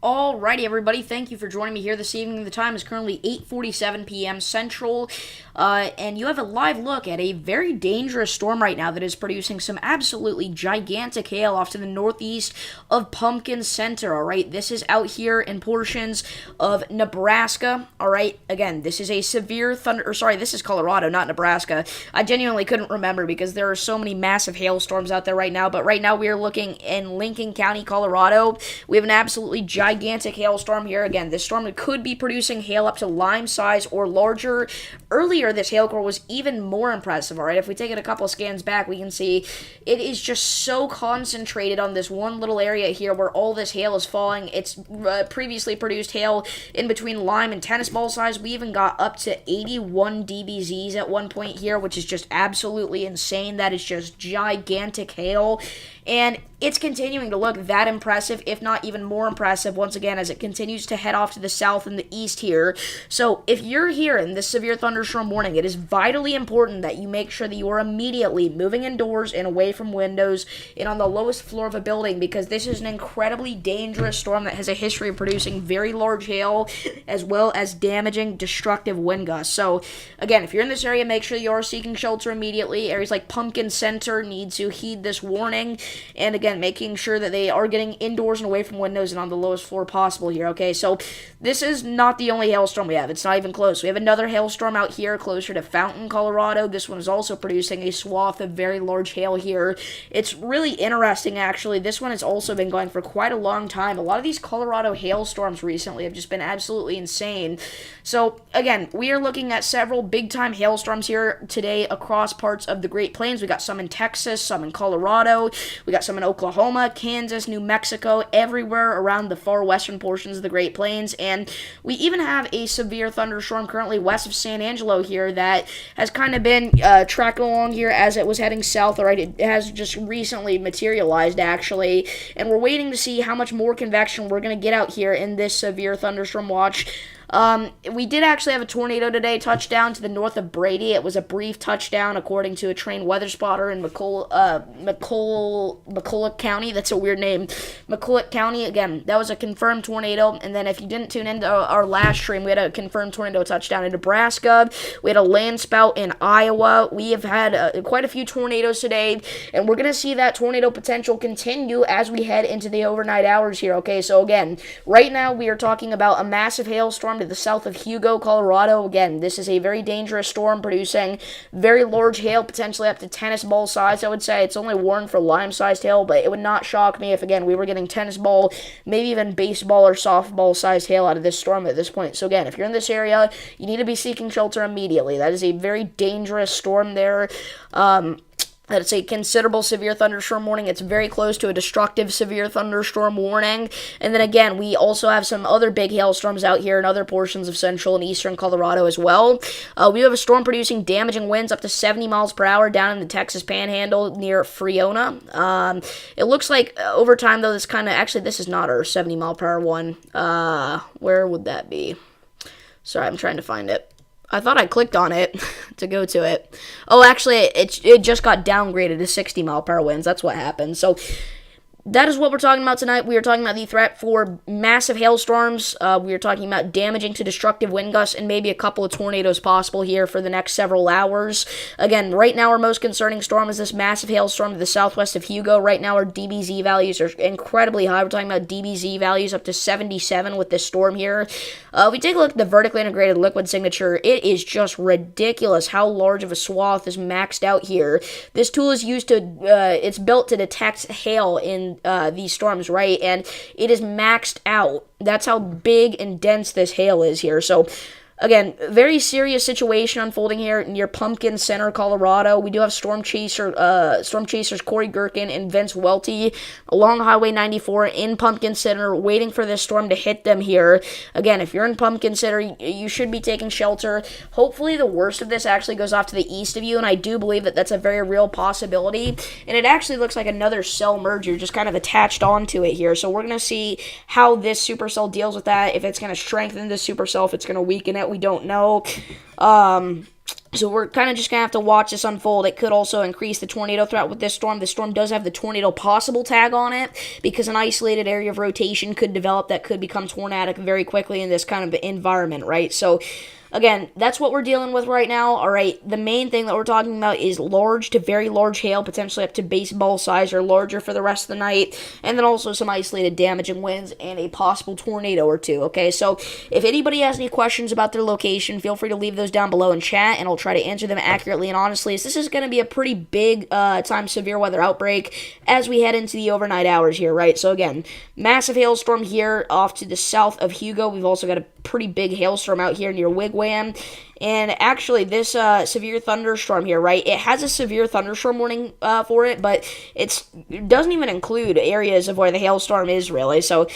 Alrighty, everybody. Thank you for joining me here this evening. The time is currently 8:47 p.m. Central, and you have a live look at a very dangerous storm right now that is producing some absolutely gigantic hail off to the northeast of Pumpkin Center. All right, this is out here in portions of Nebraska. All right, again, this is a severe thunder. Or sorry, this is Colorado, not Nebraska. I genuinely couldn't remember because there are so many massive hailstorms out there right now. But right now we are looking in Lincoln County, Colorado. We have an absolutely gigantic hailstorm here. Again, this storm could be producing hail up to lime size or larger. Earlier, this hail core was even more impressive. All right, if we take it a couple of scans back, we can see it is just so concentrated on this one little area here where all this hail is falling. It's previously produced hail in between lime and tennis ball size. We even got up to 81 dBZs at one point here, which is just absolutely insane. That is just gigantic hail. And it's continuing to look that impressive, if not even more impressive, once again, as it continues to head off to the south and the east here. So if you're here in this severe thunderstorm warning, it is vitally important that you make sure that you are immediately moving indoors and away from windows and on the lowest floor of a building, because this is an incredibly dangerous storm that has a history of producing very large hail as well as damaging, destructive wind gusts. So again, if you're in this area, make sure you are seeking shelter immediately. Areas like Pumpkin Center need to heed this warning. And again, making sure that they are getting indoors and away from windows and on the lowest floor possible here, okay? So this is not the only hailstorm we have. It's not even close. We have another hailstorm out here closer to Fountain, Colorado. This one is also producing a swath of very large hail here. It's really interesting, actually. This one has also been going for quite a long time. A lot of these Colorado hailstorms recently have just been absolutely insane. So again, we are looking at several big-time hailstorms here today across parts of the Great Plains. We got some in Texas, some in Colorado. We got some in Oklahoma, Kansas, New Mexico, everywhere around the far western portions of the Great Plains. And we even have a severe thunderstorm currently west of San Angelo here that has kind of been tracking along here as it was heading south. All right, it has just recently materialized, actually. And we're waiting to see how much more convection we're going to get out here in this severe thunderstorm watch. We did actually have a tornado today, touchdown to the north of Brady. It was a brief touchdown, according to a trained weather spotter in McCulloch County. That's a weird name. McCulloch County, again, that was a confirmed tornado. And then if you didn't tune into our last stream, we had a confirmed tornado touchdown in Nebraska. We had a land spout in Iowa. We have had quite a few tornadoes today, and we're going to see that tornado potential continue as we head into the overnight hours here, okay? So again, right now we are talking about a massive hailstorm to the south of Hugo, Colorado. Again, this is a very dangerous storm producing very large hail, potentially up to tennis ball size. I would say it's only warned for lime-sized hail, but it would not shock me if, again, we were getting tennis ball, maybe even baseball or softball-sized hail out of this storm at this point. So again, if you're in this area, you need to be seeking shelter immediately. That is a very dangerous storm there. That's a considerable severe thunderstorm warning. It's very close to a destructive severe thunderstorm warning. And then again, we also have some other big hailstorms out here in other portions of central and eastern Colorado as well. We have a storm producing damaging winds up to 70 miles per hour down in the Texas Panhandle near Friona. It looks like over time, though, this is not our 70 mile per hour one. Where would that be? Sorry, I'm trying to find it. I thought I clicked on it to go to it. Oh, actually, it just got downgraded to 60 mile per hour winds. That's what happened. So that is what we're talking about tonight. We are talking about the threat for massive hailstorms. We are talking about damaging to destructive wind gusts and maybe a couple of tornadoes possible here for the next several hours. Again, right now our most concerning storm is this massive hailstorm to the southwest of Hugo. Right now our DBZ values are incredibly high. We're talking about DBZ values up to 77 with this storm here. If we take a look at the vertically integrated liquid signature, it is just ridiculous how large of a swath is maxed out here. This tool is used to, it's built to detect hail in these storms, right? And it is maxed out. That's how big and dense this hail is here. So again, very serious situation unfolding here near Pumpkin Center, Colorado. We do have storm chasers Corey Gherkin and Vince Welty along Highway 94 in Pumpkin Center, waiting for this storm to hit them here. Again, if you're in Pumpkin Center, you should be taking shelter. Hopefully, the worst of this actually goes off to the east of you, and I do believe that that's a very real possibility. And it actually looks like another cell merger just kind of attached onto it here. So we're going to see how this supercell deals with that. If it's going to strengthen this supercell, if it's going to weaken it, we don't know. So we're kind of just going to have to watch this unfold. It could also increase the tornado threat with this storm. The storm does have the tornado possible tag on it because an isolated area of rotation could develop that could become tornadic very quickly in this kind of environment, right? So again, that's what we're dealing with right now. All right, the main thing that we're talking about is large to very large hail, potentially up to baseball size or larger for the rest of the night, and then also some isolated damaging winds and a possible tornado or two, okay? So if anybody has any questions about their location, feel free to leave those down below in chat, and I'll try to answer them accurately and honestly, as this is going to be a pretty big time severe weather outbreak as we head into the overnight hours here, right? So again, massive hailstorm here off to the south of Hugo. We've also got a pretty big hailstorm out here near Wigwam. And actually, this severe thunderstorm here, right, it has a severe thunderstorm warning for it, but it doesn't even include areas of where the hailstorm is, really. So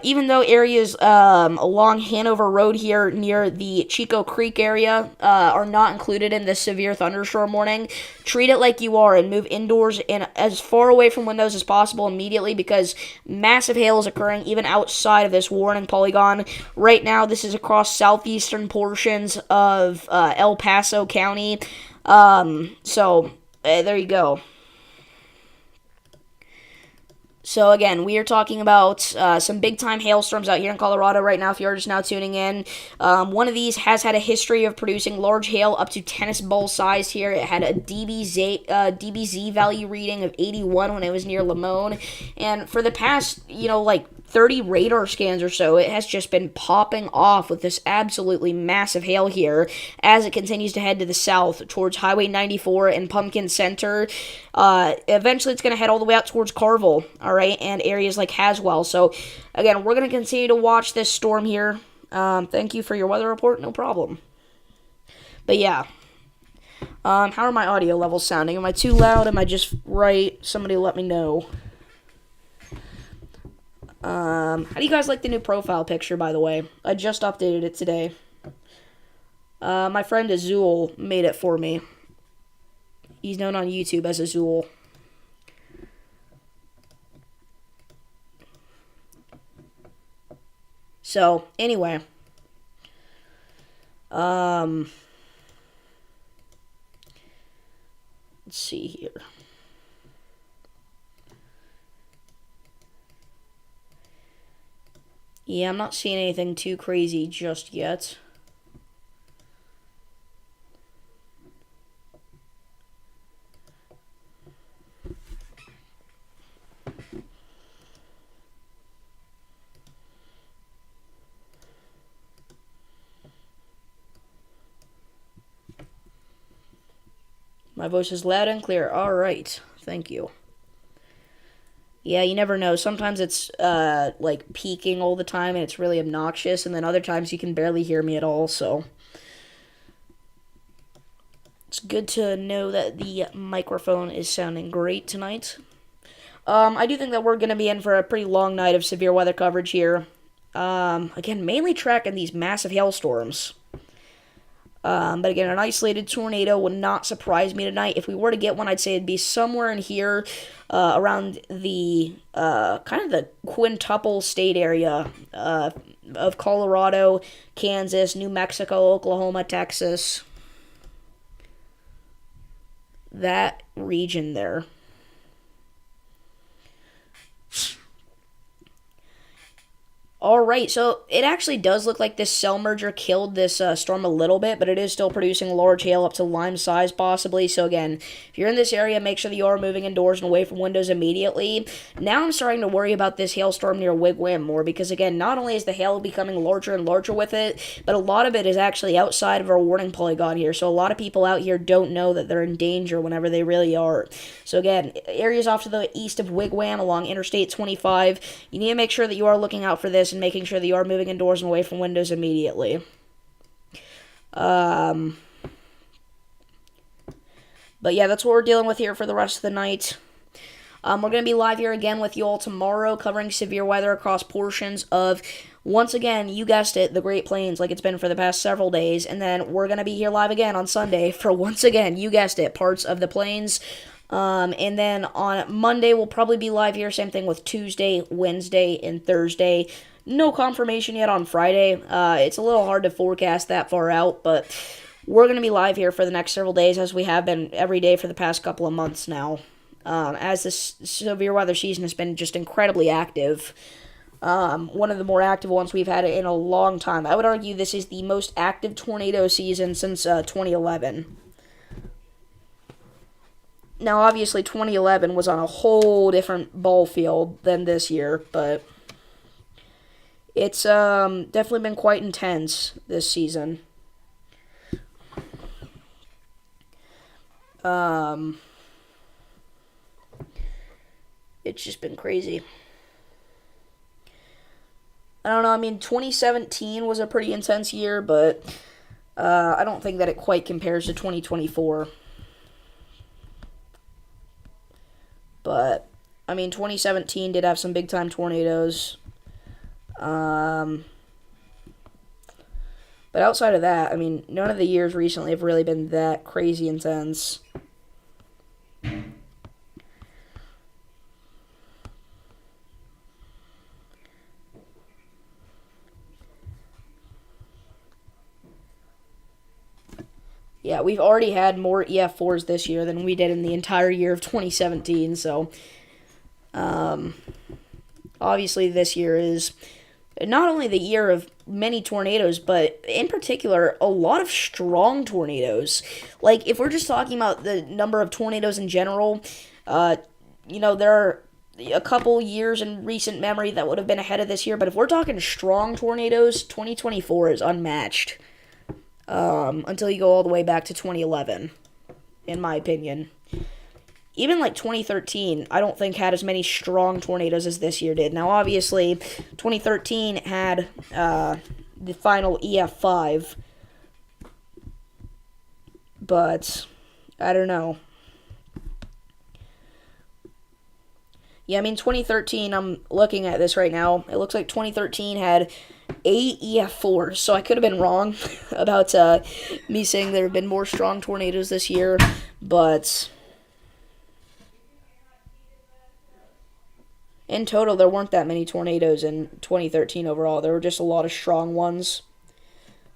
even though areas along Hanover Road here near the Chico Creek area are not included in this severe thunderstorm warning, treat it like you are and move indoors and as far away from windows as possible immediately, because massive hail is occurring even outside of this warning polygon. Right now, this is across southeastern portions of El Paso County. There you go. So again, we are talking about some big-time hailstorms out here in Colorado right now, if you're just now tuning in. One of these has had a history of producing large hail up to tennis ball size here. It had a DBZ value reading of 81 when it was near Limon. And for the past, 30 radar scans or so, it has just been popping off with this absolutely massive hail here as it continues to head to the south towards Highway 94 and Pumpkin Center. Eventually, it's going to head all the way out towards Carville, all right, and areas like Haswell. So, again, we're going to continue to watch this storm here. Thank you for your weather report. No problem. But, yeah. How are my audio levels sounding? Am I too loud? Am I just right? Somebody let me know. How do you guys like the new profile picture, by the way? I just updated it today. My friend Azul made it for me. He's known on YouTube as Azul. So, anyway. Let's see here. Yeah, I'm not seeing anything too crazy just yet. My voice is loud and clear. All right. Thank you. Yeah, you never know. Sometimes it's, peaking all the time, and it's really obnoxious, and then other times you can barely hear me at all, so it's good to know that the microphone is sounding great tonight. I do think that we're going to be in for a pretty long night of severe weather coverage here. Again, mainly tracking these massive hailstorms. But again, an isolated tornado would not surprise me tonight. If we were to get one, I'd say it'd be somewhere in here around the kind of the quintuple state area of Colorado, Kansas, New Mexico, Oklahoma, Texas. That region there. Alright, so it actually does look like this cell merger killed this storm a little bit, but it is still producing large hail up to lime size possibly. So again, if you're in this area, make sure that you are moving indoors and away from windows immediately. Now I'm starting to worry about this hailstorm near Wigwam more because again, not only is the hail becoming larger and larger with it, but a lot of it is actually outside of our warning polygon here. So a lot of people out here don't know that they're in danger whenever they really are. So again, areas off to the east of Wigwam along Interstate 25, you need to make sure that you are looking out for this and making sure that you are moving indoors and away from windows immediately. But yeah, that's what we're dealing with here for the rest of the night. We're going to be live here again with you all tomorrow, covering severe weather across portions of, once again, you guessed it, the Great Plains, like it's been for the past several days. And then we're going to be here live again on Sunday for, once again, you guessed it, parts of the Plains. And then on Monday, we'll probably be live here. Same thing with Tuesday, Wednesday, and Thursday. No confirmation yet on Friday. It's a little hard to forecast that far out, but we're going to be live here for the next several days, as we have been every day for the past couple of months now. As this severe weather season has been just incredibly active. One of the more active ones we've had in a long time. I would argue this is the most active tornado season since 2011. Now, obviously, 2011 was on a whole different ball field than this year, but it's definitely been quite intense this season. It's just been crazy. I don't know, I mean, 2017 was a pretty intense year, but I don't think that it quite compares to 2024. But, I mean, 2017 did have some big-time tornadoes. But outside of that, I mean, none of the years recently have really been that crazy intense. Yeah, we've already had more EF4s this year than we did in the entire year of 2017, so obviously this year is not only the year of many tornadoes, but in particular, a lot of strong tornadoes. Like, if we're just talking about the number of tornadoes in general, there are a couple years in recent memory that would have been ahead of this year, but if we're talking strong tornadoes, 2024 is unmatched. Until you go all the way back to 2011, in my opinion. Even like 2013, I don't think had as many strong tornadoes as this year did. Now, obviously, 2013 had the final EF5, but I don't know. Yeah, I mean, 2013, I'm looking at this right now. It looks like 2013 had 8 EF4s, so I could have been wrong about me saying there have been more strong tornadoes this year, but in total, there weren't that many tornadoes in 2013 overall. There were just a lot of strong ones.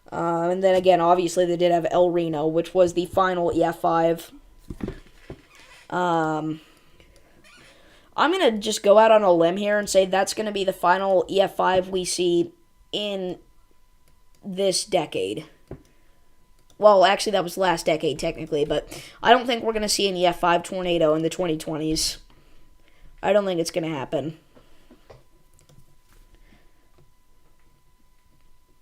And then again, obviously, they did have El Reno, which was the final EF5. I'm going to just go out on a limb here and say that's going to be the final EF5 we see in this decade. Well, actually, that was last decade, technically, but I don't think we're going to see an EF5 tornado in the 2020s. I don't think it's going to happen.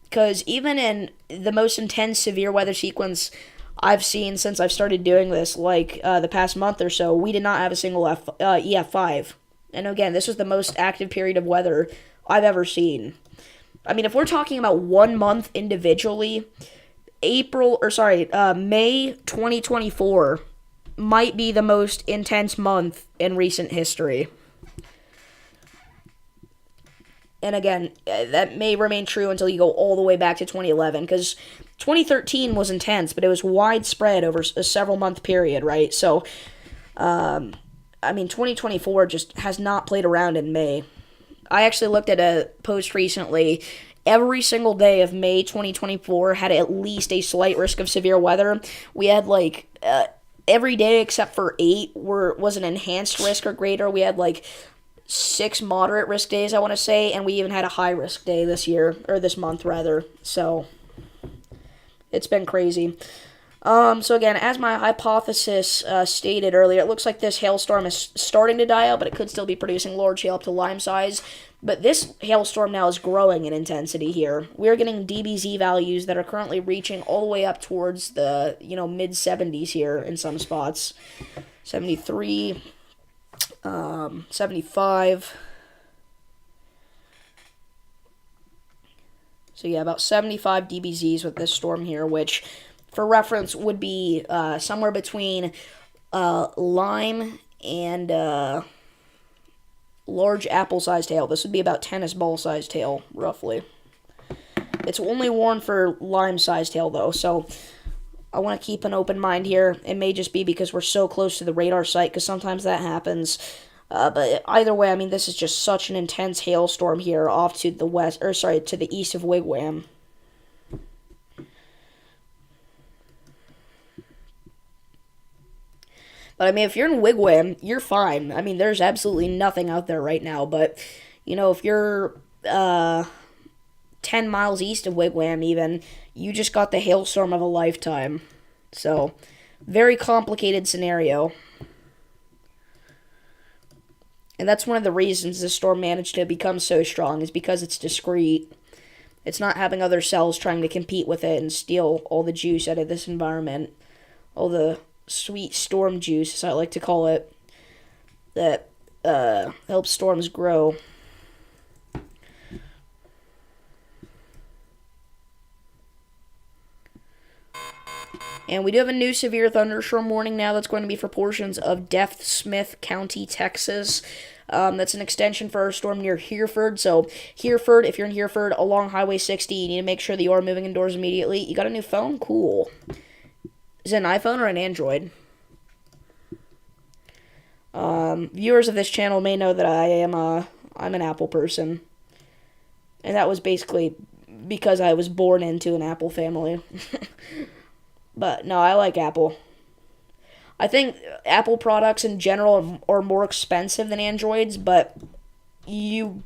Because even in the most intense severe weather sequence I've seen since I've started doing this, like the past month or so, we did not have a single EF5. And again, this was the most active period of weather I've ever seen. I mean, if we're talking about 1 month individually, May 2024 might be the most intense month in recent history. And again, that may remain true until you go all the way back to 2011, because 2013 was intense, but it was widespread over a several-month period, right? So, I mean, 2024 just has not played around in May. I actually looked at a post recently. Every single day of May 2024 had at least a slight risk of severe weather. We had, every day except for 8 was an enhanced risk or greater. We had, 6 moderate risk days, I want to say, and we even had a high risk day this year, or this month, rather. So, it's been crazy. So again, as my hypothesis stated earlier, it looks like this hailstorm is starting to die out, but it could still be producing large hail up to lime size. But this hailstorm now is growing in intensity here. We're getting DBZ values that are currently reaching all the way up towards the, mid-70s here in some spots. 73, 75. So yeah, about 75 DBZs with this storm here, which, for reference, would be somewhere between lime and large apple-sized hail. This would be about tennis ball-sized hail, roughly. It's only warned for lime-sized hail, though, so I want to keep an open mind here. It may just be because we're so close to the radar site, because sometimes that happens. But either way, I mean, this is just such an intense hailstorm here off to the to the east of Wigwam. But I mean, if you're in Wigwam, you're fine. I mean, there's absolutely nothing out there right now. But if you're 10 miles east of Wigwam, even, you just got the hailstorm of a lifetime. So, very complicated scenario. And that's one of the reasons the storm managed to become so strong, is because it's discrete. It's not having other cells trying to compete with it and steal all the juice out of this environment. All the sweet storm juice, as I like to call it, that helps storms grow. And we do have a new severe thunderstorm warning now that's going to be for portions of Death Smith County, Texas. That's an extension for our storm near Hereford. So, Hereford, if you're in Hereford, along Highway 60, you need to make sure that you are moving indoors immediately. You got a new phone? Cool. Is it an iPhone or an Android? Viewers of this channel may know that I'm an Apple person. And that was basically because I was born into an Apple family. But, no, I like Apple. I think Apple products in general are more expensive than Androids, but you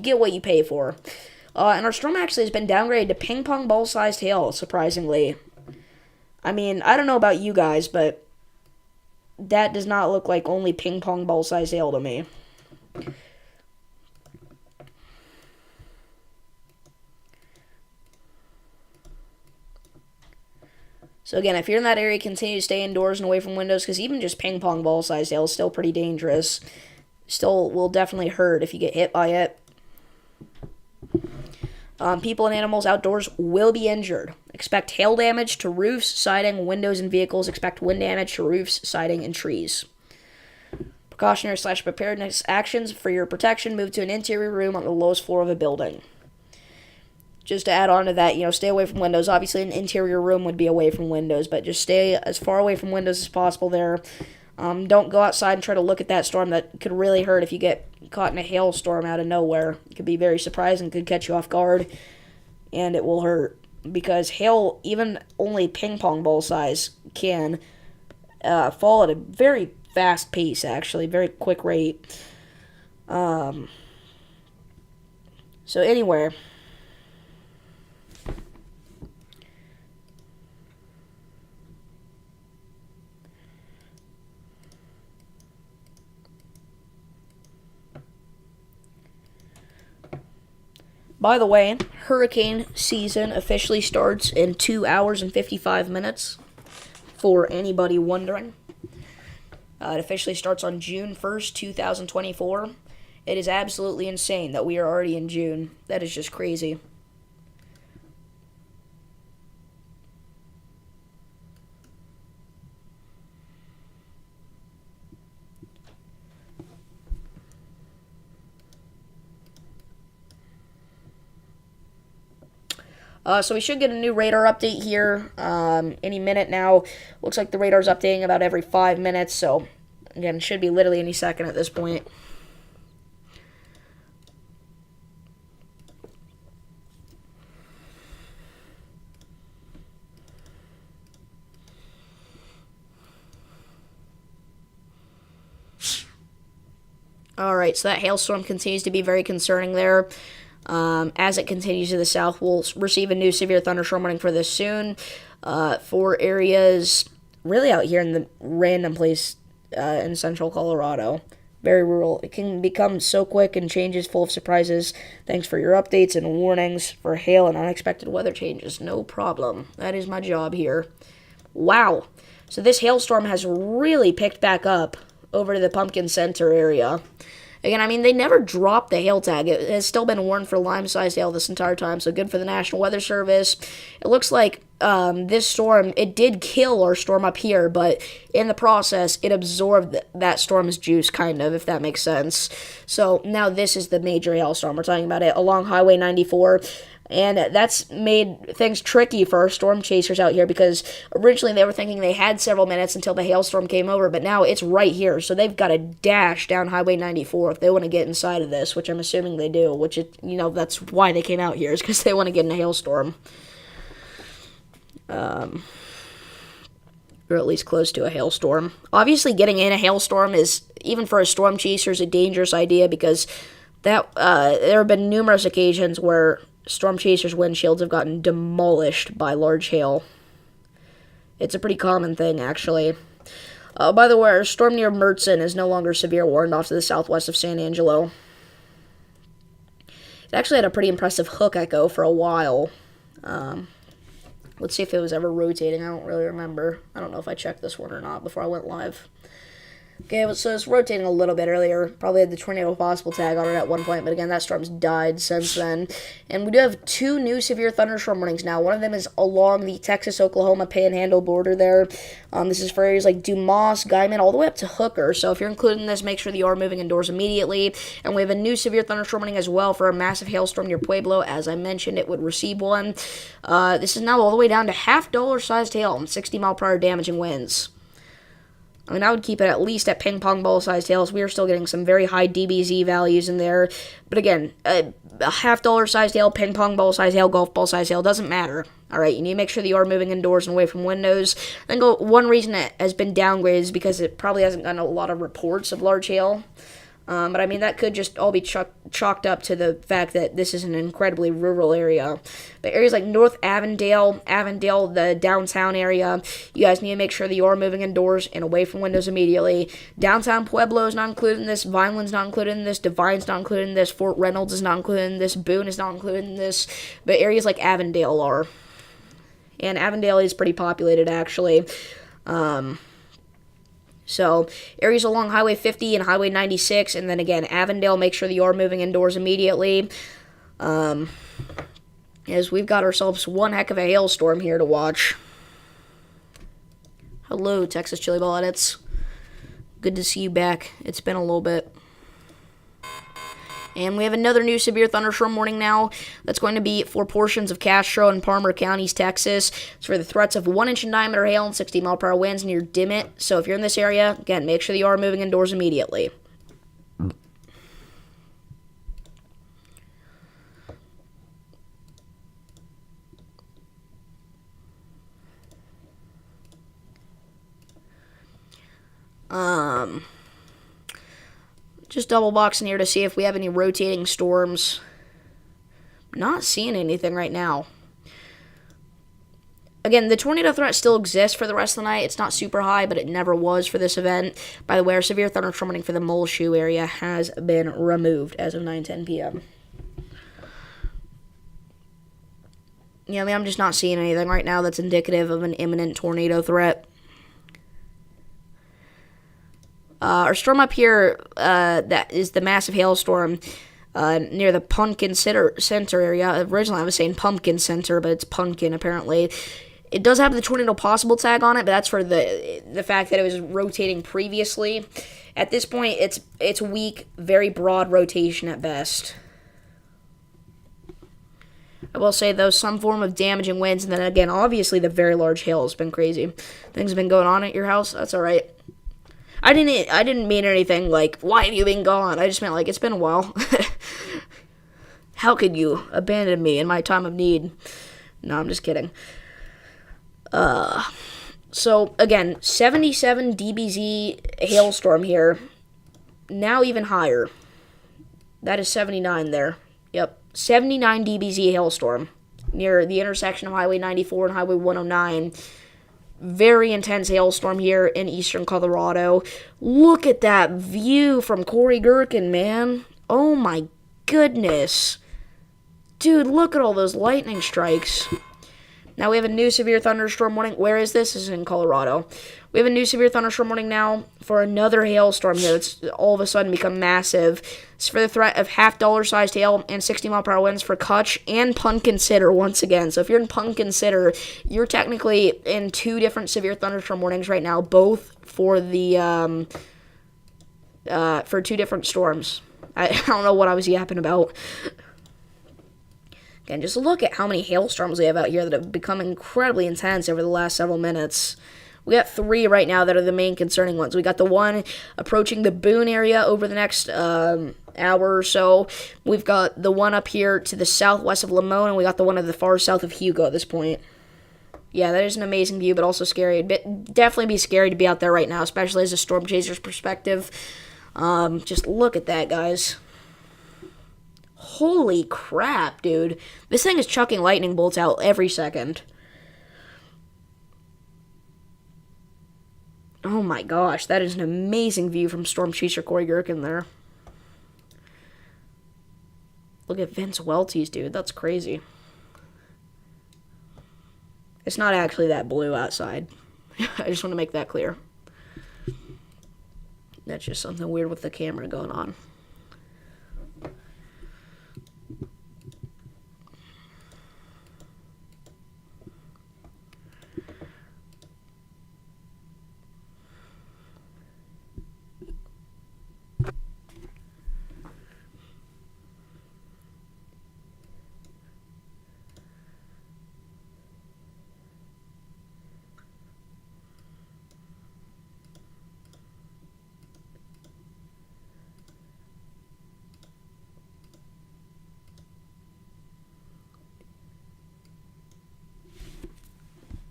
get what you pay for. And our storm actually has been downgraded to ping-pong ball-sized hail, surprisingly. I mean, I don't know about you guys, but that does not look like only ping-pong ball-sized hail to me. So again, if you're in that area, continue to stay indoors and away from windows, because even just ping pong ball size hail is still pretty dangerous. Still will definitely hurt if you get hit by it. People and animals outdoors will be injured. Expect hail damage to roofs, siding, windows, and vehicles. Expect wind damage to roofs, siding, and trees. Precautionary/preparedness actions for your protection. Move to an interior room on the lowest floor of a building. Just to add on to that, stay away from windows. Obviously, an interior room would be away from windows, but just stay as far away from windows as possible there. Don't go outside and try to look at that storm. That could really hurt if you get caught in a hailstorm out of nowhere. It could be very surprising, could catch you off guard, and it will hurt. Because hail, even only ping pong ball size, can fall at a very fast pace, actually, very quick rate. So anywhere. By the way, hurricane season officially starts in 2 hours and 55 minutes, for anybody wondering. It officially starts on June 1st, 2024. It is absolutely insane that we are already in June. That is just crazy. So we should get a new radar update here any minute now. Looks like the radar's updating about every 5 minutes, so again, it should be literally any second at this point. Alright, so that hailstorm continues to be very concerning there. As it continues to the south, we'll receive a new severe thunderstorm warning for this soon. For areas really out here in the random place in central Colorado. Very rural. It can become so quick and changes full of surprises. Thanks for your updates and warnings for hail and unexpected weather changes. No problem. That is my job here. Wow. So this hailstorm has really picked back up over to the Pumpkin Center area. Again, I mean, they never dropped the hail tag. It has still been warned for lime-sized hail this entire time, so good for the National Weather Service. It looks like this storm, it did kill our storm up here, but in the process, it absorbed that storm's juice, kind of, if that makes sense. So now this is the major hailstorm. We're talking about it along Highway 94. And that's made things tricky for our storm chasers out here, because originally they were thinking they had several minutes until the hailstorm came over, but now it's right here. So they've got to dash down Highway 94 if they want to get inside of this, which I'm assuming they do, which, that's why they came out here, is because they want to get in a hailstorm. or at least close to a hailstorm. Obviously, getting in a hailstorm is, even for a storm chaser, is a dangerous idea because there have been numerous occasions where storm chasers' windshields have gotten demolished by large hail. It's a pretty common thing, actually. By the way, our storm near Mertzen is no longer severe warned off to the southwest of San Angelo. It actually had a pretty impressive hook echo for a while. Let's see if it was ever rotating. I don't really remember. I don't know if I checked this one or not before I went live. Okay, so it's rotating a little bit earlier. Probably had the tornado possible tag on it at one point, but again, that storm's died since then. And we do have 2 new severe thunderstorm warnings now. One of them is along the Texas-Oklahoma Panhandle border there. This is for areas like Dumas, Guyman, all the way up to Hooker. So if you're including this, make sure that you are moving indoors immediately. And we have a new severe thunderstorm warning as well for a massive hailstorm near Pueblo. As I mentioned, it would receive one. This is now all the way down to $half sized hail and 60-mile-per-hour damaging winds. I mean, I would keep it at least at ping-pong ball-sized hails. We are still getting some very high DBZ values in there. But again, a $half-sized hail, ping-pong ball-sized hail, golf ball-sized hail, doesn't matter. All right, you need to make sure that you are moving indoors and away from windows. I think one reason it has been downgraded is because it probably hasn't gotten a lot of reports of large hail. But I mean, that could just all be chalked up to the fact that this is an incredibly rural area. But areas like North Avondale, the downtown area, you guys need to make sure that you are moving indoors and away from windows immediately. Downtown Pueblo is not included in this. Vineland's not included in this. Divine's not included in this. Fort Reynolds is not included in this. Boone is not included in this. But areas like Avondale are. And Avondale is pretty populated, actually. So, areas along Highway 50 and Highway 96, and then again, Avondale, make sure that you are moving indoors immediately. As we've got ourselves one heck of a hailstorm here to watch. Hello, Texas Chili Ball Edits. Good to see you back. It's been a little bit. And we have another new severe thunderstorm warning now. That's going to be for portions of Castro and Palmer counties, Texas. It's for the threats of 1-inch in diameter hail and 60-mile-per-hour winds near Dimmitt. So if you're in this area, again, make sure that you are moving indoors immediately. Just double boxing here to see if we have any rotating storms. Not seeing anything right now. Again, the tornado threat still exists for the rest of the night. It's not super high, but it never was for this event. By the way, our severe thunderstorm warning for the Muleshoe area has been removed as of 9:10 p.m. Yeah, I mean, I'm just not seeing anything right now that's indicative of an imminent tornado threat. Our storm up here, that is the massive hailstorm near the Pumpkin Center area. Originally I was saying Pumpkin Center, but it's Pumpkin apparently. It does have the tornado possible tag on it, but that's for the fact that it was rotating previously. At this point, it's weak, very broad rotation at best. I will say, though, some form of damaging winds, and then again, obviously the very large hail has been crazy. Things have been going on at your house. That's all right. I didn't mean anything like, why have you been gone? I just meant like, it's been a while. How could you abandon me in my time of need? No, I'm just kidding. So again, 77 dBz hailstorm here. Now even higher. That is 79 there. Yep, 79 dBz hailstorm near the intersection of Highway 94 and Highway 109. Very intense hailstorm here in eastern Colorado. Look at that view from Corey Gherkin, man. Oh my goodness. Dude, look at all those lightning strikes. Now we have a new severe thunderstorm warning. Where is this? This is in Colorado. We have a new severe thunderstorm warning now for another hailstorm here that's all of a sudden become massive. It's for the threat of $half-sized hail and 60-mile-per-hour winds for Kutch and Pumpkin Center once again. So if you're in Pumpkin Center, you're technically in 2 different severe thunderstorm warnings right now, both for the for 2 different storms. I don't know what I was yapping about. Again, just look at how many hailstorms we have out here that have become incredibly intense over the last several minutes. We got 3 right now that are the main concerning ones. We got the one approaching the Boone area over the next hour or so. We've got the one up here to the southwest of Limon, and we got the one to the far south of Hugo at this point. Yeah, that is an amazing view, but also scary. It'd definitely be scary to be out there right now, especially as a storm chaser's perspective. Just look at that, guys. Holy crap, dude. This thing is chucking lightning bolts out every second. Oh my gosh, that is an amazing view from Storm Chaser Corey Gherkin there. Look at Vince Welty's, dude. That's crazy. It's not actually that blue outside. I just want to make that clear. That's just something weird with the camera going on.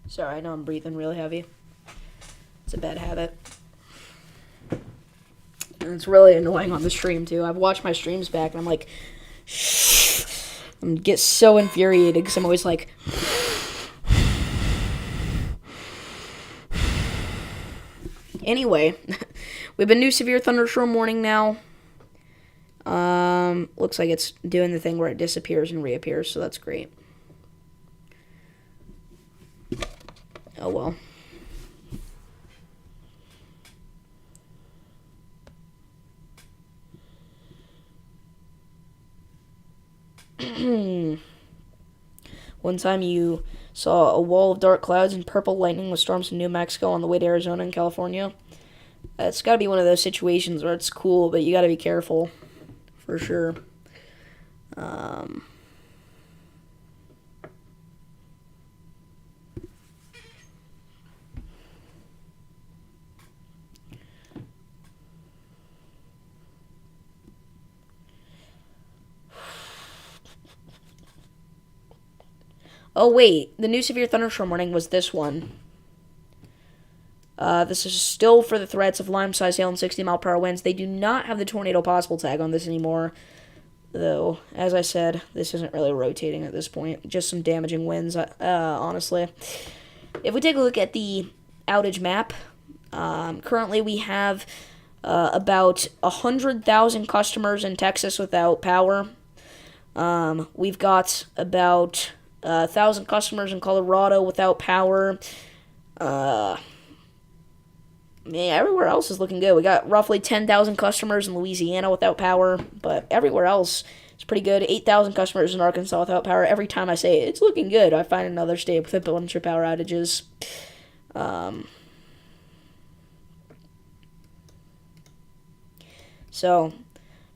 Sorry, I know I'm breathing really heavy. It's a bad habit. And it's really annoying on the stream, too. I've watched my streams back, and I'm like, I get so infuriated, because I'm always like, anyway, we have a new severe thunderstorm warning now. Looks like it's doing the thing where it disappears and reappears, so that's great. Oh well. One time you saw a wall of dark clouds and purple lightning with storms in New Mexico on the way to Arizona and California. It's got to be one of those situations where it's cool, but you got to be careful, for sure. Oh, wait. The new severe thunderstorm warning was this one. This is still for the threats of lime-sized hail and 60-mile-per-hour winds. They do not have the tornado possible tag on this anymore. Though, as I said, this isn't really rotating at this point. Just some damaging winds, honestly. If we take a look at the outage map, currently we have about 100,000 customers in Texas without power. We've got about 1,000 customers in Colorado without power. Everywhere else is looking good. We got roughly 10,000 customers in Louisiana without power, but everywhere else is pretty good. 8,000 customers in Arkansas without power. Every time I say it's looking good, I find another state with a bunch of power outages. So,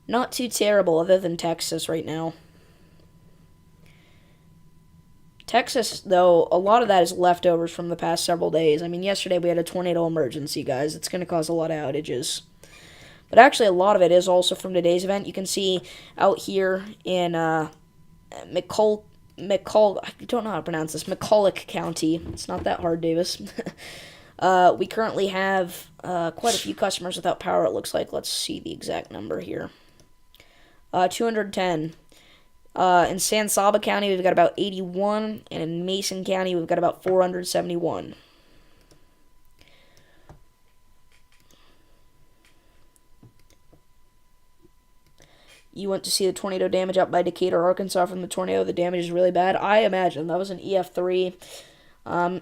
not too terrible other than Texas right now. Texas, though, a lot of that is leftovers from the past several days. I mean, yesterday we had a tornado emergency, guys. It's going to cause a lot of outages. But actually, a lot of it is also from today's event. You can see out here in I don't know how to pronounce this, McCulloch County. It's not that hard, Davis. We currently have quite a few customers without power, it looks like. Let's see the exact number here. 210. In San Saba County, we've got about 81, and in Mason County, we've got about 471. You went to see the tornado damage out by Decatur, Arkansas from the tornado. The damage is really bad. I imagine. That was an EF3.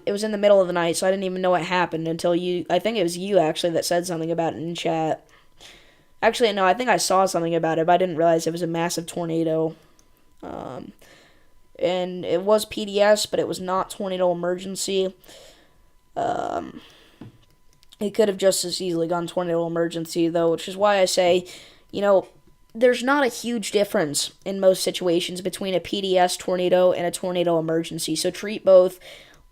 It was in the middle of the night, so I didn't even know what happened until I think it was you, actually, that said something about it in chat. Actually, no, I think I saw something about it, but I didn't realize it was a massive tornado. And it was PDS, but it was not tornado emergency. It could have just as easily gone tornado emergency, though, which is why I say, there's not a huge difference in most situations between a PDS tornado and a tornado emergency. So treat both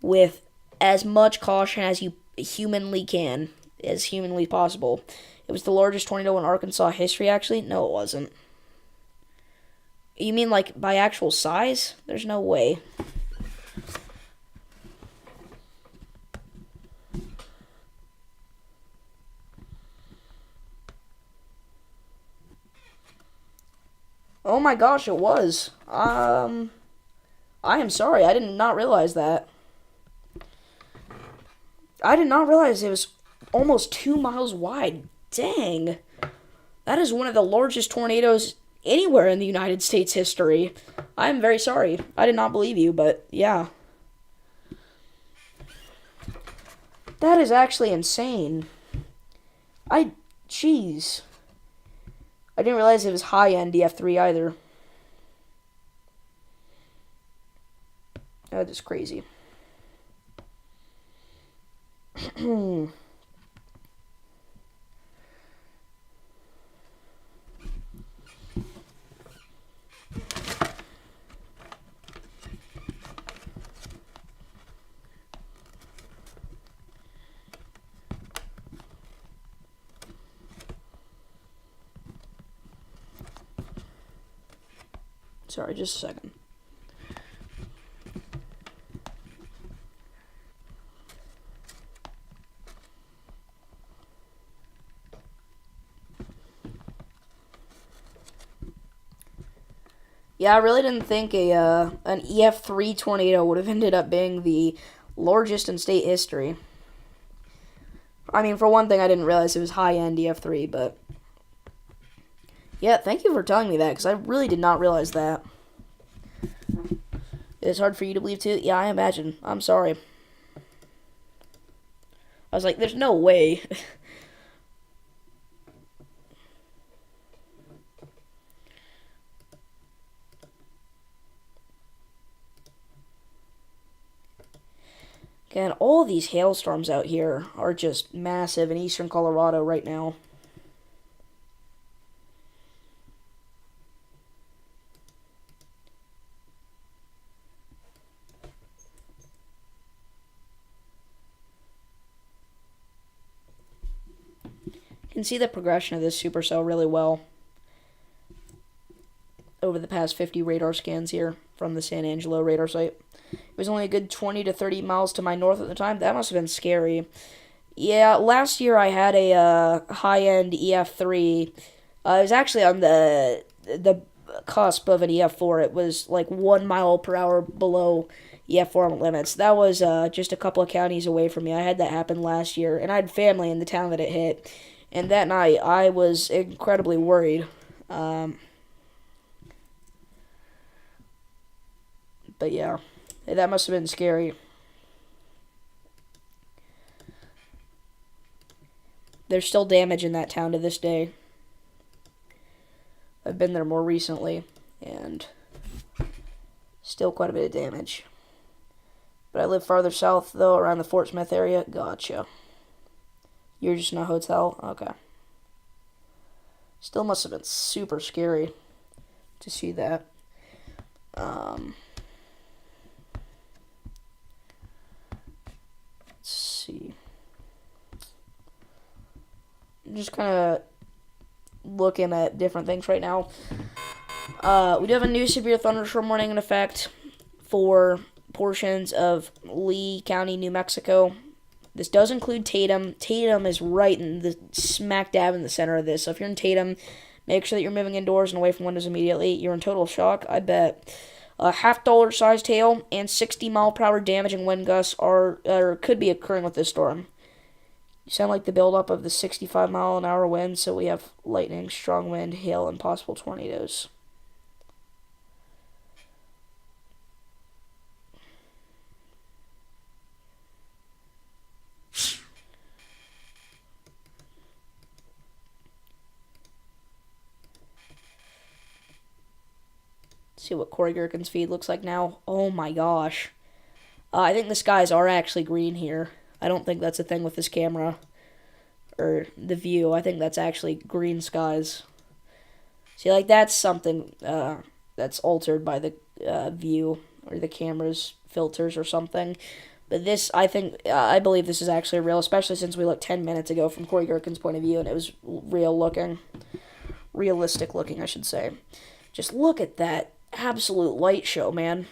with as much caution as you humanly can, as humanly possible. It was the largest tornado in Arkansas history, actually? No, it wasn't. You mean, like, by actual size? There's no way. Oh my gosh, it was. I am sorry. I did not realize that. I did not realize it was almost 2 miles wide. Dang. That is one of the largest tornadoes anywhere in the United States history. I am very sorry. I did not believe you, but yeah. That is actually insane. Jeez. I didn't realize it was high-end EF3 either. That is crazy. Sorry, just a second. Yeah, I really didn't think an EF3 tornado would have ended up being the largest in state history. I mean, for one thing, I didn't realize it was high-end EF3, but yeah, thank you for telling me that, because I really did not realize that. It's hard for you to believe, too? Yeah, I imagine. I'm sorry. I was like, there's no way. And all these hailstorms out here are just massive in eastern Colorado right now. You can see the progression of this supercell really well over the past 50 radar scans here from the San Angelo radar site. It was only a good 20 to 30 miles to my north at the time. That must have been scary. Yeah, last year I had a high-end EF3. It was actually on the cusp of an EF4. It was like 1 mile per hour below EF4 limits. That was just a couple of counties away from me. I had that happen last year, and I had family in the town that it hit. And that night, I was incredibly worried. But yeah, that must have been scary. There's still damage in that town to this day. I've been there more recently, and still quite a bit of damage. But I live farther south, though, around the Fort Smith area. Gotcha. You're just in a hotel? Okay. Still must have been super scary to see that. Let's see. I'm just kind of looking at different things right now. We do have a new severe thunderstorm warning in effect for portions of Lee County, New Mexico. This does include Tatum. Tatum is right in the smack dab in the center of this. So if you're in Tatum, make sure that you're moving indoors and away from windows immediately. You're in total shock, I bet. A $50 sized hail and 60-mile-per-hour damaging wind gusts could be occurring with this storm. You sound like the buildup of the 65-mile-an-hour wind, so we have lightning, strong wind, hail, and possible tornadoes. See what Corey Gherkin's feed looks like now. Oh my gosh. I think the skies are actually green here. I don't think that's a thing with this camera or the view. I think that's actually green skies. See, like, that's something that's altered by the view or the camera's filters or something. But this, I believe this is actually real, especially since we looked 10 minutes ago from Corey Gherkin's point of view, and it was realistic looking, I should say. Just look at that absolute light show, man.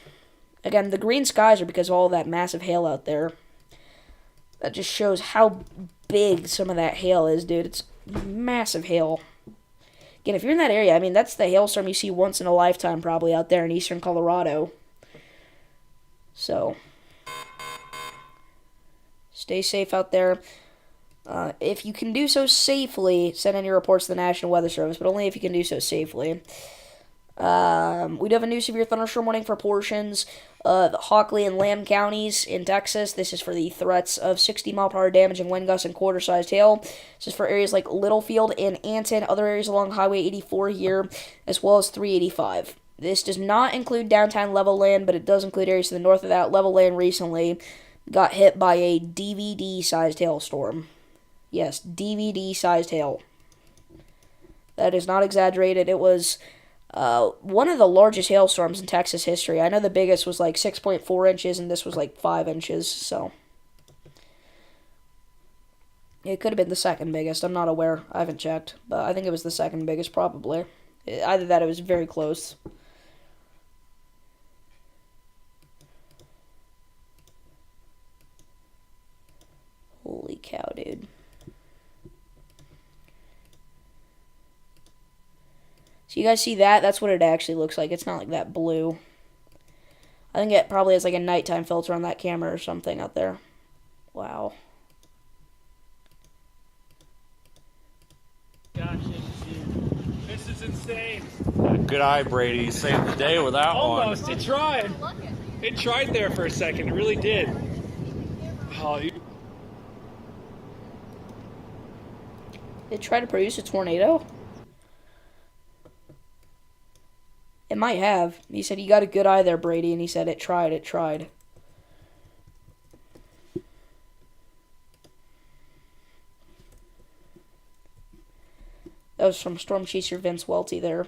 Again, the green skies are because of all that massive hail out there. That just shows how big some of that hail is, dude. It's massive hail. Again, if you're in that area, I mean, that's the hailstorm you see once in a lifetime probably out there in eastern Colorado. So, stay safe out there. If you can do so safely, send in your reports to the National Weather Service, but only if you can do so safely. We do have a new severe thunderstorm warning for portions of Hockley and Lamb counties in Texas. This is for the threats of 60-mile-per-hour damaging wind gusts and quarter-sized hail. This is for areas like Littlefield and Anton, other areas along Highway 84 here, as well as 385. This does not include downtown Level Land, but it does include areas to the north of that. Level Land recently got hit by a DVD-sized hailstorm. Yes, DVD-sized hail. That is not exaggerated. It was one of the largest hailstorms in Texas history. I know the biggest was like 6.4 inches, and this was like 5 inches, so. It could have been the second biggest. I'm not aware. I haven't checked, but I think it was the second biggest, probably. Either that or it was very close. Holy cow, dude. So you guys see that? That's what it actually looks like. It's not like that blue. I think it probably has like a nighttime filter on that camera or something out there. Wow. Gosh, this is insane. Good eye, Brady. You saved the day with that Almost. one. It tried. It tried there for a second. It really did. Oh, It tried to produce a tornado? It might have. He said, you got a good eye there, Brady. And he said, it tried. That was from Storm Chaser Vince Welty there.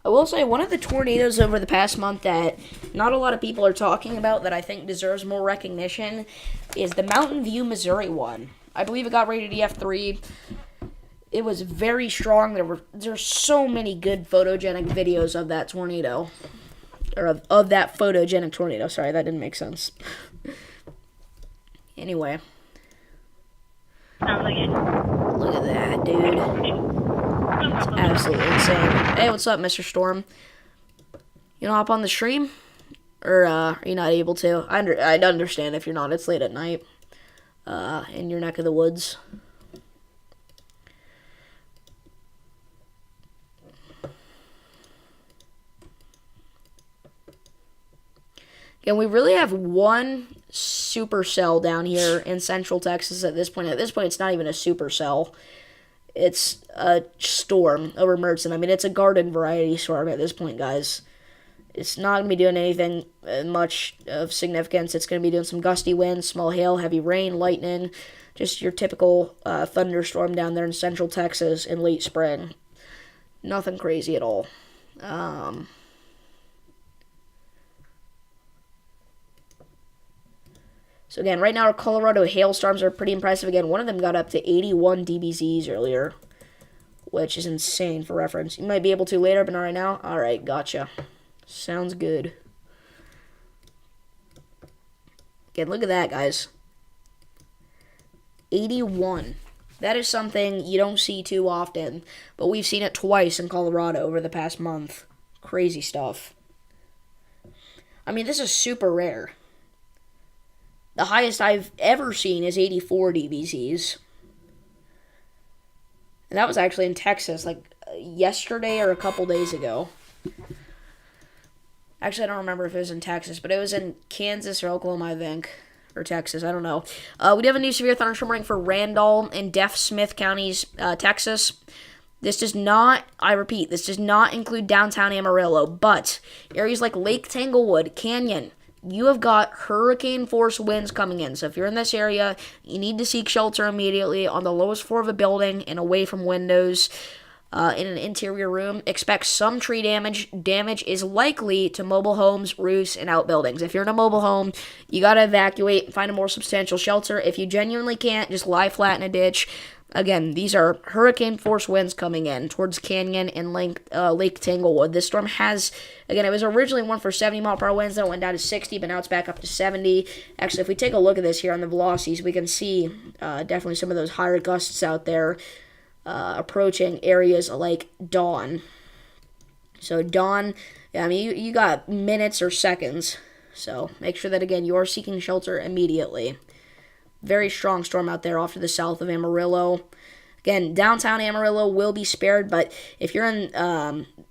I will say one of the tornadoes over the past month that not a lot of people are talking about that I think deserves more recognition is the Mountain View, Missouri one. I believe it got rated EF3. It was very strong. There's so many good photogenic videos of that tornado. Or of that photogenic tornado. Sorry, that didn't make sense. Anyway. Look at that, dude. It's absolutely insane. Hey, what's up, Mr. Storm? You wanna hop on the stream? Or, are you not able to? I understand if you're not. It's late at night. In your neck of the woods. And we really have one supercell down here in Central Texas at this point. At this point, it's not even a supercell. It's a storm over Mertzen. I mean, it's a garden variety storm at this point, guys. It's not going to be doing anything much of significance. It's going to be doing some gusty winds, small hail, heavy rain, lightning. Just your typical thunderstorm down there in Central Texas in late spring. Nothing crazy at all. So again, right now our Colorado hailstorms are pretty impressive. Again, one of them got up to 81 dBZs earlier, which is insane for reference. You might be able to later, but not right now. All right, gotcha. Sounds good. Again, look at that, guys. 81. That is something you don't see too often, but we've seen it twice in Colorado over the past month. Crazy stuff. I mean, this is super rare. The highest I've ever seen is 84 dBZs. And that was actually in Texas, like yesterday or a couple days ago. Actually, I don't remember if it was in Texas, but it was in Kansas or Oklahoma, I think. Or Texas, I don't know. We do have a new severe thunderstorm warning for Randall and Deaf Smith counties, Texas. This does not, I repeat, this does not include downtown Amarillo, but areas like Lake Tanglewood, Canyon, you have got hurricane force winds coming in. So if you're in this area, you need to seek shelter immediately on the lowest floor of a building and away from windows. In an interior room, expect some tree damage. Damage is likely to mobile homes, roofs, and outbuildings. If you're in a mobile home, you got to evacuate and find a more substantial shelter. If you genuinely can't, just lie flat in a ditch. Again, these are hurricane force winds coming in towards Canyon and Lake Tanglewood. This storm has, again, it was originally one for 70-mile-per-hour winds, then it went down to 60, but now it's back up to 70. Actually, if we take a look at this here on the velocities, we can see definitely some of those higher gusts out there approaching areas like Dawn. So Dawn, I mean, you got minutes or seconds. So make sure that, again, you are seeking shelter immediately. Very strong storm out there off to the south of Amarillo. Again, downtown Amarillo will be spared, but if you're in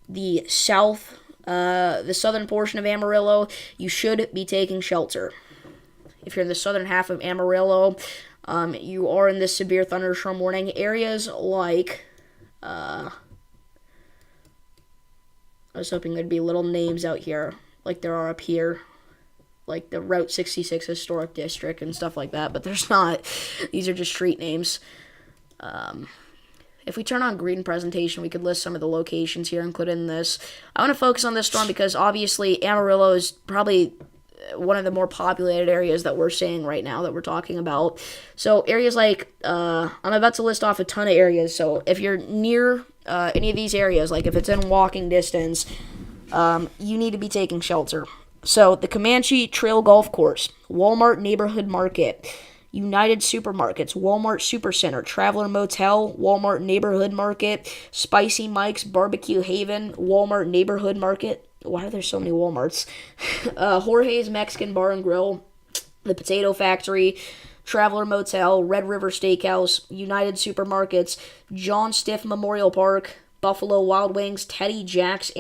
the southern portion of Amarillo, you should be taking shelter. If you're in the southern half of Amarillo, you are in this severe thunderstorm warning. Areas like, I was hoping there'd be little names out here, like there are up here, like the Route 66 Historic District and stuff like that, but there's not. These are just street names. If we turn on green presentation, we could list some of the locations here included in this. I want to focus on this storm because obviously Amarillo is probably one of the more populated areas that we're seeing right now that we're talking about. So areas like, I'm about to list off a ton of areas. So if you're near any of these areas, like if it's in walking distance, you need to be taking shelter. So the Comanche Trail Golf Course, Walmart Neighborhood Market, United Supermarkets, Walmart Supercenter, Traveler Motel, Walmart Neighborhood Market, Spicy Mike's Barbecue Haven, Walmart Neighborhood Market. Why are there so many Walmarts? Jorge's Mexican Bar and Grill, the Potato Factory, Traveler Motel, Red River Steakhouse, United Supermarkets, John Stiff Memorial Park, Buffalo Wild Wings, Teddy Jack's,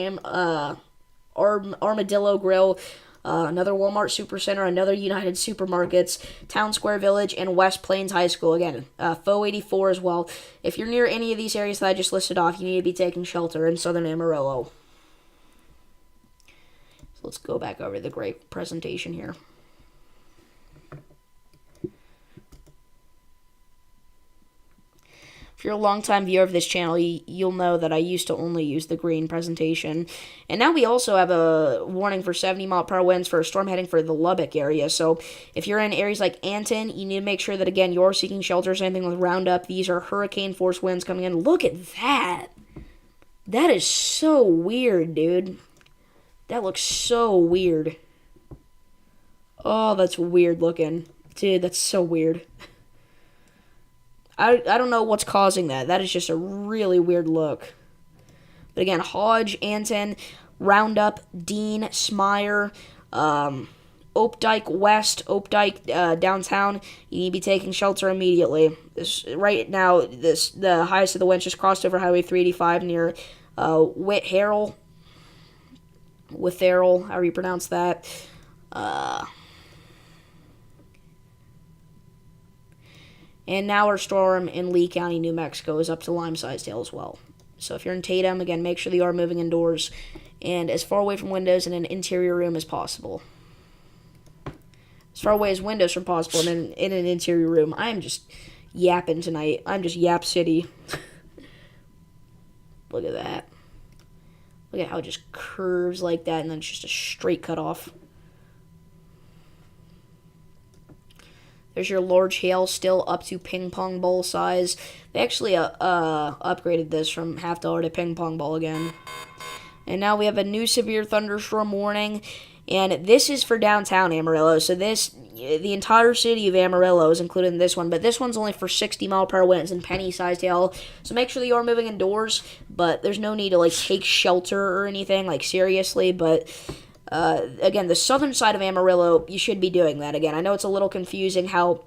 Armadillo Grill, another Walmart Supercenter, another United Supermarkets, Town Square Village, and West Plains High School. Again, FO 84 as well. If you're near any of these areas that I just listed off, you need to be taking shelter in southern Amarillo. So let's go back over the great presentation here. If you're a longtime viewer of this channel, you'll know that I used to only use the green presentation. And now we also have a warning for 70-mile-per-hour winds for a storm heading for the Lubbock area. So if you're in areas like Anton, you need to make sure that, again, you're seeking shelter, same thing with Roundup. These are hurricane force winds coming in. Look at that. That is so weird, dude. That looks so weird. Oh, that's weird looking. Dude, that's so weird. I don't know what's causing that. That is just a really weird look. But again, Hodge, Anton, Roundup, Dean, Smire, Opdyke West, Opdyke downtown. You need to be taking shelter immediately. Right now, the highest of the winds just crossed over Highway 385 near Witherell, however you pronounce that. And now our storm in Lee County, New Mexico is up to lime-sized hail as well. So if you're in Tatum, again, make sure that you are moving indoors and as far away from windows in an interior room as possible. As far away as windows are possible in an interior room. I am just yapping tonight. I'm just Yap City. Look at that. Look at how it just curves like that, and then it's just a straight cut off. There's your large hail, still up to ping pong ball size. They actually upgraded this from $50 to ping pong ball again. And now we have a new severe thunderstorm warning, and this is for downtown Amarillo. So the entire city of Amarillo is included in this one, but this one's only for 60-mile-per-hour winds and penny-sized hail. So make sure that you are moving indoors, but there's no need to take shelter or anything, seriously, but again, the southern side of Amarillo, you should be doing that. Again, I know it's a little confusing how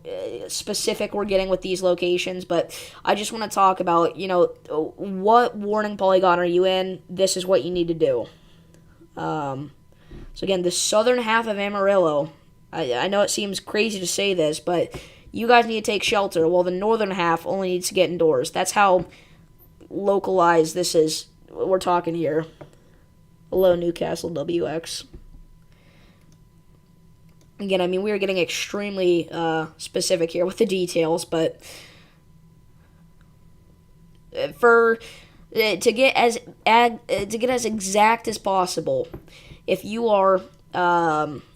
specific we're getting with these locations, but I just want to talk about, what warning polygon are you in? This is what you need to do. So again, the southern half of Amarillo, I know it seems crazy to say this, but you guys need to take shelter, while the northern half only needs to get indoors. That's how localized this is. We're talking here. Hello, Newcastle WX. Again, I mean, we are getting extremely specific here with the details, but to get as exact as possible, if you are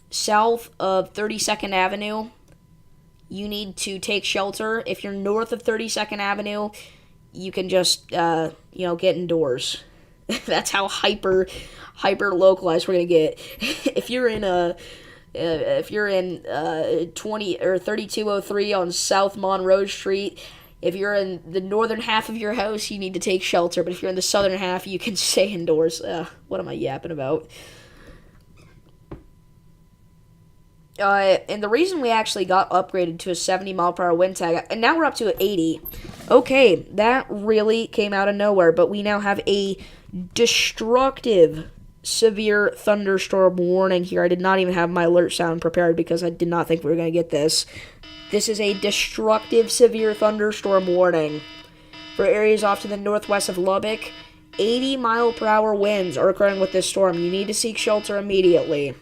south of 32nd Avenue, you need to take shelter. If you're north of 32nd Avenue, you can just get indoors. That's how hyper localized we're gonna get. If you're in 20 or 3203 on South Monroe Street, if you're in the northern half of your house, you need to take shelter. But if you're in the southern half, you can stay indoors. What am I yapping about? And the reason we actually got upgraded to a 70-mile-per-hour wind tag, and now we're up to 80. Okay, that really came out of nowhere, but we now have a destructive severe thunderstorm warning here. I did not even have my alert sound prepared because I did not think we were going to get this. This is a destructive severe thunderstorm warning for areas off to the northwest of Lubbock. 80-mile-per-hour winds are occurring with this storm. You need to seek shelter immediately.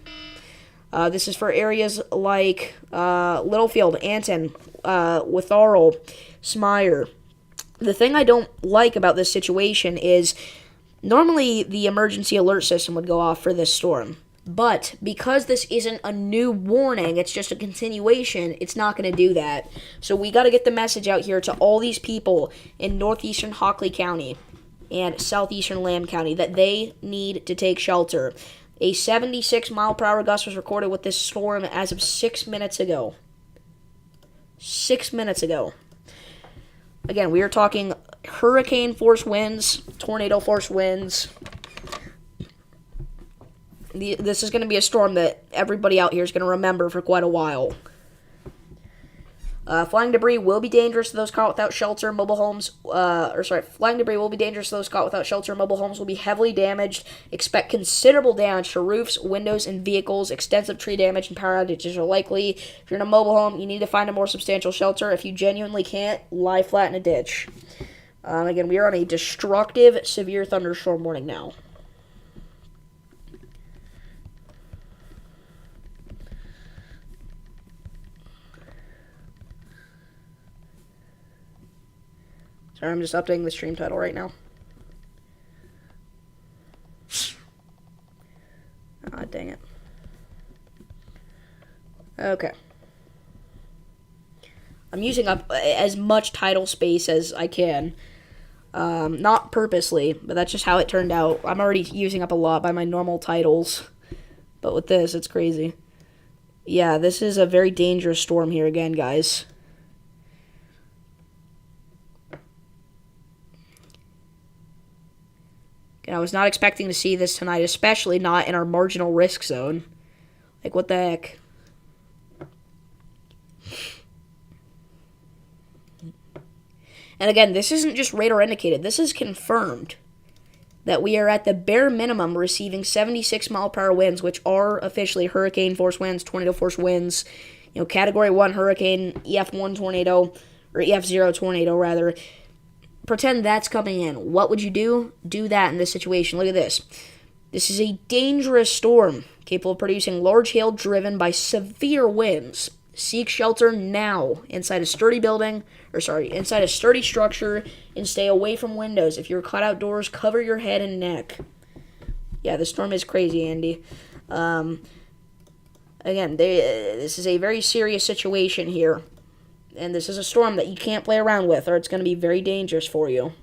This is for areas like Littlefield, Anton, Witharl, Smyre. The thing I don't like about this situation is normally the emergency alert system would go off for this storm. But because this isn't a new warning, it's just a continuation, it's not going to do that. So we got to get the message out here to all these people in northeastern Hockley County and southeastern Lamb County that they need to take shelter. A 76-mile-per-hour gust was recorded with this storm as of 6 minutes ago. 6 minutes ago. Again, we are talking hurricane-force winds, tornado-force winds. This is going to be a storm that everybody out here is going to remember for quite a while. Flying debris will be dangerous to those caught without shelter. Mobile homes, flying debris will be dangerous to those caught without shelter. Mobile homes will be heavily damaged. Expect considerable damage to roofs, windows, and vehicles. Extensive tree damage and power outages are likely. If you're in a mobile home, you need to find a more substantial shelter. If you genuinely can't, lie flat in a ditch. Again, we are on a destructive, severe thunderstorm warning now. Sorry, I'm just updating the stream title right now. Ah, dang it. Okay. I'm using up as much title space as I can. Not purposely, but that's just how it turned out. I'm already using up a lot by my normal titles. But with this, it's crazy. Yeah, this is a very dangerous storm here again, guys. I was not expecting to see this tonight, especially not in our marginal risk zone. Like, what the heck? And again, this isn't just radar indicated. This is confirmed that we are at the bare minimum receiving 76-mile-per-hour winds, which are officially hurricane-force winds, tornado-force winds, Category 1 hurricane, EF1 tornado, or EF0 tornado, rather. Pretend that's coming in. What would you do? Do that in this situation. Look at this. This is a dangerous storm, capable of producing large hail driven by severe winds. Seek shelter now inside a sturdy structure, and stay away from windows. If you're caught outdoors, cover your head and neck. Yeah, the storm is crazy, Andy. Again, this is a very serious situation here. And this is a storm that you can't play around with, or it's going to be very dangerous for you.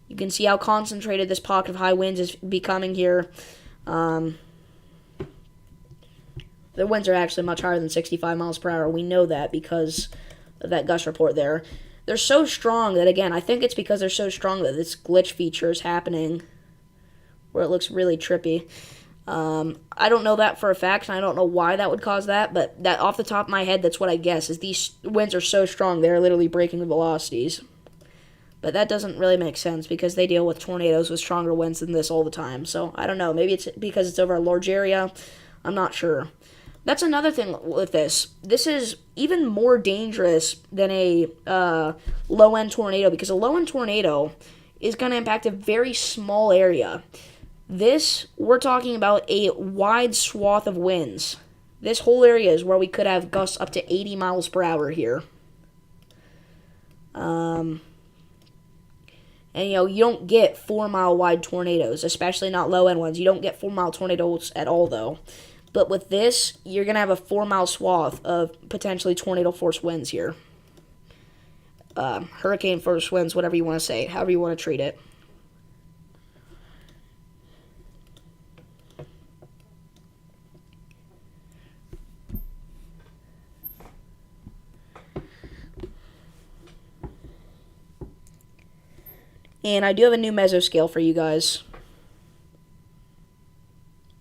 You can see how concentrated this pocket of high winds is becoming here. The winds are actually much higher than 65 miles per hour. We know that because of that gust report there. They're so strong that, again, I think it's because they're so strong that this glitch feature is happening where it looks really trippy. I don't know that for a fact, and I don't know why that would cause that, but that off the top of my head, that's what I guess, is these winds are so strong, they're literally breaking the velocities. But that doesn't really make sense, because they deal with tornadoes with stronger winds than this all the time, so I don't know, maybe it's because it's over a large area, I'm not sure. That's another thing with this. This is even more dangerous than a low-end tornado, because a low-end tornado is going to impact a very small area. This, we're talking about a wide swath of winds This whole area is where we could have gusts up to 80 miles per hour here. And, you know, you don't get 4-mile wide tornadoes, especially not low-end ones. You don't get 4-mile tornadoes at all, though. But with this, you're going to have a 4-mile swath of potentially tornado-force winds here. Hurricane-force winds, whatever you want to say, however you want to treat it. And I do have a new mesoscale for you guys.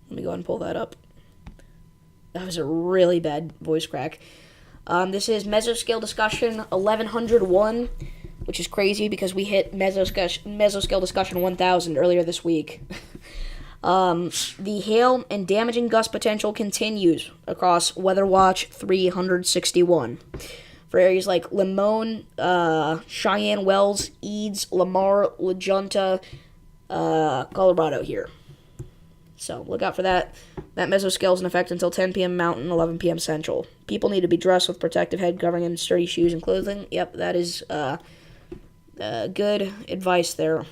Let me go ahead and pull that up. That was a really bad voice crack. This is mesoscale discussion 1101, which is crazy because we hit mesoscale discussion 1000 earlier this week. The hail and damaging gust potential continues across Weather Watch 361. For areas like Limon, Cheyenne Wells, Eads, Lamar, La Junta, Colorado here. So look out for that. That mesoscale is in effect until 10 p.m. Mountain, 11 p.m. Central. People need to be dressed with protective head covering and sturdy shoes and clothing. Yep, that is good advice there.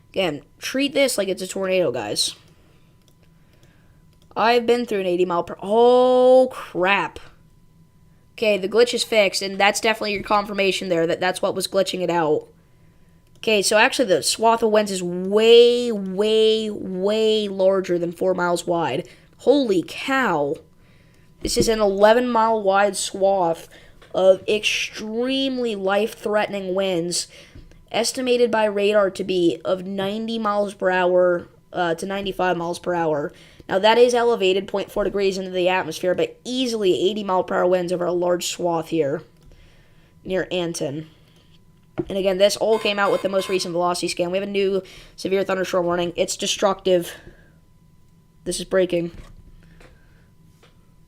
Again, treat this like it's a tornado, guys. I've been through an 80 mile per... Oh, crap. Okay, the glitch is fixed, and that's definitely your confirmation there that that's what was glitching it out. Okay, so actually the swath of winds is way, way, way larger than 4 miles wide. Holy cow. This is an 11-mile wide swath of extremely life-threatening winds, estimated by radar to be of 90 miles per hour to 95 miles per hour. Now, that is elevated 0.4 degrees into the atmosphere, but easily 80 mile per hour winds over a large swath here near Anton. And again, this all came out with the most recent velocity scan. We have a new severe thunderstorm warning. It's destructive. This is breaking.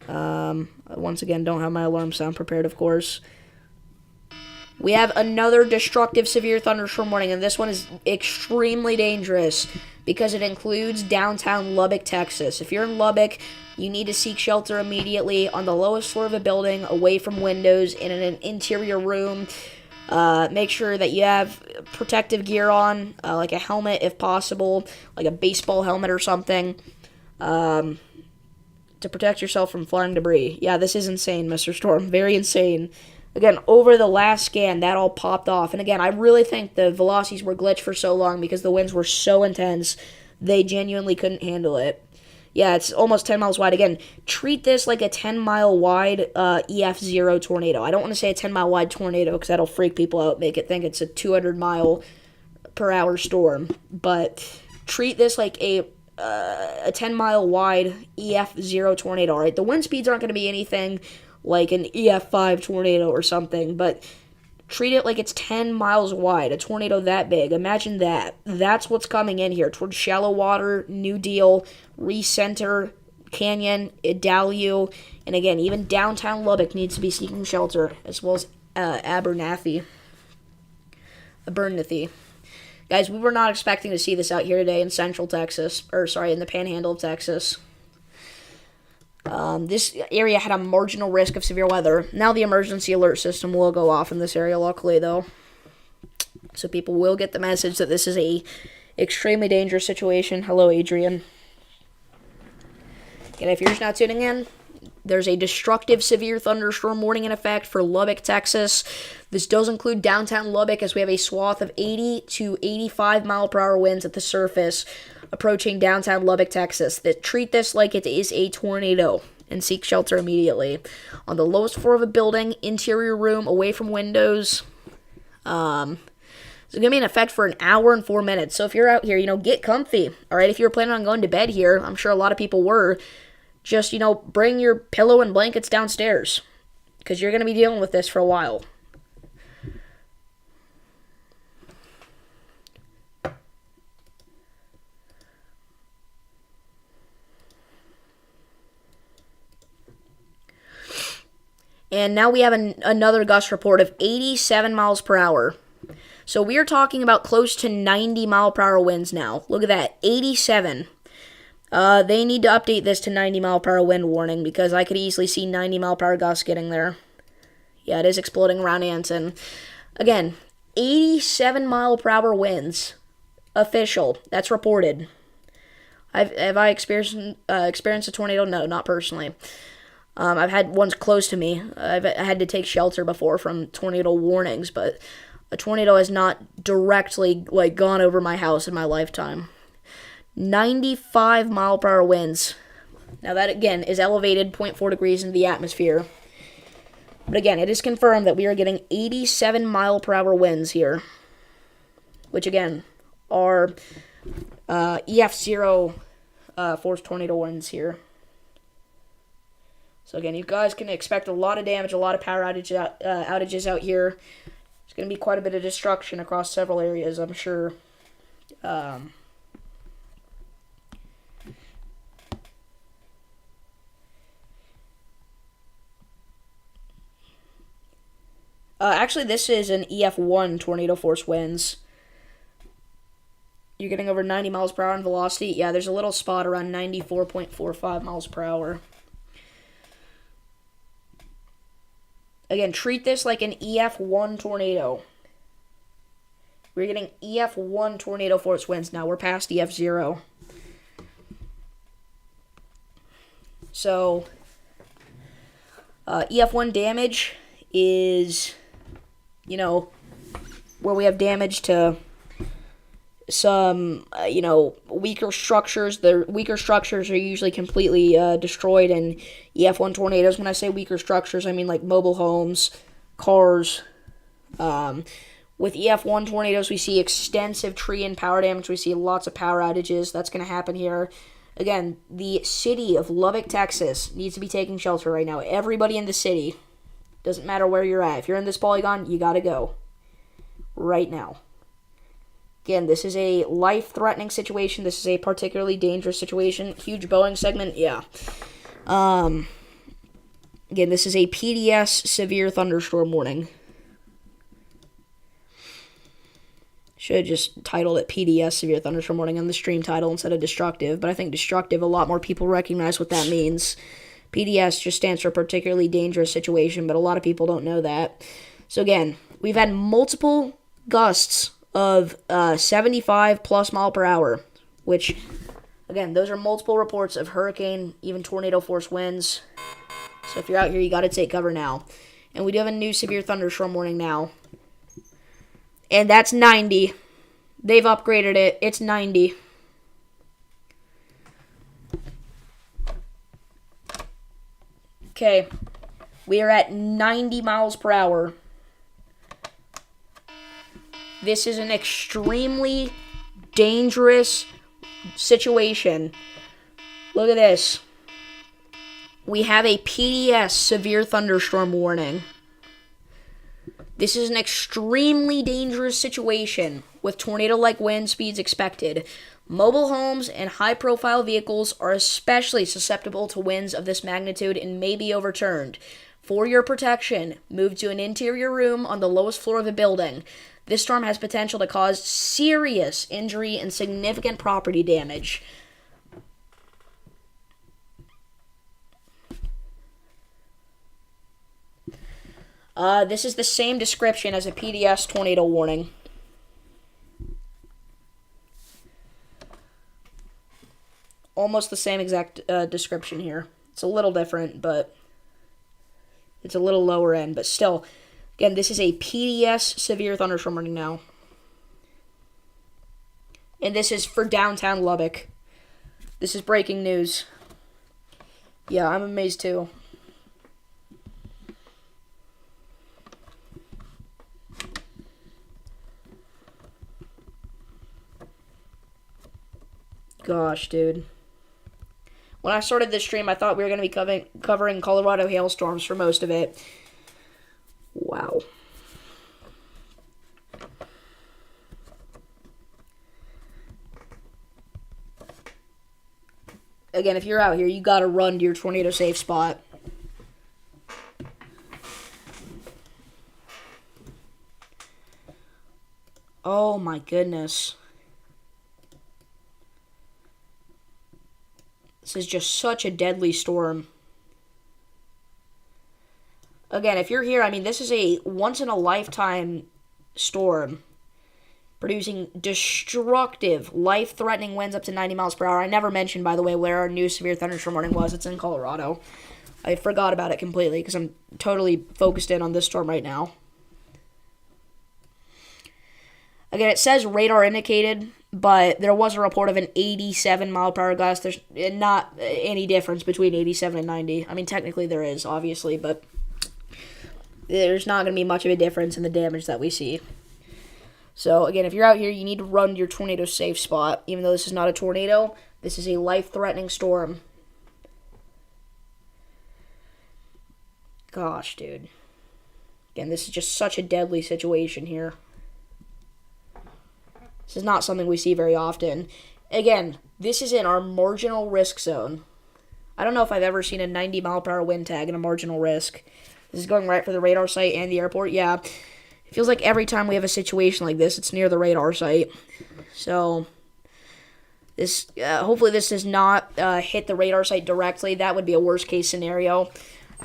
Once again, don't have my alarm sound prepared, of course. We have another destructive severe thunderstorm warning, and this one is extremely dangerous because it includes downtown Lubbock, Texas. If you're in Lubbock, you need to seek shelter immediately on the lowest floor of a building, away from windows, in an interior room. Make sure that you have protective gear on, like a helmet if possible, like a baseball helmet or something, to protect yourself from flying debris. Yeah, this is insane, Mr. Storm. Very insane. Again, over the last scan, that all popped off. And again, I really think the velocities were glitched for so long because the winds were so intense, they genuinely couldn't handle it. Yeah, it's almost 10 miles wide. Again, treat this like a 10-mile wide EF0 tornado. I don't want to say a 10-mile wide tornado because that'll freak people out, make it think it's a 200-mile per hour storm. But treat this like a 10-mile wide EF0 tornado, all right? The wind speeds aren't going to be anything like an EF5 tornado or something, but treat it like it's 10 miles wide, a tornado that big. Imagine that. That's what's coming in here towards shallow water, New Deal, Recenter, Canyon, Idalia, and again, even downtown Lubbock needs to be seeking shelter, as well as Abernathy. Guys, we were not expecting to see this out here today in central Texas, in the panhandle of Texas. This area had a marginal risk of severe weather. Now the emergency alert system will go off in this area, luckily, though. So people will get the message that this is a extremely dangerous situation. Hello, Adrian. And if you're just not tuning in, there's a destructive severe thunderstorm warning in effect for Lubbock, Texas. This does include downtown Lubbock, as we have a swath of 80 to 85 mile per hour winds at the surface approaching downtown Lubbock, Texas. Treat this like it is a tornado and seek shelter immediately. On the lowest floor of a building, interior room, away from windows. It's going to be in effect for an hour and 4 minutes. So if you're out here, get comfy. All right, if you were planning on going to bed here, I'm sure a lot of people were. Just, bring your pillow and blankets downstairs because you're going to be dealing with this for a while. And now we have another gust report of 87 miles per hour. So we are talking about close to 90 mile per hour winds now. Look at that, 87. They need to update this to 90-mile-per-hour wind warning because I could easily see 90-mile-per-hour gusts getting there. Yeah, it is exploding around Anson. Again, 87-mile-per-hour winds. Official. That's reported. Have I experienced a tornado? No, not personally. I've had ones close to me. I had to take shelter before from tornado warnings, but a tornado has not directly gone over my house in my lifetime. 95-mile-per-hour winds. Now that again is elevated 0.4 degrees in the atmosphere. But again, it is confirmed that we are getting 87-mile-per-hour winds here, which again are EF0 force tornado winds here. So again, you guys can expect a lot of damage, a lot of power outages out here. There's going to be quite a bit of destruction across several areas, I'm sure. Actually, this is an EF1 tornado force winds. You're getting over 90 miles per hour in velocity. Yeah, there's a little spot around 94.45 miles per hour. Again, treat this like an EF1 tornado. We're getting EF1 tornado force winds now. We're past EF0. So, EF1 damage is, where we have damage to some, weaker structures. The weaker structures are usually completely destroyed in EF1 tornadoes. When I say weaker structures, I mean like mobile homes, cars. With EF1 tornadoes, we see extensive tree and power damage. We see lots of power outages. That's going to happen here. Again, the city of Lubbock, Texas needs to be taking shelter right now. Everybody in the city, doesn't matter where you're at. If you're in this polygon, you got to go right now. Again, this is a life-threatening situation. This is a particularly dangerous situation. Huge Boeing segment, yeah. Again, this is a PDS severe thunderstorm warning. Should have just titled it PDS severe thunderstorm warning on the stream title instead of destructive. But I think destructive, a lot more people recognize what that means. PDS just stands for particularly dangerous situation, but a lot of people don't know that. So again, we've had multiple gusts of 75 plus mile per hour, which, again, those are multiple reports of hurricane, even tornado force winds. So if you're out here, you got to take cover now. And we do have a new severe thunderstorm warning now. And that's 90. They've upgraded it. It's 90. Okay. We are at 90 miles per hour. This is an extremely dangerous situation. Look at this. We have a PDS severe thunderstorm warning. This is an extremely dangerous situation with tornado-like wind speeds expected. Mobile homes and high-profile vehicles are especially susceptible to winds of this magnitude and may be overturned. For your protection, move to an interior room on the lowest floor of a building. This storm has potential to cause serious injury and significant property damage. This is the same description as a PDS tornado warning. Almost the same exact description here. It's a little different, but it's a little lower end, but still. Again, this is a PDS severe thunderstorm warning now. And this is for downtown Lubbock. This is breaking news. Yeah, I'm amazed too. Gosh, dude. When I started this stream, I thought we were going to be covering Colorado hailstorms for most of it. Wow. Again, if you're out here, you gotta run to your tornado safe spot. Oh my goodness. This is just such a deadly storm. Again, if you're here, I mean, this is a once-in-a-lifetime storm producing destructive, life-threatening winds up to 90 miles per hour. I never mentioned, by the way, where our new severe thunderstorm warning was. It's in Colorado. I forgot about it completely because I'm totally focused in on this storm right now. Again, it says radar indicated, but there was a report of an 87 mile per hour gust. There's not any difference between 87 and 90. I mean, technically there is, obviously, but there's not going to be much of a difference in the damage that we see. So, again, if you're out here, you need to run to your tornado safe spot. Even though this is not a tornado, this is a life-threatening storm. Gosh, dude. Again, this is just such a deadly situation here. This is not something we see very often. Again, this is in our marginal risk zone. I don't know if I've ever seen a 90 mile per hour wind tag in a marginal risk. This is going right for the radar site and the airport. Yeah, it feels like every time we have a situation like this, it's near the radar site. So, this hopefully this does not hit the radar site directly. That would be a worst case scenario.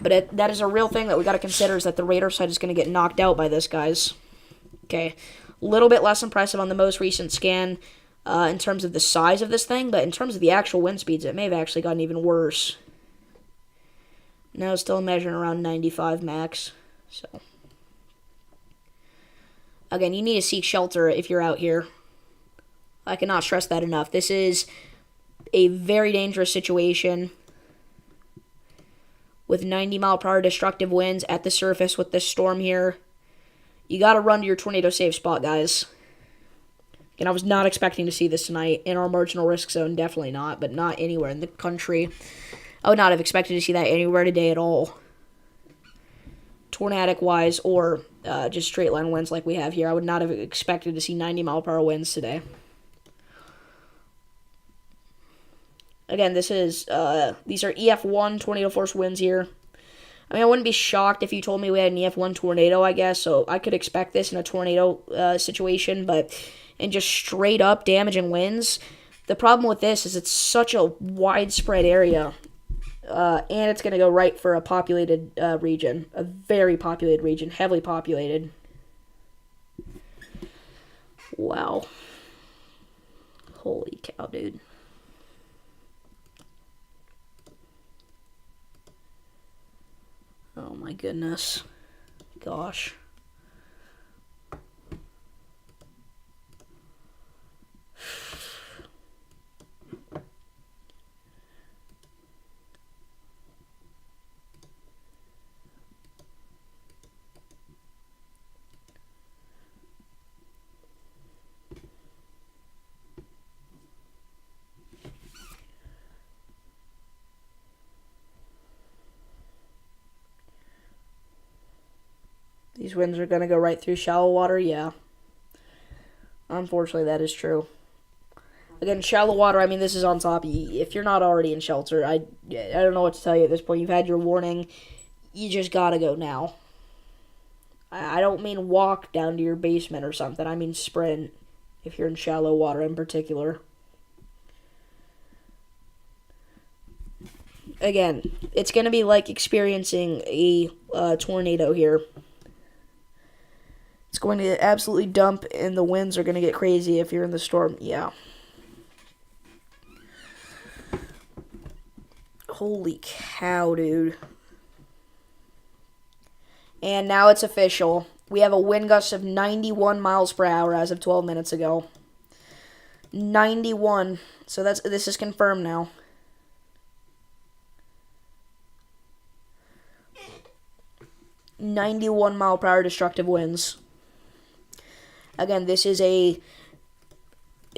But that is a real thing that we got to consider, is that the radar site is going to get knocked out by this, guys. Okay, a little bit less impressive on the most recent scan in terms of the size of this thing, but in terms of the actual wind speeds, it may have actually gotten even worse. Now it's still measuring around 95 max. So, again, you need to seek shelter if you're out here. I cannot stress that enough. This is a very dangerous situation with 90 mile per hour destructive winds at the surface with this storm here. You got to run to your tornado safe spot, guys. And I was not expecting to see this tonight in our marginal risk zone. Definitely not, but not anywhere in the country. I would not have expected to see that anywhere today at all. Tornadic-wise or just straight line winds like we have here. I would not have expected to see 90 mile per hour winds today. Again, these are EF1 tornado force winds here. I mean, I wouldn't be shocked if you told me we had an EF1 tornado, I guess, so I could expect this in a tornado situation, but in just straight up damaging winds, the problem with this is it's such a widespread area, and it's going to go right for a populated region, a very populated region, heavily populated. Wow. Holy cow, dude. Oh my goodness. Gosh. These winds are going to go right through shallow water, yeah. Unfortunately, that is true. Again, shallow water, I mean, this is on top. If you're not already in shelter, I don't know what to tell you at this point. You've had your warning. You just got to go now. I don't mean walk down to your basement or something. I mean sprint, if you're in shallow water in particular. Again, it's going to be like experiencing a tornado here. It's going to absolutely dump, and the winds are going to get crazy if you're in the storm. Yeah. Holy cow, dude. And now it's official. We have a wind gust of 91 miles per hour as of 12 minutes ago. 91. So this is confirmed now. .91 mile per hour destructive winds. Again, this is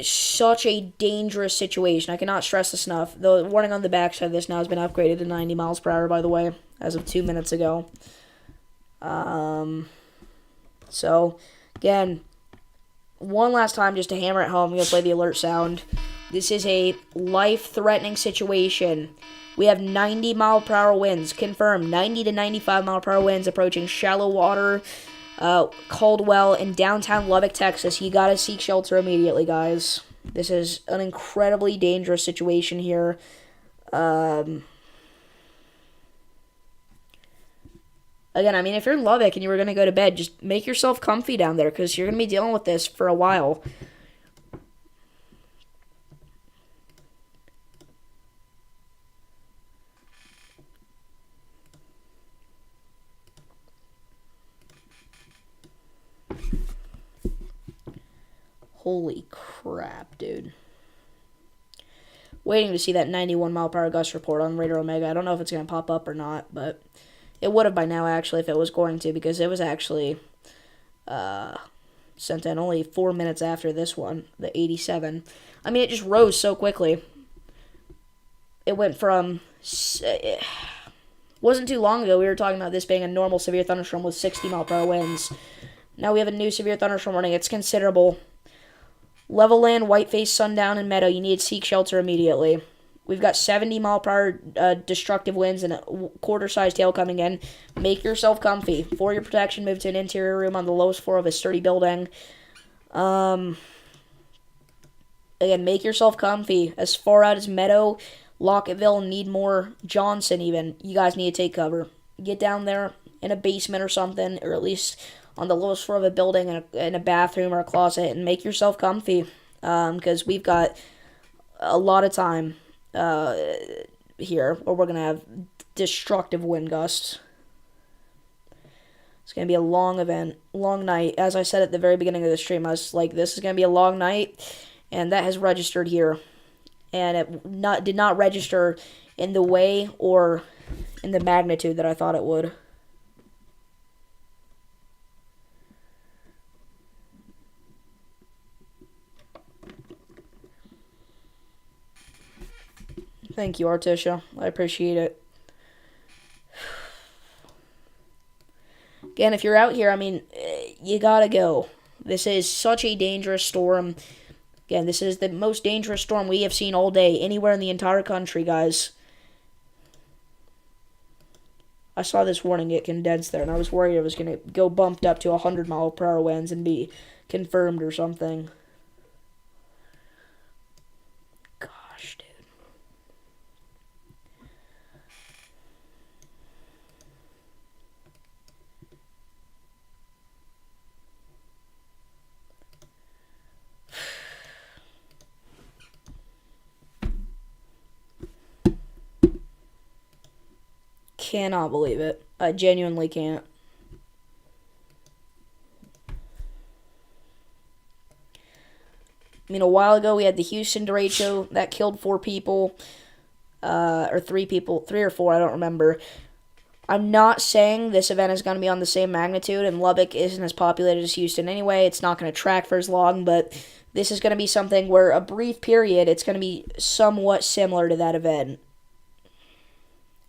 such a dangerous situation. I cannot stress this enough. The warning on the backside of this now has been upgraded to 90 miles per hour, by the way, as of 2 minutes ago. So, again, one last time just to hammer it home, I'm going to play the alert sound. This is a life-threatening situation. We have 90 mile per hour winds, confirmed, 90 to 95 mile per hour winds approaching shallow water, Caldwell, in downtown Lubbock, Texas. You gotta seek shelter immediately, guys. This is an incredibly dangerous situation here. Again, I mean, if you're in Lubbock and you were going to go to bed, just make yourself comfy down there because you're going to be dealing with this for a while. Holy crap, dude. Waiting to see that 91 mile per hour gust report on Radar Omega. I don't know if it's going to pop up or not, but it would have by now, actually, if it was going to, because it was actually sent in only 4 minutes after this one, the 87. I mean, it just rose so quickly. It went from... It wasn't too long ago we were talking about this being a normal severe thunderstorm with 60 mile per hour winds. Now we have a new severe thunderstorm warning. It's considerable. Level land, Whiteface, Sundown, and Meadow. You need to seek shelter immediately. We've got 70 mile per hour destructive winds and a quarter-sized hail coming in. Make yourself comfy. For your protection, move to an interior room on the lowest floor of a sturdy building. Again, make yourself comfy. As far out as Meadow, Lockettville, Needmore, Johnson even, you guys need to take cover. Get down there in a basement or something, or at least on the lowest floor of a building in a bathroom or a closet, and make yourself comfy. Because we've got a lot of time here where we're going to have destructive wind gusts. It's going to be a long event, long night. As I said at the very beginning of the stream, I was like, this is going to be a long night, and that has registered here. And it did not register in the way or in the magnitude that I thought it would. Thank you, Artisha. I appreciate it. Again, if you're out here, I mean, you gotta go. This is such a dangerous storm. Again, this is the most dangerous storm we have seen all day, anywhere in the entire country, guys. I saw this warning get condensed there, and I was worried it was going to go bumped up to 100 mile per hour winds and be confirmed or something. Gosh, dude. Cannot believe it. I genuinely can't. I mean, a while ago we had the Houston derecho that killed 4 people, or 3 people, 3 or 4, I don't remember. I'm not saying this event is going to be on the same magnitude, and Lubbock isn't as populated as Houston anyway. It's not going to track for as long, but this is going to be something where a brief period, it's going to be somewhat similar to that event.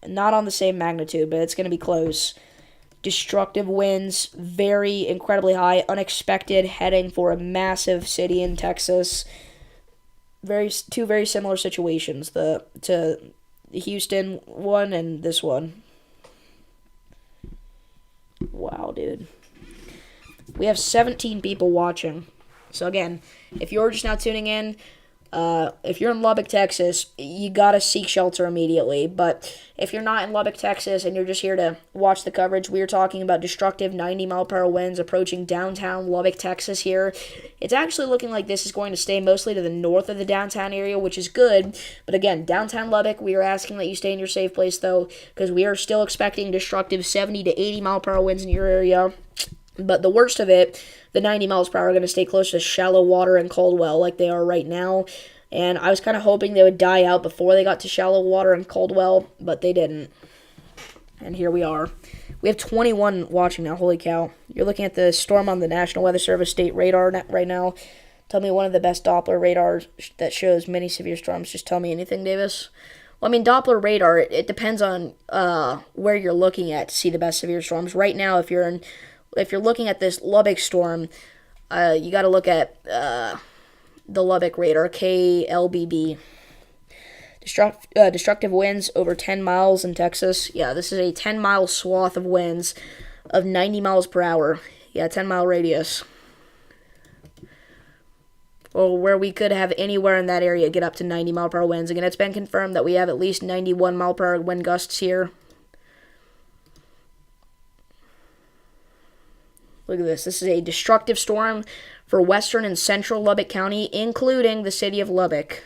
Not on the same magnitude, but it's going to be close. Destructive winds, very incredibly high, unexpected, heading for a massive city in Texas. Two very similar situations, to the Houston one and this one. Wow, dude. We have 17 people watching. So again, if you're just now tuning in, if you're in Lubbock, Texas, you gotta seek shelter immediately. But if you're not in Lubbock, Texas, and you're just here to watch the coverage, we are talking about destructive 90 mile per hour winds approaching downtown Lubbock, Texas here. It's actually looking like this is going to stay mostly to the north of the downtown area, which is good. But again, downtown Lubbock, we are asking that you stay in your safe place, though, because we are still expecting destructive 70 to 80 mile per hour winds in your area. But the worst of it, the 90 miles per hour are going to stay close to shallow water and Caldwell like they are right now. And I was kind of hoping they would die out before they got to shallow water and Caldwell, but they didn't. And here we are. We have 21 watching now. Holy cow. You're looking at the storm on the National Weather Service state radar right now. Tell me one of the best Doppler radars that shows many severe storms. Just tell me anything, Davis. Well, I mean, Doppler radar, it depends on where you're looking at to see the best severe storms. Right now, if you're looking at this Lubbock storm, you got to look at the Lubbock radar, KLBB. Destructive winds over 10 miles in Texas. Yeah, this is a 10-mile swath of winds of 90 miles per hour. Yeah, 10-mile radius. or where we could have anywhere in that area get up to 90-mile-per-hour winds. Again, it's been confirmed that we have at least 91-mile-per-hour wind gusts here. Look at this. This is a destructive storm for western and central Lubbock County, including the city of Lubbock.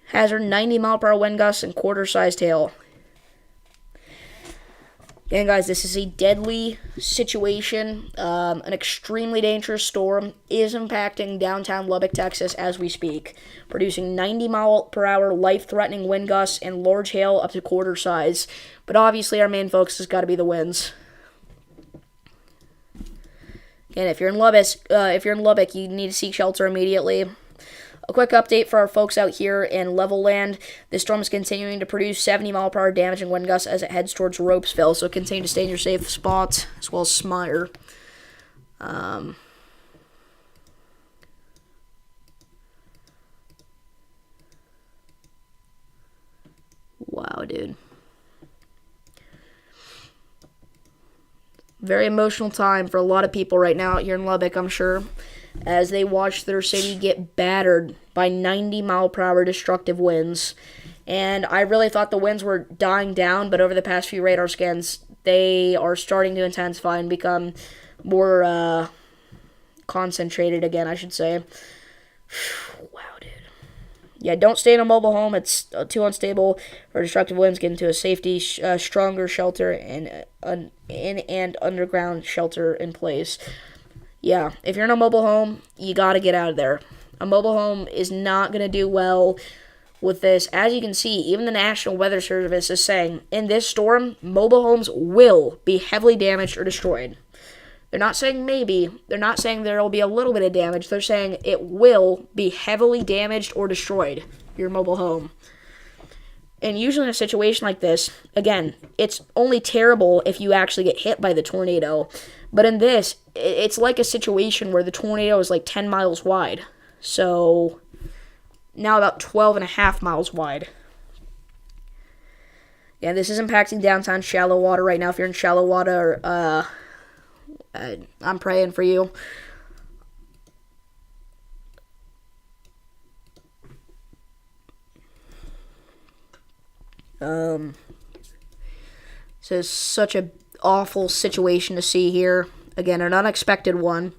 Hazard 90-mile-per-hour wind gusts and quarter-sized hail. Again, guys, this is a deadly situation. An extremely dangerous storm is impacting downtown Lubbock, Texas, as we speak, producing 90-mile-per-hour life-threatening wind gusts and large hail up to quarter size. But obviously, our main focus has got to be the winds. And if you're in Lubbock, you need to seek shelter immediately. A quick update for our folks out here in Level Land. This storm is continuing to produce 70-mile-per-hour damaging wind gusts as it heads towards Ropesville, so continue to stay in your safe spots, as well as Smire. Wow, dude. Very emotional time for a lot of people right now out here in Lubbock, I'm sure, as they watch their city get battered by 90-mile-per-hour destructive winds. And I really thought the winds were dying down, but over the past few radar scans, they are starting to intensify and become more concentrated again, I should say. Wow, dude. Yeah, don't stay in a mobile home. It's too unstable for destructive winds. Get into a safety, stronger shelter and underground shelter in place. Yeah, if you're in a mobile home, you got to get out of there. A mobile home is not going to do well with this. As you can see, even the National Weather Service is saying, in this storm, mobile homes will be heavily damaged or destroyed. They're not saying maybe. They're not saying there will be a little bit of damage. They're saying it will be heavily damaged or destroyed, your mobile home. And usually in a situation like this, again, it's only terrible if you actually get hit by the tornado. But in this, it's like a situation where the tornado is like 10 miles wide. So now about 12 and a half miles wide. Yeah, this is impacting downtown shallow water right now. If you're in shallow water, I'm praying for you. So it's such an awful situation to see here. Again, an unexpected one.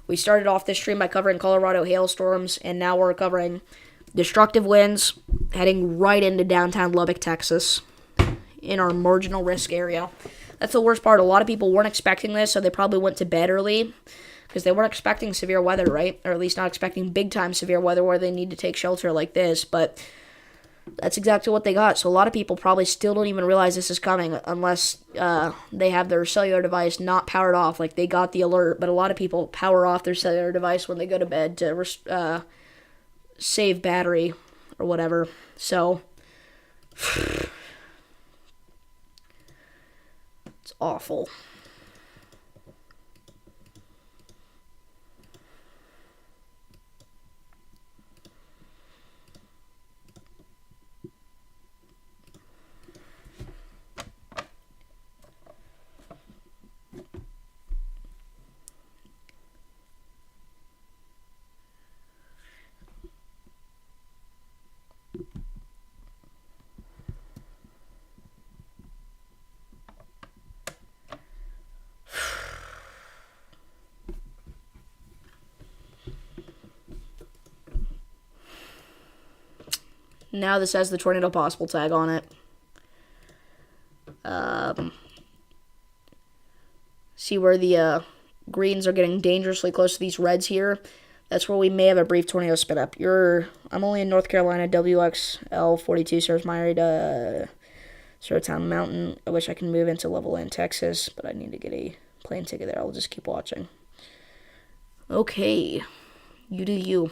We started off this stream by covering Colorado hailstorms, and now we're covering destructive winds heading right into downtown Lubbock, Texas, in our marginal risk area. That's the worst part. A lot of people weren't expecting this, so they probably went to bed early because they weren't expecting severe weather, right? Or at least not expecting big-time severe weather where they need to take shelter like this, but that's exactly what they got. So a lot of people probably still don't even realize this is coming unless they have their cellular device not powered off. Like, they got the alert, but a lot of people power off their cellular device when they go to bed to save battery or whatever. So it's awful. Now this has the tornado possible tag on it. See where the greens are getting dangerously close to these reds here? That's where we may have a brief tornado spin up. I'm only in North Carolina. WXL 42 serves my area to Surtown Mountain. I wish I could move into Level Land, Texas, but I need to get a plane ticket there. I'll just keep watching. Okay. You do you.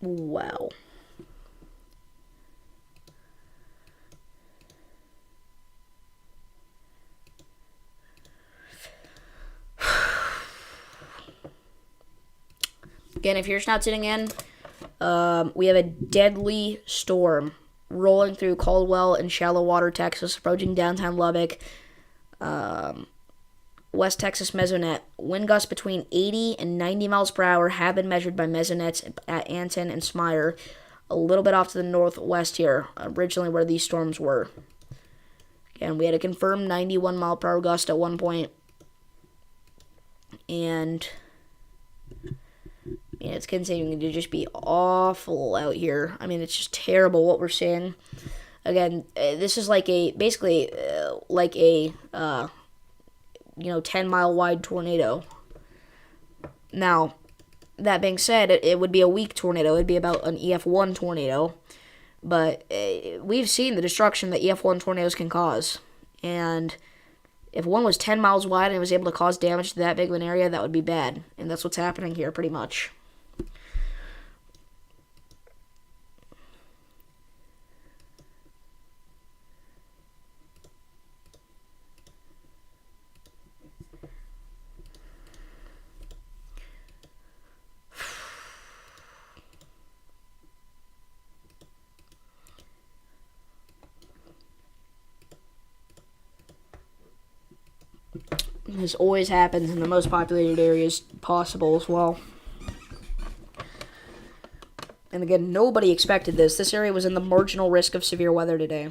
Wow. Again, if you're just not tuning in, we have a deadly storm rolling through Caldwell and Shallow Water, Texas, approaching downtown Lubbock. West Texas Mesonet. Wind gusts between 80 and 90 miles per hour have been measured by Mesonets at Anton and Smyre, a little bit off to the northwest here, originally where these storms were. Again, we had a confirmed 91 mile per hour gust at one point, and it's continuing to just be awful out here. I mean, it's just terrible what we're seeing. Again, this is like basically like a 10-mile wide tornado. Now, that being said, it would be a weak tornado. It would be about an EF1 tornado. But we've seen the destruction that EF1 tornadoes can cause. And if one was 10 miles wide and was able to cause damage to that big of an area, that would be bad. And that's what's happening here, pretty much. This always happens in the most populated areas possible as well. And again, nobody expected this. This area was in the marginal risk of severe weather today.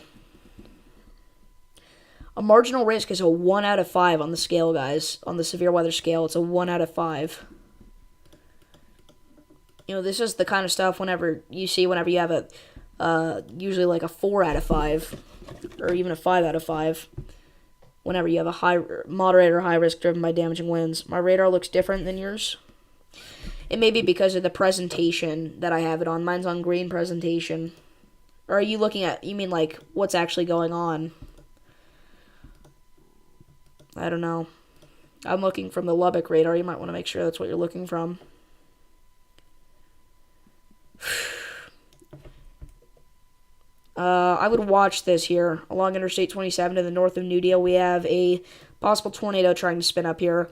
A marginal risk is a 1 out of 5 on the scale, guys. On the severe weather scale, it's a 1 out of 5. This is the kind of stuff whenever you have usually like a 4 out of 5, or even a 5 out of 5. Whenever you have a moderate or high risk driven by damaging winds. My radar looks different than yours. It may be because of the presentation that I have it on. Mine's on green presentation. Or are you mean like what's actually going on? I don't know. I'm looking from the Lubbock radar. You might want to make sure that's what you're looking from. I would watch this here. Along Interstate 27 to the north of New Deal, we have a possible tornado trying to spin up here.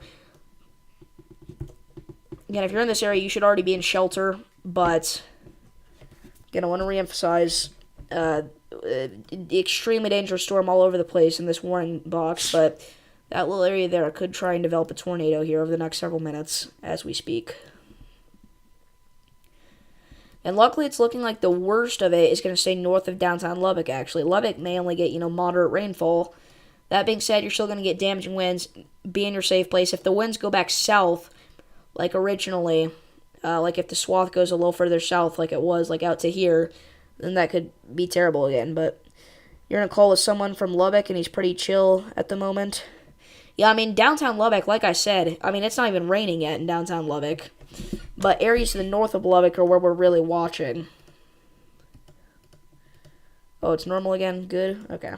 Again, if you're in this area, you should already be in shelter, but again, I want to reemphasize the extremely dangerous storm all over the place in this warning box, but that little area there could try and develop a tornado here over the next several minutes as we speak. And luckily, it's looking like the worst of it is going to stay north of downtown Lubbock, actually. Lubbock may only get, moderate rainfall. That being said, you're still going to get damaging winds. Be in your safe place. If the winds go back south, like originally, like if the swath goes a little further south, like it was, like out to here, then that could be terrible again. But you're going to call with someone from Lubbock, and he's pretty chill at the moment. Yeah, I mean, downtown Lubbock, like I said, it's not even raining yet in downtown Lubbock. But areas to the north of Lubbock are where we're really watching. Oh, it's normal again? Good? Okay.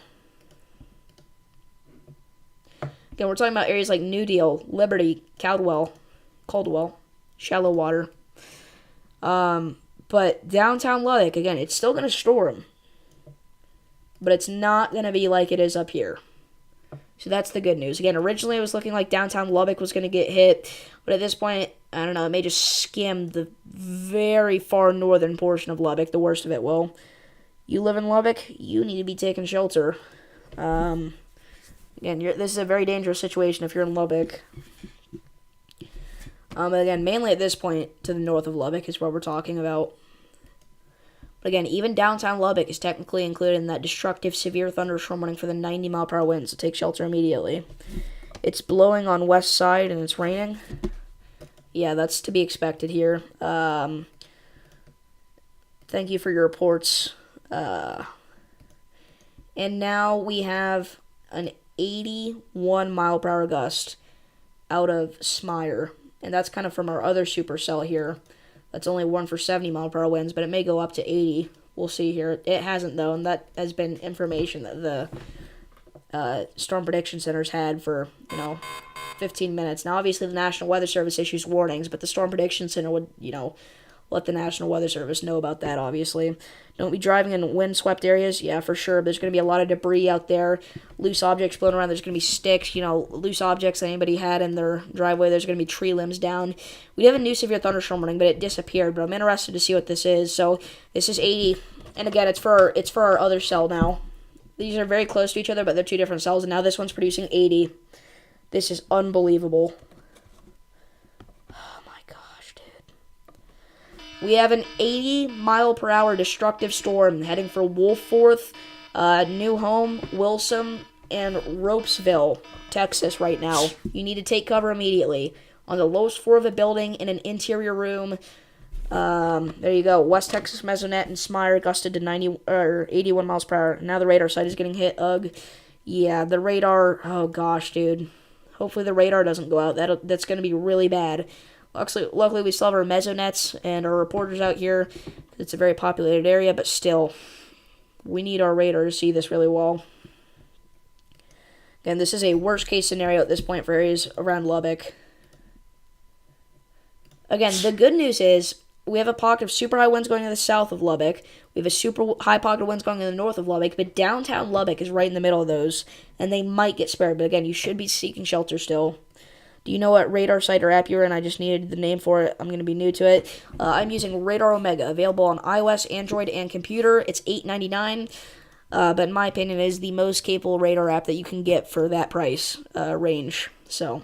Again, we're talking about areas like New Deal, Liberty, Caldwell, Shallow Water. But downtown Lubbock, again, it's still going to storm. But it's not going to be like it is up here. So that's the good news. Again, originally it was looking like downtown Lubbock was going to get hit. But at this point, I don't know, it may just skim the very far northern portion of Lubbock. The worst of it will. You live in Lubbock, you need to be taking shelter. Again, this is a very dangerous situation if you're in Lubbock. But again, mainly at this point, to the north of Lubbock is what we're talking about. But again, even downtown Lubbock is technically included in that destructive severe thunderstorm warning for the 90 mile per hour winds, so take shelter immediately. It's blowing on west side and it's raining. Yeah, that's to be expected here. Thank you for your reports. And now we have an 81 mile per hour gust out of Smyre. And that's kind of from our other supercell here. That's only one for 70 mile per hour winds, but it may go up to 80. We'll see here. It hasn't, though, and that has been information that the Storm Prediction Center's had for, 15 minutes. Now, obviously, the National Weather Service issues warnings, but the Storm Prediction Center would, let the National Weather Service know about that, obviously. Don't be driving in windswept areas. Yeah, for sure. There's going to be a lot of debris out there, loose objects floating around. There's going to be sticks, loose objects that anybody had in their driveway. There's going to be tree limbs down. We have a new severe thunderstorm warning, but it disappeared. But I'm interested to see what this is. So this is 80, and again, it's for our other cell now. These are very close to each other, but they're two different cells, and now this one's producing 80. This is unbelievable. We have an 80-mile-per-hour destructive storm heading for Wolfforth, New Home, Wilson, and Ropesville, Texas right now. You need to take cover immediately. On the lowest floor of a building in an interior room. There you go. West Texas Mesonet and Smyre gusted to 81 miles per hour. Now the radar site is getting hit. Ugh. Yeah, the radar. Oh, gosh, dude. Hopefully the radar doesn't go out. That's going to be really bad. Luckily, we still have our mesonets and our reporters out here. It's a very populated area, but still, we need our radar to see this really well. Again, this is a worst-case scenario at this point for areas around Lubbock. Again, the good news is we have a pocket of super high winds going to the south of Lubbock. We have a super high pocket of winds going in the north of Lubbock, but downtown Lubbock is right in the middle of those, and they might get spared. But again, you should be seeking shelter still. Do you know what radar site or app you're in? I just needed the name for it. I'm going to be new to it. I'm using Radar Omega, available on iOS, Android, and computer. It's $8.99, but in my opinion, it is the most capable radar app that you can get for that price range. So,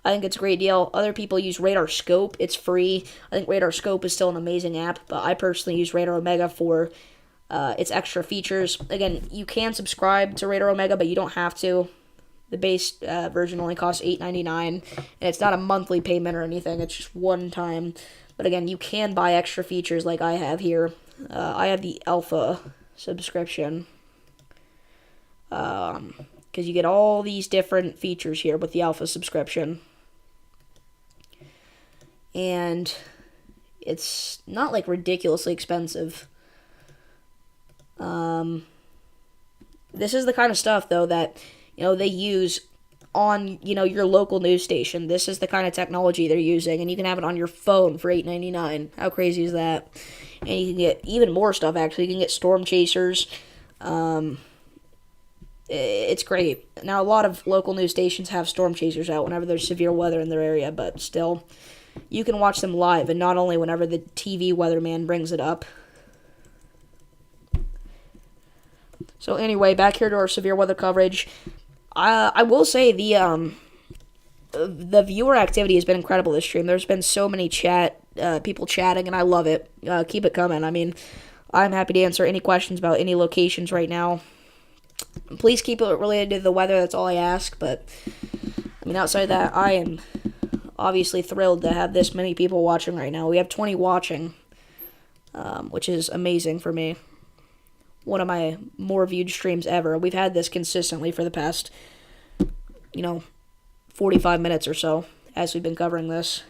I think it's a great deal. Other people use Radar Scope. It's free. I think Radar Scope is still an amazing app, but I personally use Radar Omega for its extra features. Again, you can subscribe to Radar Omega, but you don't have to. The base version only costs $8.99, and it's not a monthly payment or anything. It's just one time. But again, you can buy extra features like I have here. I have the Alpha subscription because you get all these different features here with the Alpha subscription. And it's not like ridiculously expensive. This is the kind of stuff, though, that they use on, your local news station. This is the kind of technology they're using, and you can have it on your phone for $8.99. How crazy is that? And you can get even more stuff, actually. You can get storm chasers. It's great. Now, a lot of local news stations have storm chasers out whenever there's severe weather in their area, but still, you can watch them live, and not only whenever the TV weatherman brings it up. So anyway, back here to our severe weather coverage. I will say the viewer activity has been incredible this stream. There's been so many people chatting, and I love it. Keep it coming. I mean, I'm happy to answer any questions about any locations right now. Please keep it related to the weather. That's all I ask. But I mean, outside of that, I am obviously thrilled to have this many people watching right now. We have 20 watching, which is amazing for me. One of my more viewed streams ever. We've had this consistently for the past, 45 minutes or so as we've been covering this.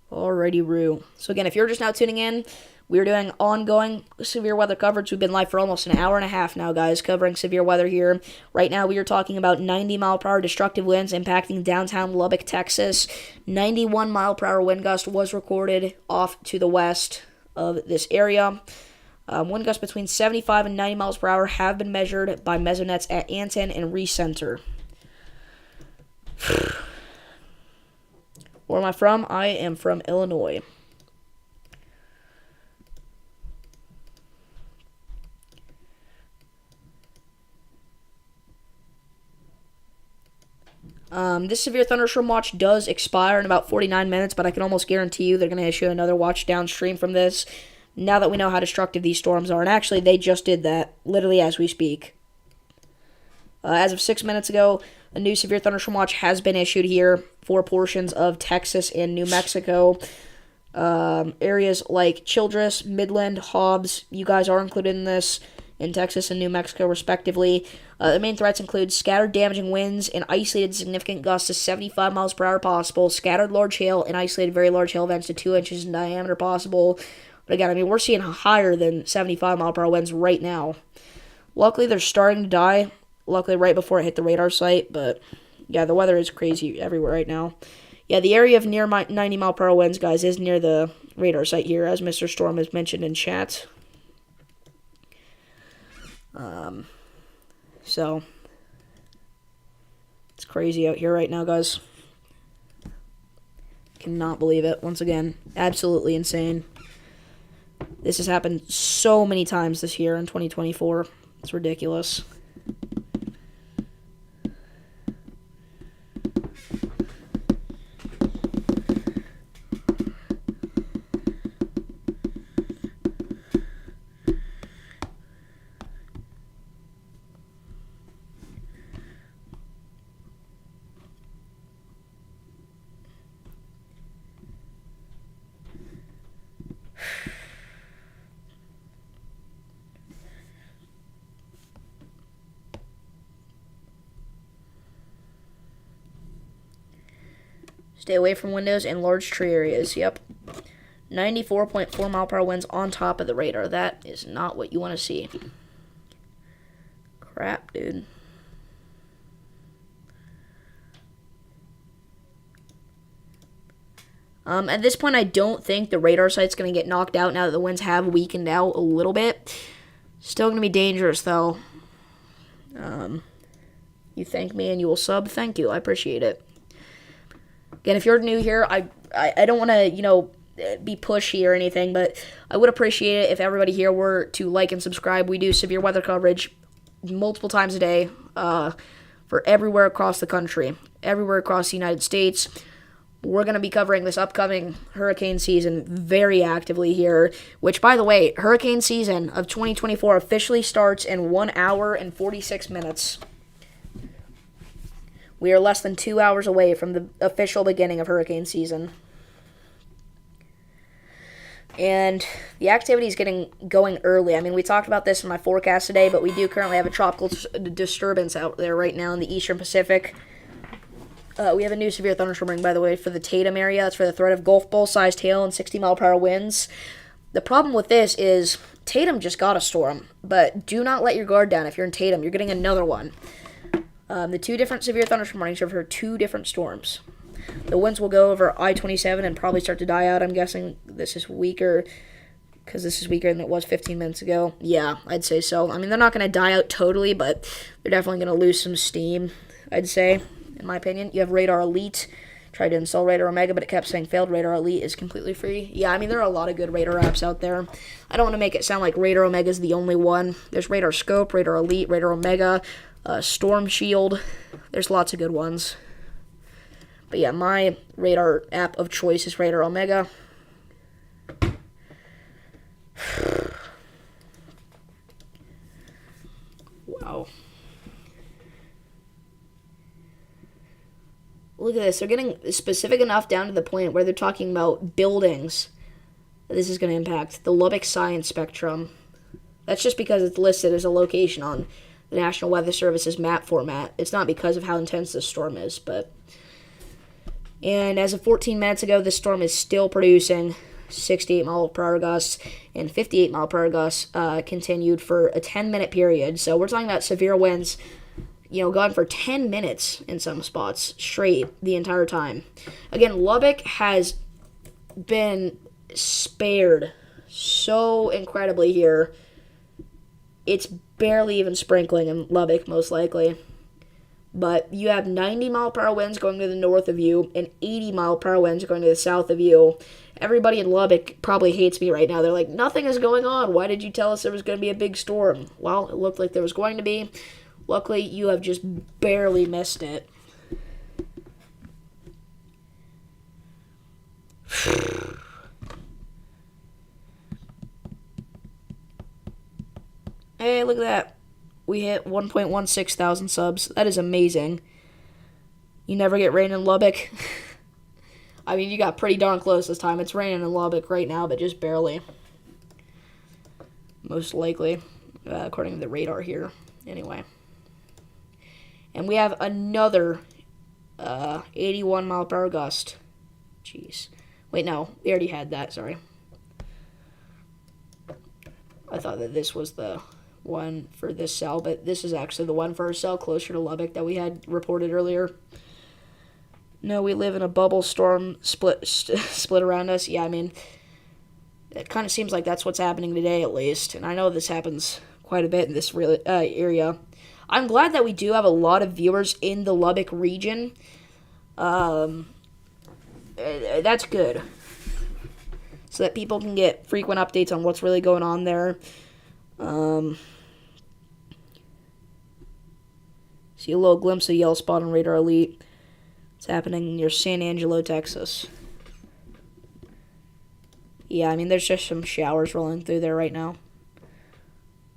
Alrighty, Roo. So again, if you're just now tuning in, we're doing ongoing severe weather coverage. We've been live for almost an hour and a half now, guys, covering severe weather here. Right now, we are talking about 90-mile-per-hour destructive winds impacting downtown Lubbock, Texas. 91-mile-per-hour wind gust was recorded off to the west of this area. Wind gusts between 75 and 90 miles per hour have been measured by mesonets at Anton and Recenter. Where am I from? I am from Illinois. This severe thunderstorm watch does expire in about 49 minutes, but I can almost guarantee you they're going to issue another watch downstream from this, now that we know how destructive these storms are. And actually, they just did that, literally as we speak. As of 6 minutes ago, a new severe thunderstorm watch has been issued here for portions of Texas and New Mexico. Areas like Childress, Midland, Hobbs, you guys are included in this, in Texas and New Mexico, respectively. The main threats include scattered damaging winds and isolated significant gusts to 75 miles per hour possible, scattered large hail and isolated very large hail events to 2 inches in diameter possible. But again, I mean, we're seeing higher than 75 mile per hour winds right now. Luckily, they're starting to die. Luckily, right before it hit the radar site. But yeah, the weather is crazy everywhere right now. Yeah, the area of near 90 mile per hour winds, guys, is near the radar site here, as Mr. Storm has mentioned in chat. So, it's crazy out here right now, guys. Cannot believe it. Once again, absolutely insane. This has happened so many times this year in 2024. It's ridiculous. Stay away from windows and large tree areas. Yep. 94.4 mile per hour winds on top of the radar. That is not what you want to see. Crap, dude. At this point, I don't think the radar site's going to get knocked out now that the winds have weakened out a little bit. Still going to be dangerous, though. You thank me and you will sub. Thank you. I appreciate it. Again, if you're new here, I don't want to, be pushy or anything, but I would appreciate it if everybody here were to like and subscribe. We do severe weather coverage multiple times a day for everywhere across the country, everywhere across the United States. We're going to be covering this upcoming hurricane season very actively here, which, by the way, hurricane season of 2024 officially starts in 1 hour and 46 minutes. We are less than 2 hours away from the official beginning of hurricane season. And the activity is going early. I mean, we talked about this in my forecast today, but we do currently have a tropical disturbance out there right now in the eastern Pacific. We have a new severe thunderstorm ring, by the way, for the Tatum area. That's for the threat of golf ball-sized hail and 60 mile per hour winds. The problem with this is Tatum just got a storm, but do not let your guard down. If you're in Tatum, you're getting another one. The two different severe thunderstorm warnings are for two different storms. The winds will go over I-27 and probably start to die out. I'm guessing this is weaker because this is weaker than it was 15 minutes ago. Yeah, I'd say so. I mean, they're not going to die out totally, but they're definitely going to lose some steam, I'd say, in my opinion. You have Radar Elite. Tried to install Radar Omega, but it kept saying failed. Radar Elite is completely free. Yeah, I mean, there are a lot of good radar apps out there. I don't want to make it sound like Radar Omega is the only one. There's Radar Scope, Radar Elite, Radar Omega, Storm Shield. There's lots of good ones. But yeah, my radar app of choice is Radar Omega. Wow. Look at this. They're getting specific enough down to the point where they're talking about buildings that this is going to impact. The Lubbock Science Spectrum. That's just because it's listed as a location on the National Weather Service's map format. It's not because of how intense this storm is, but... And as of 14 minutes ago, this storm is still producing 68 mile per hour gusts and 58 mile per hour gusts continued for a 10-minute period. So we're talking about severe winds, gone for 10 minutes in some spots straight the entire time. Again, Lubbock has been spared so incredibly here. It's barely even sprinkling in Lubbock, most likely. But you have 90 mile per hour winds going to the north of you and 80 mile per hour winds going to the south of you. Everybody in Lubbock probably hates me right now. They're like, nothing is going on. Why did you tell us there was going to be a big storm? Well, it looked like there was going to be. Luckily, you have just barely missed it. Hey, look at that. We hit 1.16 thousand subs. That is amazing. You never get rain in Lubbock. I mean, you got pretty darn close this time. It's raining in Lubbock right now, but just barely. Most likely, according to the radar here. Anyway. And we have another 81 mile per hour gust. Jeez. Wait, no. We already had that. Sorry. I thought that this was the one for this cell, but this is actually the one for our cell closer to Lubbock that we had reported earlier. No, we live in a bubble storm split around us. Yeah, I mean, it kind of seems like that's what's happening today, at least. And I know this happens quite a bit in this area. I'm glad that we do have a lot of viewers in the Lubbock region. That's good. So that people can get frequent updates on what's really going on there. See a little glimpse of yellow spot on Radar Elite. It's happening near San Angelo, Texas. Yeah, I mean, there's just some showers rolling through there right now.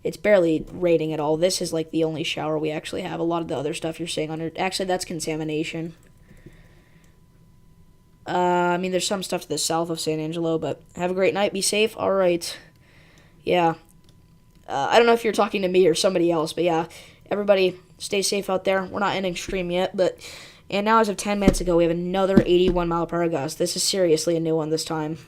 It's barely raining at all. This is like the only shower we actually have. A lot of the other stuff you're seeing under... Actually, that's contamination. I mean, there's some stuff to the south of San Angelo, but have a great night. Be safe. All right. Yeah. I don't know if you're talking to me or somebody else, but yeah. Everybody, stay safe out there. We're not ending stream yet, but... And now, as of 10 minutes ago, we have another 81-mile-per-hour gust. This is seriously a new one this time.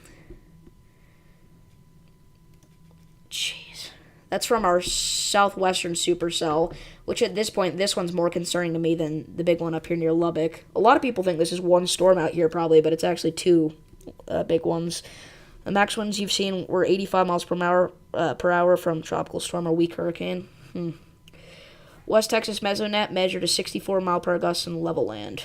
Jeez. That's from our southwestern supercell, which at this point, this one's more concerning to me than the big one up here near Lubbock. A lot of people think this is one storm out here, probably, but it's actually two big ones. The max ones you've seen were 85 miles per hour from tropical storm or weak hurricane. West Texas Mesonet measured a 64-mile-per-hour gust in level land.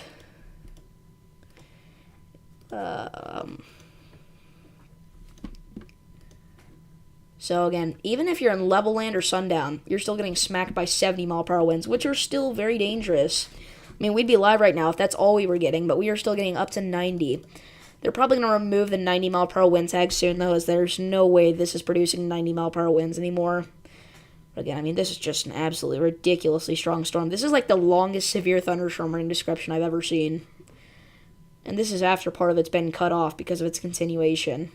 So again, even if you're in level land or sundown, you're still getting smacked by 70-mile-per-hour winds, which are still very dangerous. I mean, we'd be live right now if that's all we were getting, but we are still getting up to 90. They're probably going to remove the 90-mile-per-hour wind tag soon, though, as there's no way this is producing 90-mile-per-hour winds anymore. Again, I mean, this is just an absolutely ridiculously strong storm. This is like the longest severe thunderstorm rain description I've ever seen. And this is after part of it's been cut off because of its continuation.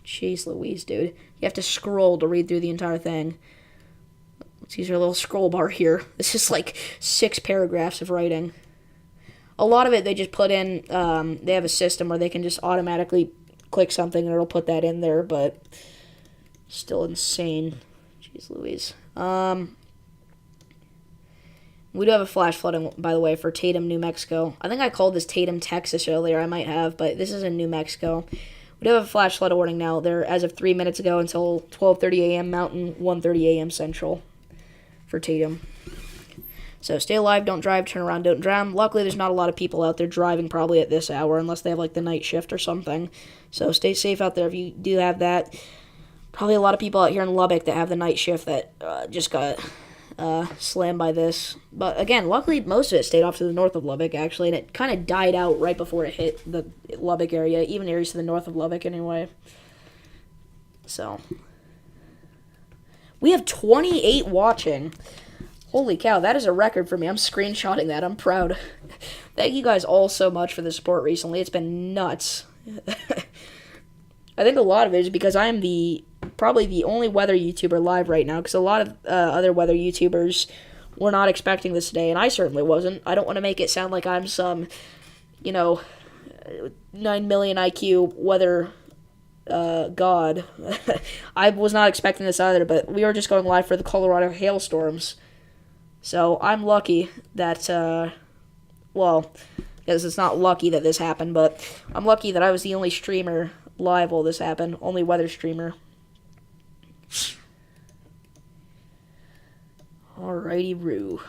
Jeez Louise, dude. You have to scroll to read through the entire thing. Let's use our little scroll bar here. This is like 6 paragraphs of writing. A lot of it they just put in, they have a system where they can just automatically click something and it'll put that in there, but still insane. Jeez Louise. We do have a flash flooding, by the way, for Tatum, New Mexico. I think I called this Tatum, Texas earlier. I might have, but this is in New Mexico. We do have a flash flood warning now. There, as of 3 minutes ago, until 12:30 a.m. Mountain, 1:30 a.m. Central for Tatum. So stay alive, don't drive, turn around, don't drown. Luckily, there's not a lot of people out there driving probably at this hour, unless they have like the night shift or something. So stay safe out there if you do have that. Probably a lot of people out here in Lubbock that have the night shift that just got slammed by this. But again, luckily most of it stayed off to the north of Lubbock, actually, and it kind of died out right before it hit the Lubbock area, even areas to the north of Lubbock anyway. So, we have 28 watching. Holy cow, that is a record for me. I'm screenshotting that. I'm proud. Thank you guys all so much for the support recently. It's been nuts. I think a lot of it is because I am probably the only weather YouTuber live right now, because a lot of other weather YouTubers were not expecting this today, and I certainly wasn't. I don't want to make it sound like I'm some, 9 million IQ weather god. I was not expecting this either, but we were just going live for the Colorado hailstorms. So I'm lucky that, because it's not lucky that this happened, but I'm lucky that I was the only streamer live while this happened, only weather streamer. Alrighty, Roo.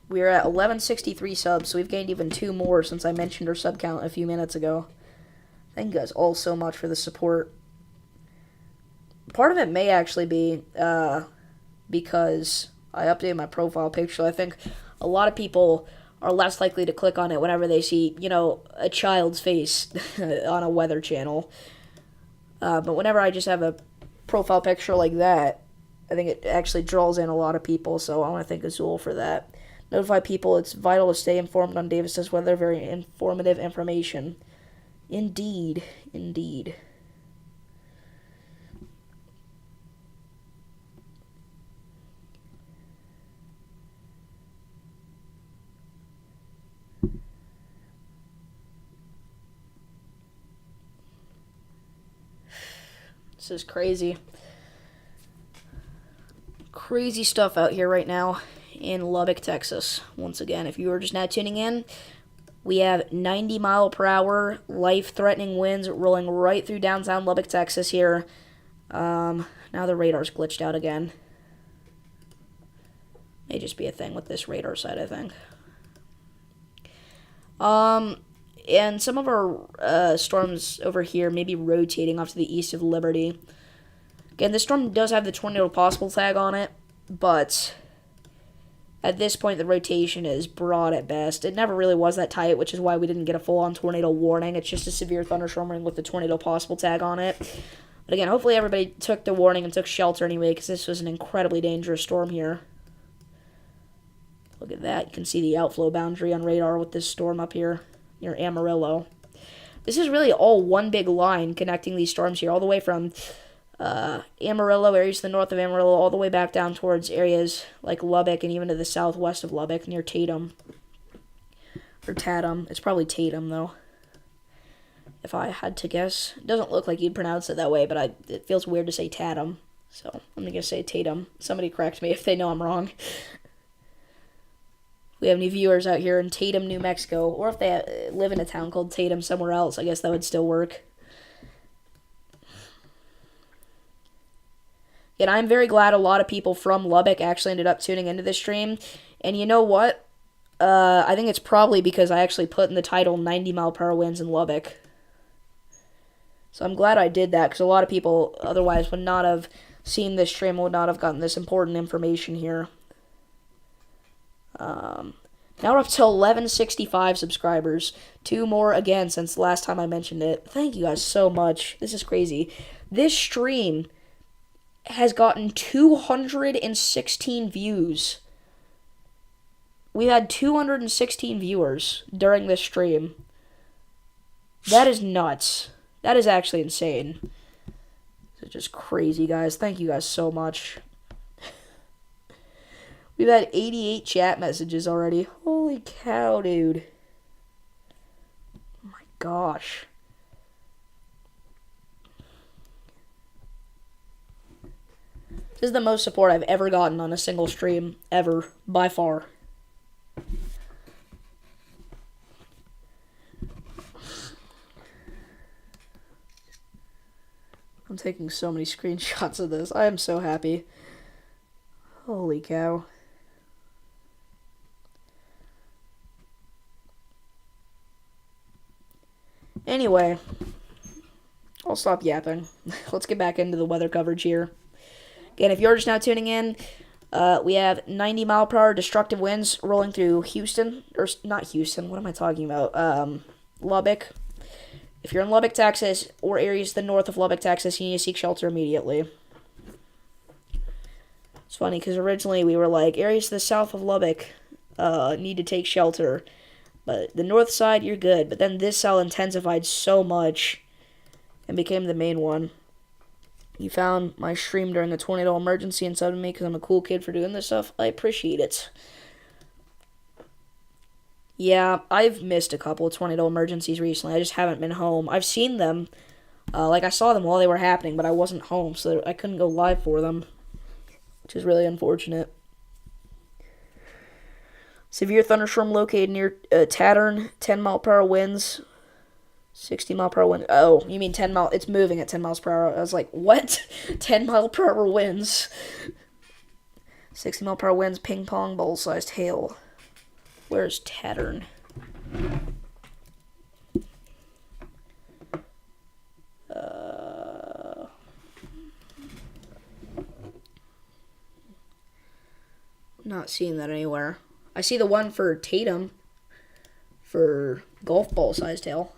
We're at 1163 subs, so we've gained even 2 more since I mentioned our sub count a few minutes ago. Thank you guys all so much for the support. Part of it may actually be because I updated my profile picture. I think a lot of people are less likely to click on it whenever they see, a child's face on a weather channel. But whenever I just have a profile picture like that, I think it actually draws in a lot of people, so I want to thank Azul for that. Notify people it's vital to stay informed on Davis's weather. Very informative information. Indeed. Indeed. This is crazy. crazy stuff out here right now in Lubbock, Texas. Once again, if you are just now tuning in, we have 90-mile-per-hour, life-threatening winds rolling right through downtown Lubbock, Texas here. Now the radar's glitched out again. May just be a thing with this radar site, I think. And some of our storms over here may be rotating off to the east of Liberty. Again, this storm does have the tornado possible tag on it, but at this point the rotation is broad at best. It never really was that tight, which is why we didn't get a full-on tornado warning. It's just a severe thunderstorm ring with the tornado possible tag on it. But again, hopefully everybody took the warning and took shelter anyway, because this was an incredibly dangerous storm here. Look at that. You can see the outflow boundary on radar with this storm up here near Amarillo. This is really all one big line connecting these storms here, all the way from Amarillo, areas to the north of Amarillo, all the way back down towards areas like Lubbock and even to the southwest of Lubbock near Tatum. Or Tatum. It's probably Tatum, though, if I had to guess. It doesn't look like you'd pronounce it that way, but it feels weird to say Tatum. So I'm going to say Tatum. Somebody correct me if they know I'm wrong. We have any viewers out here in Tatum, New Mexico, or if they live in a town called Tatum somewhere else, I guess that would still work. And I'm very glad a lot of people from Lubbock actually ended up tuning into this stream. And you know what? I think it's probably because I actually put in the title 90-mile-per-hour winds in Lubbock. So I'm glad I did that, because a lot of people otherwise would not have seen this stream, would not have gotten this important information here. Now we're up to 1165 subscribers. 2 more again since the last time I mentioned it. Thank you guys so much. This is crazy. This stream has gotten 216 views. We had 216 viewers during this stream. That is nuts. That is actually insane. It's just crazy, guys. Thank you guys so much. We've had 88 chat messages already. Holy cow, dude. Oh my gosh. This is the most support I've ever gotten on a single stream, ever, by far. I'm taking so many screenshots of this. I am so happy. Holy cow. Anyway, I'll stop yapping. Let's get back into the weather coverage here. Again, if you're just now tuning in, we have 90-mile-per-hour destructive winds rolling through Houston. Or, not Houston, what am I talking about? Lubbock. If you're in Lubbock, Texas, or areas to the north of Lubbock, Texas, you need to seek shelter immediately. It's funny, because originally we were like, areas to the south of Lubbock need to take shelter. But the north side, you're good. But then this cell intensified so much and became the main one. You found my stream during a tornado emergency and subbed me because I'm a cool kid for doing this stuff. I appreciate it. Yeah, I've missed a couple of tornado emergencies recently. I just haven't been home. I've seen them. I saw them while they were happening, but I wasn't home, so I couldn't go live for them, which is really unfortunate. Severe thunderstorm located near Tattern, 10-mile-per-hour winds, 60-mile-per-hour wind. Oh, you mean 10 mile? It's moving at 10 miles per hour. I was like, what? 10-mile-per-hour winds. 60-mile-per-hour winds, ping-pong ball-sized hail. Where's Tattern? Not seeing that anywhere. I see the one for Tatum for golf ball sized hail.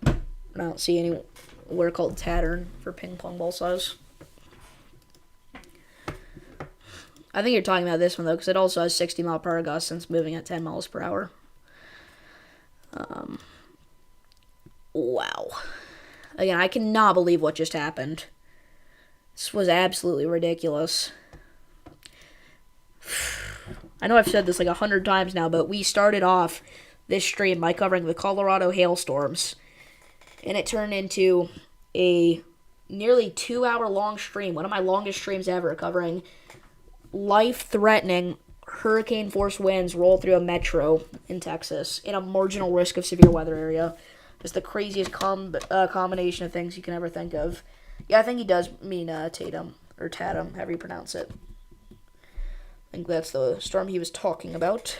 I don't see anywhere called Tattern for ping pong ball size. I think you're talking about this one though, because it also has 60-mile-per-hour gusts since moving at 10 miles per hour. Wow. Again, I cannot believe what just happened. This was absolutely ridiculous. I know I've said this like 100 times now, but we started off this stream by covering the Colorado hailstorms, and it turned into a nearly 2-hour long stream, one of my longest streams ever, covering life-threatening hurricane force winds roll through a metro in Texas in a marginal risk of severe weather area. Just the craziest combination of things you can ever think of. Yeah, I think he does mean Tatum, or Tatum, however you pronounce it. I think that's the storm he was talking about.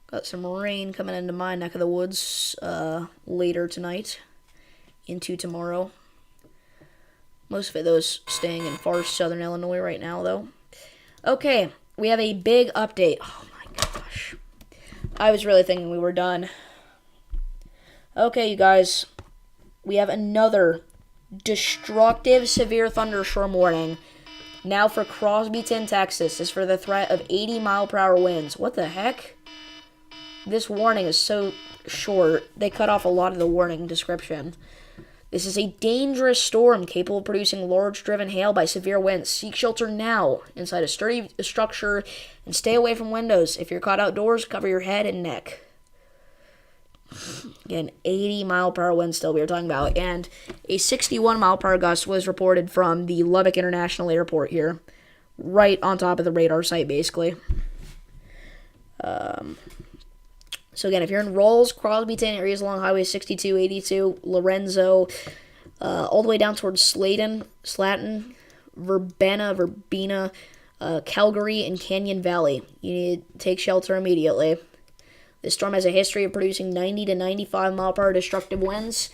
Got some rain coming into my neck of the woods later tonight into tomorrow. Most of it, those staying in far southern Illinois right now, though. Okay, we have a big update. Oh my gosh. I was really thinking we were done. Okay, you guys. We have another destructive severe thunderstorm warning. Now for Crosbyton, Texas. This is for the threat of 80-mile-per-hour winds. What the heck? This warning is so short. They cut off a lot of the warning description. This is a dangerous storm capable of producing large driven hail by severe winds. Seek shelter now inside a sturdy structure and stay away from windows. If you're caught outdoors, cover your head and neck. Again, 80-mile-per-hour wind still we were talking about. And a 61-mile-per-hour gust was reported from the Lubbock International Airport here. Right on top of the radar site, basically. So again, if you're in Rolls, Crosbyton, areas along Highway 62, 82, Lorenzo, all the way down towards Slaton, Verbena, Calgary, and Canyon Valley, you need to take shelter immediately. This storm has a history of producing 90 to 95-mile-per-hour destructive winds,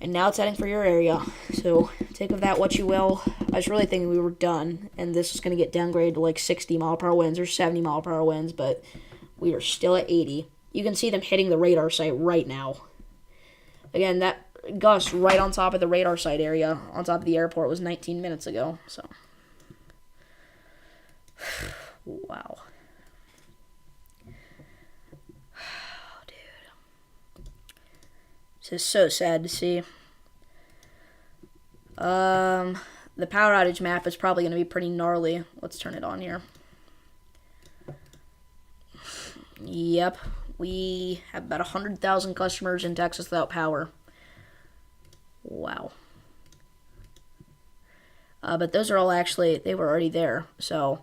and now it's heading for your area. So take of that what you will. I was really thinking we were done, and this is going to get downgraded to like 60-mile-per-hour winds or 70-mile-per-hour winds, but we are still at 80. You can see them hitting the radar site right now. Again, that gust right on top of the radar site area, on top of the airport, was 19 minutes ago. So, wow. Dude. This is so sad to see. The power outage map is probably going to be pretty gnarly. Let's turn it on here. Yep. We have about 100,000 customers in Texas without power. Wow. But those are all actually, they were already there. So,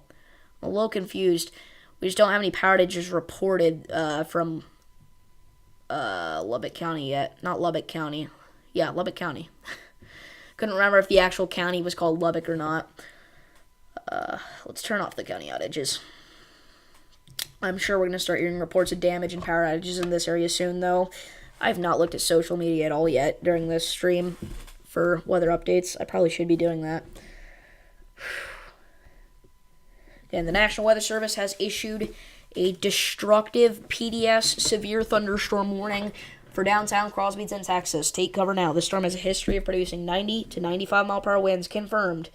I'm a little confused. We just don't have any power outages reported from Lubbock County yet. Not Lubbock County. Yeah, Lubbock County. Couldn't remember if the actual county was called Lubbock or not. Let's turn off the county outages. I'm sure we're going to start hearing reports of damage and power outages in this area soon, though. I've not looked at social media at all yet during this stream for weather updates. I probably should be doing that. And the National Weather Service has issued a destructive PDS severe thunderstorm warning for downtown Crosbyton, Texas. Take cover now. This storm has a history of producing 90 to 95-mile-per-hour winds confirmed.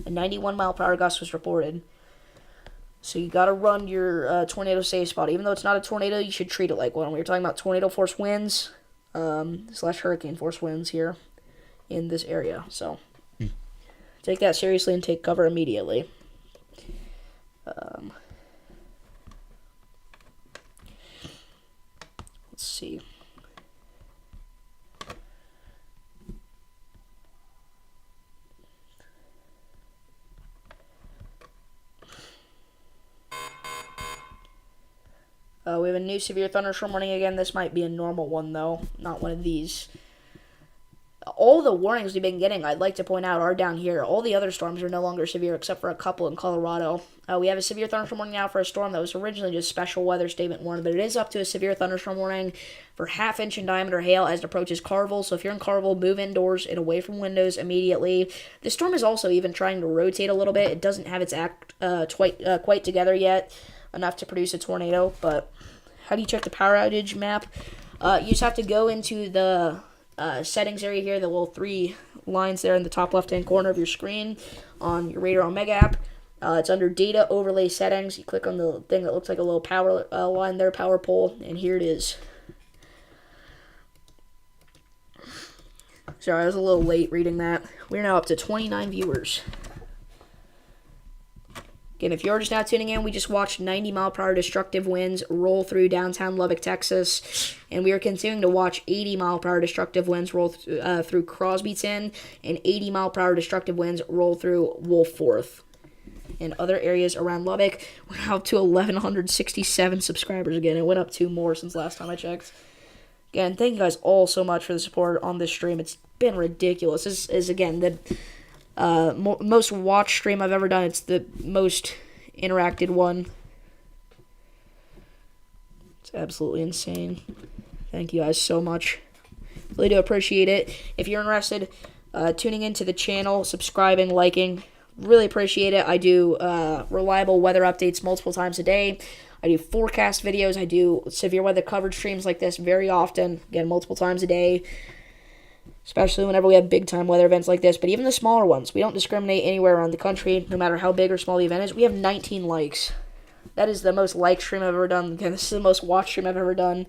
A 91-mile-per-hour gust was reported. So you got to run your tornado safe spot. Even though it's not a tornado, you should treat it like one. We were talking about tornado force winds / hurricane force winds here in this area. So take that seriously and take cover immediately. Let's see. We have a new severe thunderstorm warning again. This might be a normal one, though, not one of these. All the warnings we've been getting, I'd like to point out, are down here. All the other storms are no longer severe, except for a couple in Colorado. We have a severe thunderstorm warning now for a storm that was originally just special weather statement warning, but it is up to a severe thunderstorm warning for half-inch in diameter hail as it approaches Carville. So if you're in Carville, move indoors and away from windows immediately. This storm is also even trying to rotate a little bit. It doesn't have its act quite together yet, enough to produce a tornado. But how do you check the power outage map? You just have to go into the settings area here, the little 3 lines there in the top left-hand corner of your screen on your Radar Omega app. It's under Data Overlay Settings. You click on the thing that looks like a little power line there, power pole, and here it is. Sorry, I was a little late reading that. We're now up to 29 viewers. Again, if you're just now tuning in, we just watched 90-mile-per-hour destructive winds roll through downtown Lubbock, Texas, and we are continuing to watch 80-mile-per-hour destructive winds roll through Crosbyton, and 80-mile-per-hour destructive winds roll through Wolfforth and other areas around Lubbock. We're now up to 1,167 subscribers again. It went up 2 more since last time I checked. Again, thank you guys all so much for the support on this stream. It's been ridiculous. This is, again, the most watched stream I've ever done. It's the most interacted one. It's absolutely insane. Thank you guys so much. Really do appreciate it. If you're interested, tuning into the channel, subscribing, liking, really appreciate it. I do reliable weather updates multiple times a day. I do forecast videos. I do severe weather coverage streams like this very often, again, multiple times a day. Especially whenever we have big-time weather events like this. But even the smaller ones, we don't discriminate anywhere around the country, no matter how big or small the event is. We have 19 likes. That is the most liked stream I've ever done. Again, this is the most watched stream I've ever done.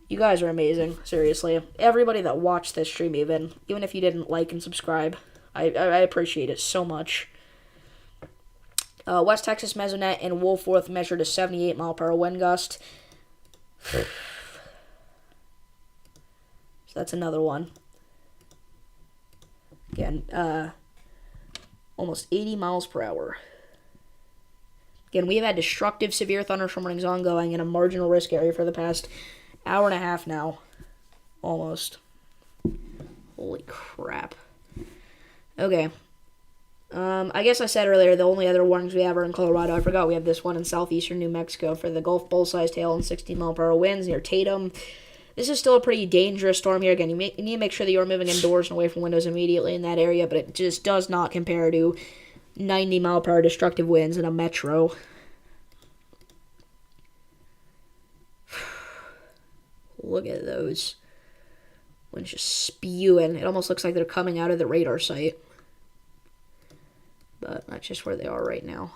You guys are amazing, seriously. Everybody that watched this stream, even if you didn't like and subscribe, I appreciate it so much. West Texas Mesonet and Wolfforth measured a 78-mile-per-hour wind gust. That's another one. Again, almost 80 miles per hour. Again, we have had destructive severe thunderstorm warnings ongoing in a marginal risk area for the past hour and a half now. Almost. Holy crap. Okay. I guess I said earlier the only other warnings we have are in Colorado. I forgot we have this one in southeastern New Mexico for the Gulf bull-sized hail and 60-mile-per-hour winds near Tatum. This is still a pretty dangerous storm here. Again, you need to make sure that you're moving indoors and away from windows immediately in that area, but it just does not compare to 90-mile-per-hour destructive winds in a metro. Look at those. Winds just spewing. It almost looks like they're coming out of the radar site. But that's just where they are right now.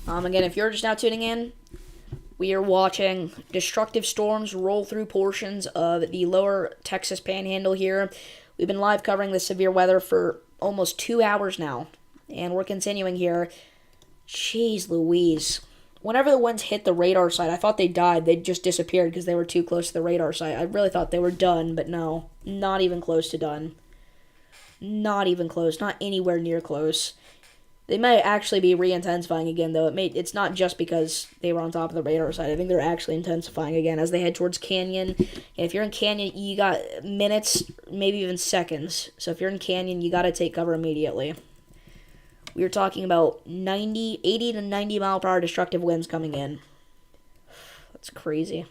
Again, if you're just now tuning in, we are watching destructive storms roll through portions of the lower Texas panhandle here. We've been live covering the severe weather for almost 2 hours now, and we're continuing here. Jeez Louise. Whenever the winds hit the radar site, I thought they died. They just disappeared because they were too close to the radar site. I really thought they were done, but no. Not even close to done. Not even close. Not anywhere near close. They might actually be re-intensifying again, though. It's not just because they were on top of the radar site. I think they're actually intensifying again as they head towards Canyon. And if you're in Canyon, you got minutes, maybe even seconds. So if you're in Canyon, you got to take cover immediately. We are talking about 80 to 90 mile per hour destructive winds coming in. That's crazy.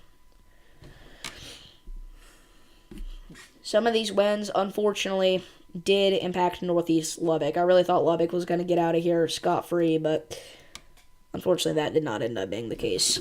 Some of these winds, unfortunately, did impact northeast Lubbock. I really thought Lubbock was going to get out of here scot-free, but unfortunately that did not end up being the case.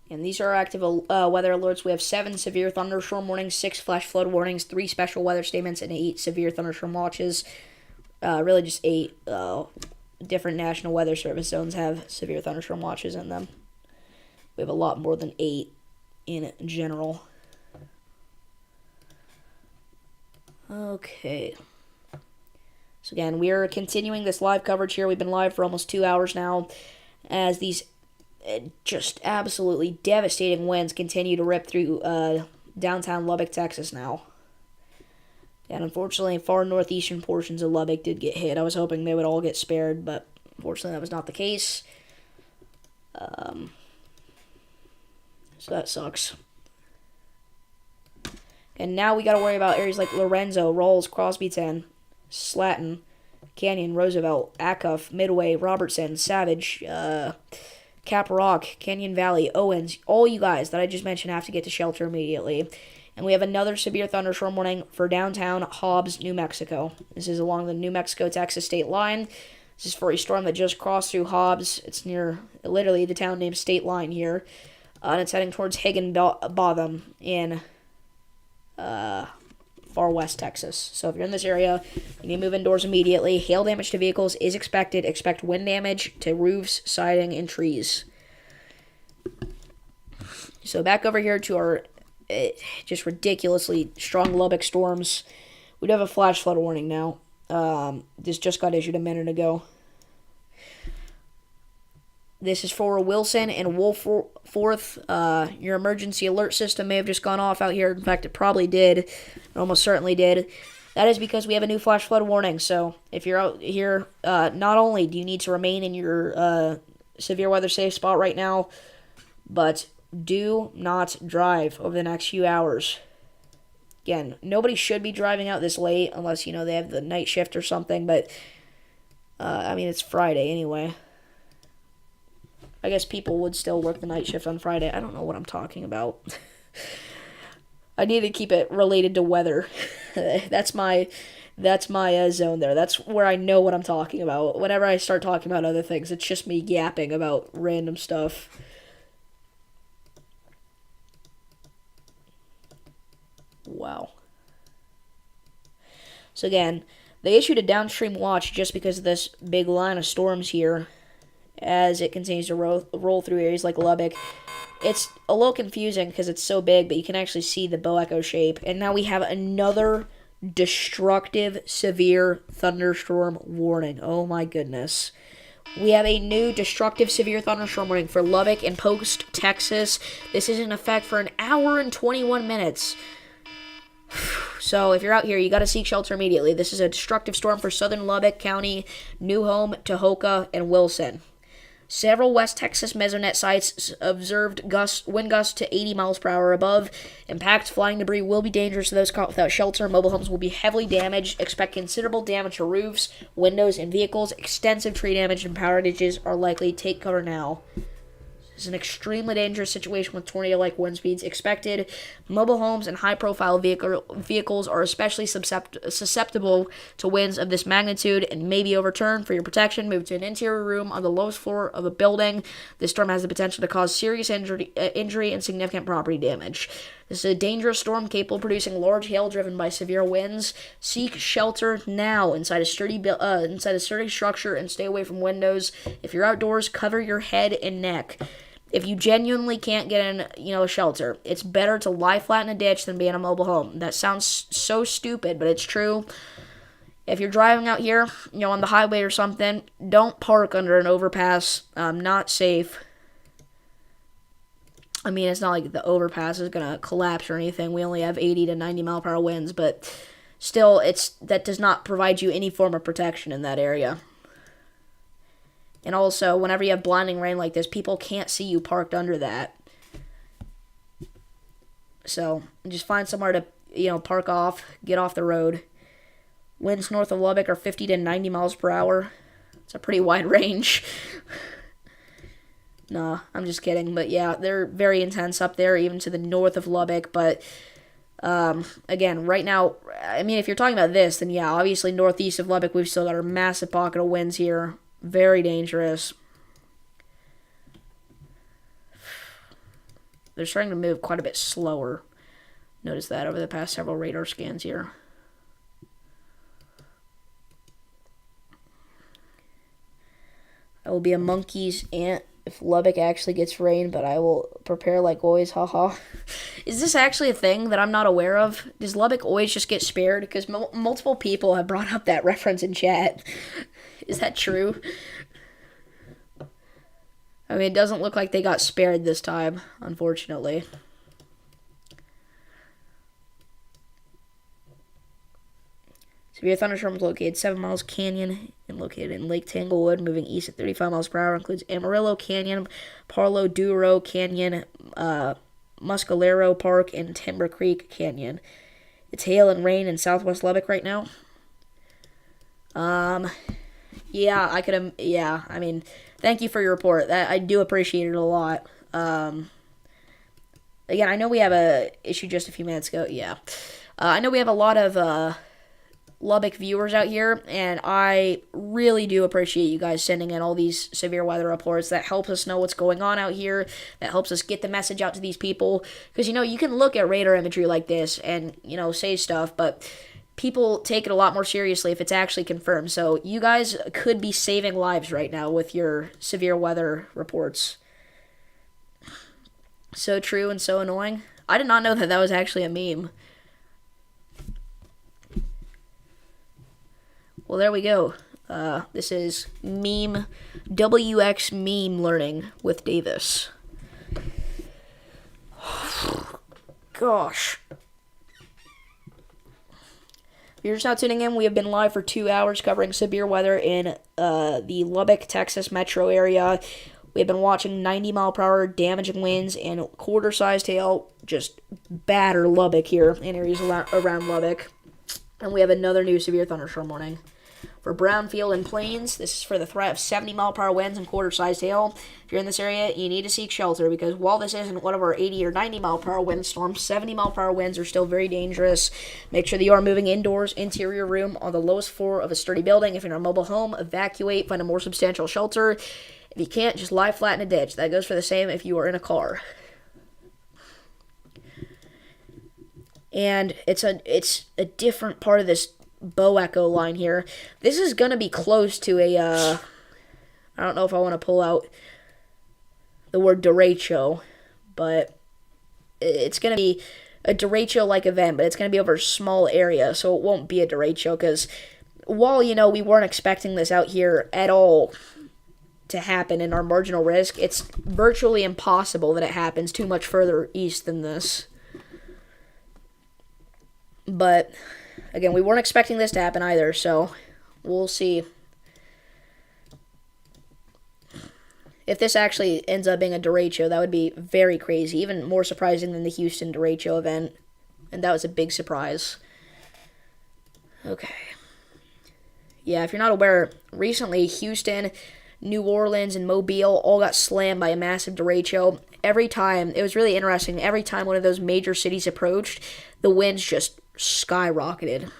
And these are active weather alerts. We have 7 severe thunderstorm warnings, 6 flash flood warnings, 3 special weather statements, and 8 severe thunderstorm watches. Really just 8 different National Weather Service zones have severe thunderstorm watches in them. We have a lot more than 8 in general. Okay. So again, we are continuing this live coverage here. We've been live for almost 2 hours now as these just absolutely devastating winds continue to rip through downtown Lubbock, Texas now. And unfortunately, far northeastern portions of Lubbock did get hit. I was hoping they would all get spared, but unfortunately that was not the case. So that sucks. And now we got to worry about areas like Lorenzo, Rawls, Crosbyton, Slatton, Canyon, Roosevelt, Acuff, Midway, Robertson, Savage, Cap Rock, Canyon Valley, Owens. All you guys that I just mentioned have to get to shelter immediately. And we have another severe thunderstorm warning for downtown Hobbs, New Mexico. This is along the New Mexico-Texas state line. This is for a storm that just crossed through Hobbs. It's near, literally, the town named State Line here. And it's heading towards Higginbotham in far west Texas. So if you're in this area, you need to move indoors immediately. Hail damage to vehicles is expected. Expect wind damage to roofs, siding, and trees. So back over here to our just ridiculously strong Lubbock storms. We do have a flash flood warning now. This just got issued a minute ago. This is for Wilson and Wolforth. Your emergency alert system may have just gone off out here. In fact, it probably did. It almost certainly did. That is because we have a new flash flood warning. So if you're out here, not only do you need to remain in your severe weather safe spot right now, but do not drive over the next few hours. Again, nobody should be driving out this late unless, they have the night shift or something. But, it's Friday anyway. I guess people would still work the night shift on Friday. I don't know what I'm talking about. I need to keep it related to weather. That's my zone there. That's where I know what I'm talking about. Whenever I start talking about other things, it's just me yapping about random stuff. Wow. So again, they issued a downstream watch just because of this big line of storms here as it continues to roll through areas like Lubbock. It's a little confusing because it's so big, but you can actually see the bow echo shape. And now we have another destructive, severe thunderstorm warning. Oh my goodness. We have a new destructive, severe thunderstorm warning for Lubbock and Post, Texas. This is in effect for an hour and 21 minutes. So if you're out here, you got to seek shelter immediately. This is a destructive storm for southern Lubbock County, New Home, Tahoka, and Wilson. Several West Texas mesonet sites observed wind gusts to 80 miles per hour above. Impact flying debris will be dangerous to those caught without shelter. Mobile homes will be heavily damaged. Expect considerable damage to roofs, windows, and vehicles. Extensive tree damage and power outages are likely. Take cover now. This is an extremely dangerous situation with tornado-like wind speeds expected. Mobile homes and high-profile vehicles are especially susceptible to winds of this magnitude and may be overturned. For your protection, move to an interior room on the lowest floor of a building. This storm has the potential to cause serious injury and significant property damage. This is a dangerous storm capable of producing large hail driven by severe winds. Seek shelter now inside a sturdy structure and stay away from windows. If you're outdoors, cover your head and neck. If you genuinely can't get in, a shelter, it's better to lie flat in a ditch than be in a mobile home. That sounds so stupid, but it's true. If you're driving out here, on the highway or something, don't park under an overpass. Not safe. It's not like the overpass is going to collapse or anything. We only have 80 to 90 mile per hour winds, but still, that does not provide you any form of protection in that area. And also, whenever you have blinding rain like this, people can't see you parked under that. So, just find somewhere to, park off, get off the road. Winds north of Lubbock are 50 to 90 miles per hour. It's a pretty wide range. Nah, I'm just kidding. But yeah, they're very intense up there, even to the north of Lubbock. But, again, right now, if you're talking about this, then yeah, obviously northeast of Lubbock, we've still got a massive pocket of winds here. Very dangerous. They're starting to move quite a bit slower. Notice that over the past several radar scans here. I will be a monkey's aunt if Lubbock actually gets rain, but I will prepare like always, haha. Is this actually a thing that I'm not aware of? Does Lubbock always just get spared? Because multiple people have brought up that reference in chat. Is that true? It doesn't look like they got spared this time, unfortunately. Severe thunderstorms located 7 miles canyon and located in Lake Tanglewood, moving east at 35 miles per hour. Includes Amarillo Canyon, Parlo Duro Canyon, Muscalero Park, and Timber Creek Canyon. It's hail and rain in southwest Lubbock right now. Yeah, I mean, thank you for your report. I do appreciate it a lot. Again, I know we have a issue just a few minutes ago. Yeah. I know we have a lot of Lubbock viewers out here, and I really do appreciate you guys sending in all these severe weather reports. That helps us know what's going on out here. That helps us get the message out to these people. Because, you can look at radar imagery like this and, say stuff, but people take it a lot more seriously if it's actually confirmed. So you guys could be saving lives right now with your severe weather reports. So true and so annoying. I did not know that was actually a meme. Well, there we go. This is WX meme learning with Davis. Gosh. If you're just now tuning in, we have been live for 2 hours covering severe weather in the Lubbock, Texas metro area. We have been watching 90-mile-per-hour damaging winds and quarter-sized hail just batter Lubbock here in areas around Lubbock. And we have another new severe thunderstorm warning. For Brownfield and Plains, this is for the threat of 70-mile-per-hour winds and quarter-sized hail. If you're in this area, you need to seek shelter because while this isn't one of our 80 or 90-mile-per-hour windstorms, 70-mile-per-hour winds are still very dangerous. Make sure that you are moving indoors, interior room, on the lowest floor of a sturdy building. If you're in a mobile home, evacuate, find a more substantial shelter. If you can't, just lie flat in a ditch. That goes for the same if you are in a car. And it's a different part of this bow echo line here. This is going to be close to I don't know if I want to pull out the word derecho, but it's going to be a derecho-like event, but it's going to be over a small area, so it won't be a derecho, because while, we weren't expecting this out here at all to happen in our marginal risk, it's virtually impossible that it happens too much further east than this. But again, we weren't expecting this to happen either, so we'll see. If this actually ends up being a derecho, that would be very crazy, even more surprising than the Houston derecho event, and that was a big surprise. Okay. Yeah, if you're not aware, recently Houston, New Orleans, and Mobile all got slammed by a massive derecho. Every time, it was really interesting, every time one of those major cities approached, the winds just skyrocketed,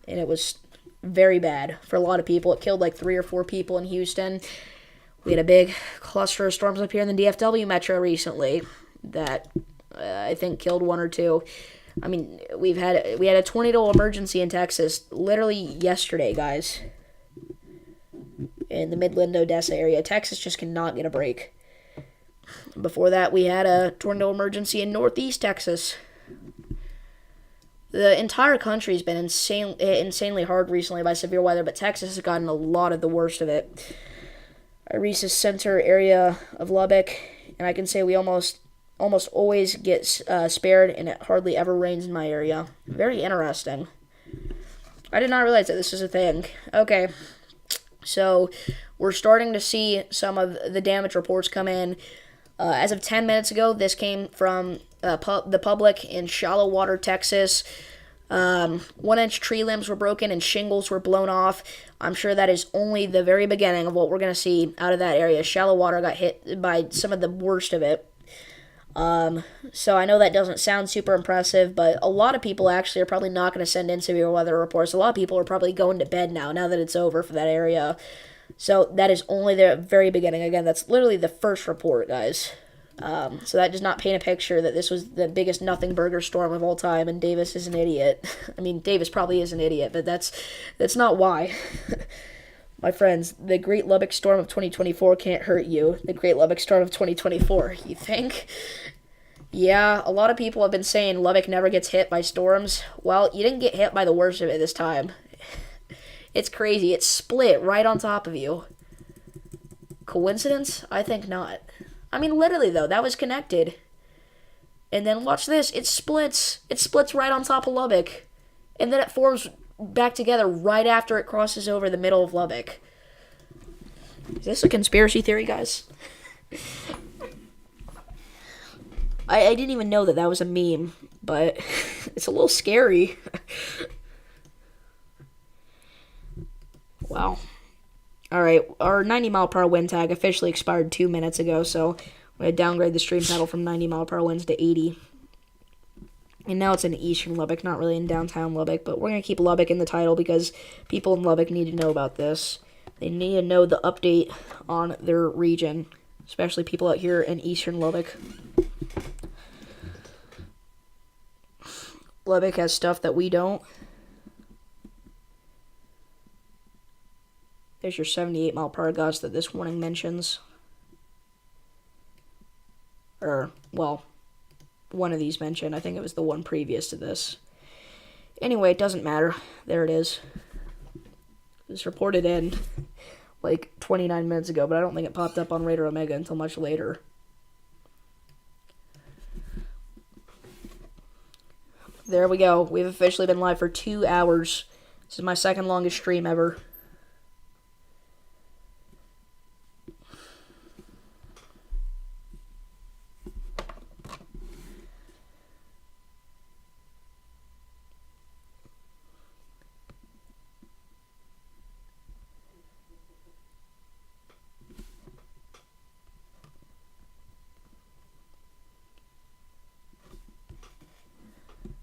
and it was very bad for a lot of people. It killed like 3 or 4 people in Houston. We had a big cluster of storms up here in the DFW metro recently that I think killed 1 or 2. I mean, we had a tornado emergency in Texas literally yesterday, guys. In the Midland, Odessa area. Texas just cannot get a break. Before that, we had a tornado emergency in northeast Texas. The entire country's been insanely hard recently by severe weather, but Texas has gotten a lot of the worst of it. Iresa's center area of Lubbock, and I can say we almost always get spared, and it hardly ever rains in my area. Very interesting. I did not realize that this was a thing. Okay, so we're starting to see some of the damage reports come in. As of 10 minutes ago, this came from the public in Shallow Water, Texas. 1-inch tree limbs were broken and shingles were blown off. I'm sure that is only the very beginning of what we're going to see out of that area. Shallow Water got hit by some of the worst of it. So I know that doesn't sound super impressive, but a lot of people actually are probably not going to send in severe weather reports. A lot of people are probably going to bed now that it's over for that area. So that is only the very beginning. Again, that's literally the first report, guys. So that does not paint a picture that this was the biggest nothing burger storm of all time and Davis is an idiot. I mean, Davis probably is an idiot, but that's not why. My friends, the Great Lubbock Storm of 2024 can't hurt you. The Great Lubbock Storm of 2024, you think? Yeah, a lot of people have been saying Lubbock never gets hit by storms. Well, you didn't get hit by the worst of it this time. It's crazy. It split right on top of you. Coincidence? I think not. I mean, literally, though, that was connected. And then watch this. It splits. It splits right on top of Lubbock. And then it forms back together right after it crosses over the middle of Lubbock. Is this a conspiracy theory, guys? I didn't even know that that was a meme, but it's a little scary. Wow. Alright, our 90-mile-per-hour wind tag officially expired 2 minutes ago, so I'm going to downgrade the stream title from 90-mile-per-hour winds to 80. And now it's in eastern Lubbock, not really in downtown Lubbock, but we're going to keep Lubbock in the title because people in Lubbock need to know about this. They need to know the update on their region, especially people out here in eastern Lubbock. Lubbock has stuff that we don't. There's your 78-mile-per-hour gusts that this warning mentions. Or, well, one of these mentioned. I think it was the one previous to this. Anyway, it doesn't matter. There it is. It was reported in like 29 minutes ago, but I don't think it popped up on Radar Omega until much later. There we go. We've officially been live for 2 hours. This is my second longest stream ever.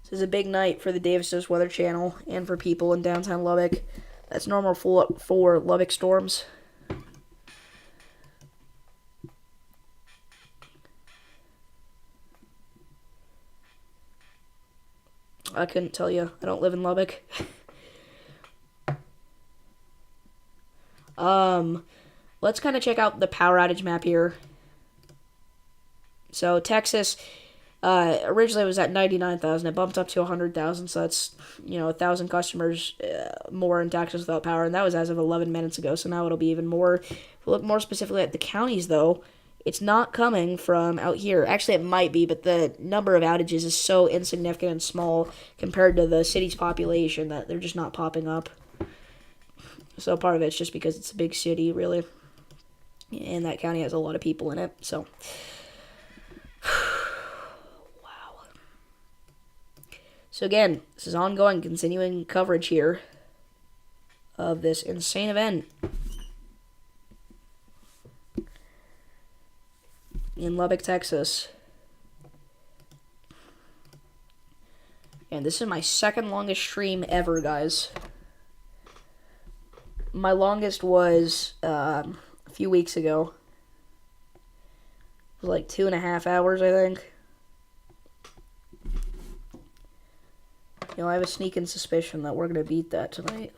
This is a big night for the Davis Weather Channel and for people in downtown Lubbock. That's normal for Lubbock storms. I couldn't tell you. I don't live in Lubbock. Let's kind of check out the power outage map here. So Texas, originally it was at 99,000. It bumped up to 100,000. So that's, 1,000 customers more in Texas without power. And that was as of 11 minutes ago. So now it'll be even more. If we look more specifically at the counties, though, it's not coming from out here. Actually, it might be, but the number of outages is so insignificant and small compared to the city's population that they're just not popping up. So part of it's just because it's a big city, really. And that county has a lot of people in it, so. Wow. So again, this is ongoing, continuing coverage here of this insane event in Lubbock, Texas. And this is my second longest stream ever, guys. My longest was a few weeks ago. It was like 2.5 hours, I think. I have a sneaking suspicion that we're going to beat that tonight.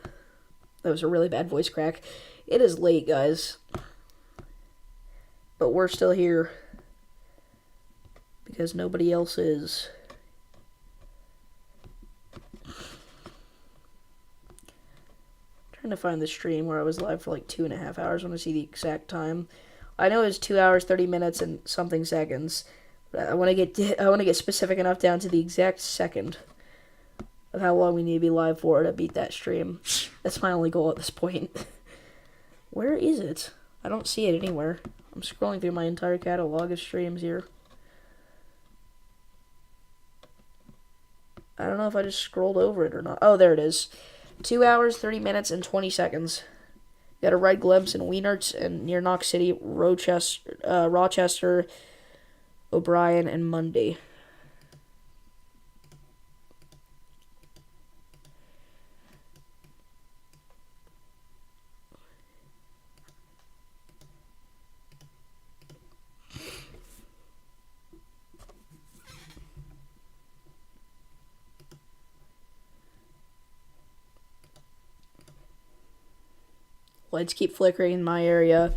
That was a really bad voice crack. It is late, guys. But we're still here. Because nobody else is. Trying to find the stream where I was live for like 2.5 hours. I want to see the exact time. I know it was 2 hours, 30 minutes, and something seconds. But I want to get specific enough down to the exact second of how long we need to be live for to beat that stream. That's my only goal at this point. Where is it? I don't see it anywhere. I'm scrolling through my entire catalog of streams here. I don't know if I just scrolled over it or not. Oh, there it is. 2 hours, 30 minutes, and 20 seconds. Got a red glimpse in Wienerts and near Knox City, Rochester, O'Brien, and Mundy. Lights keep flickering in my area,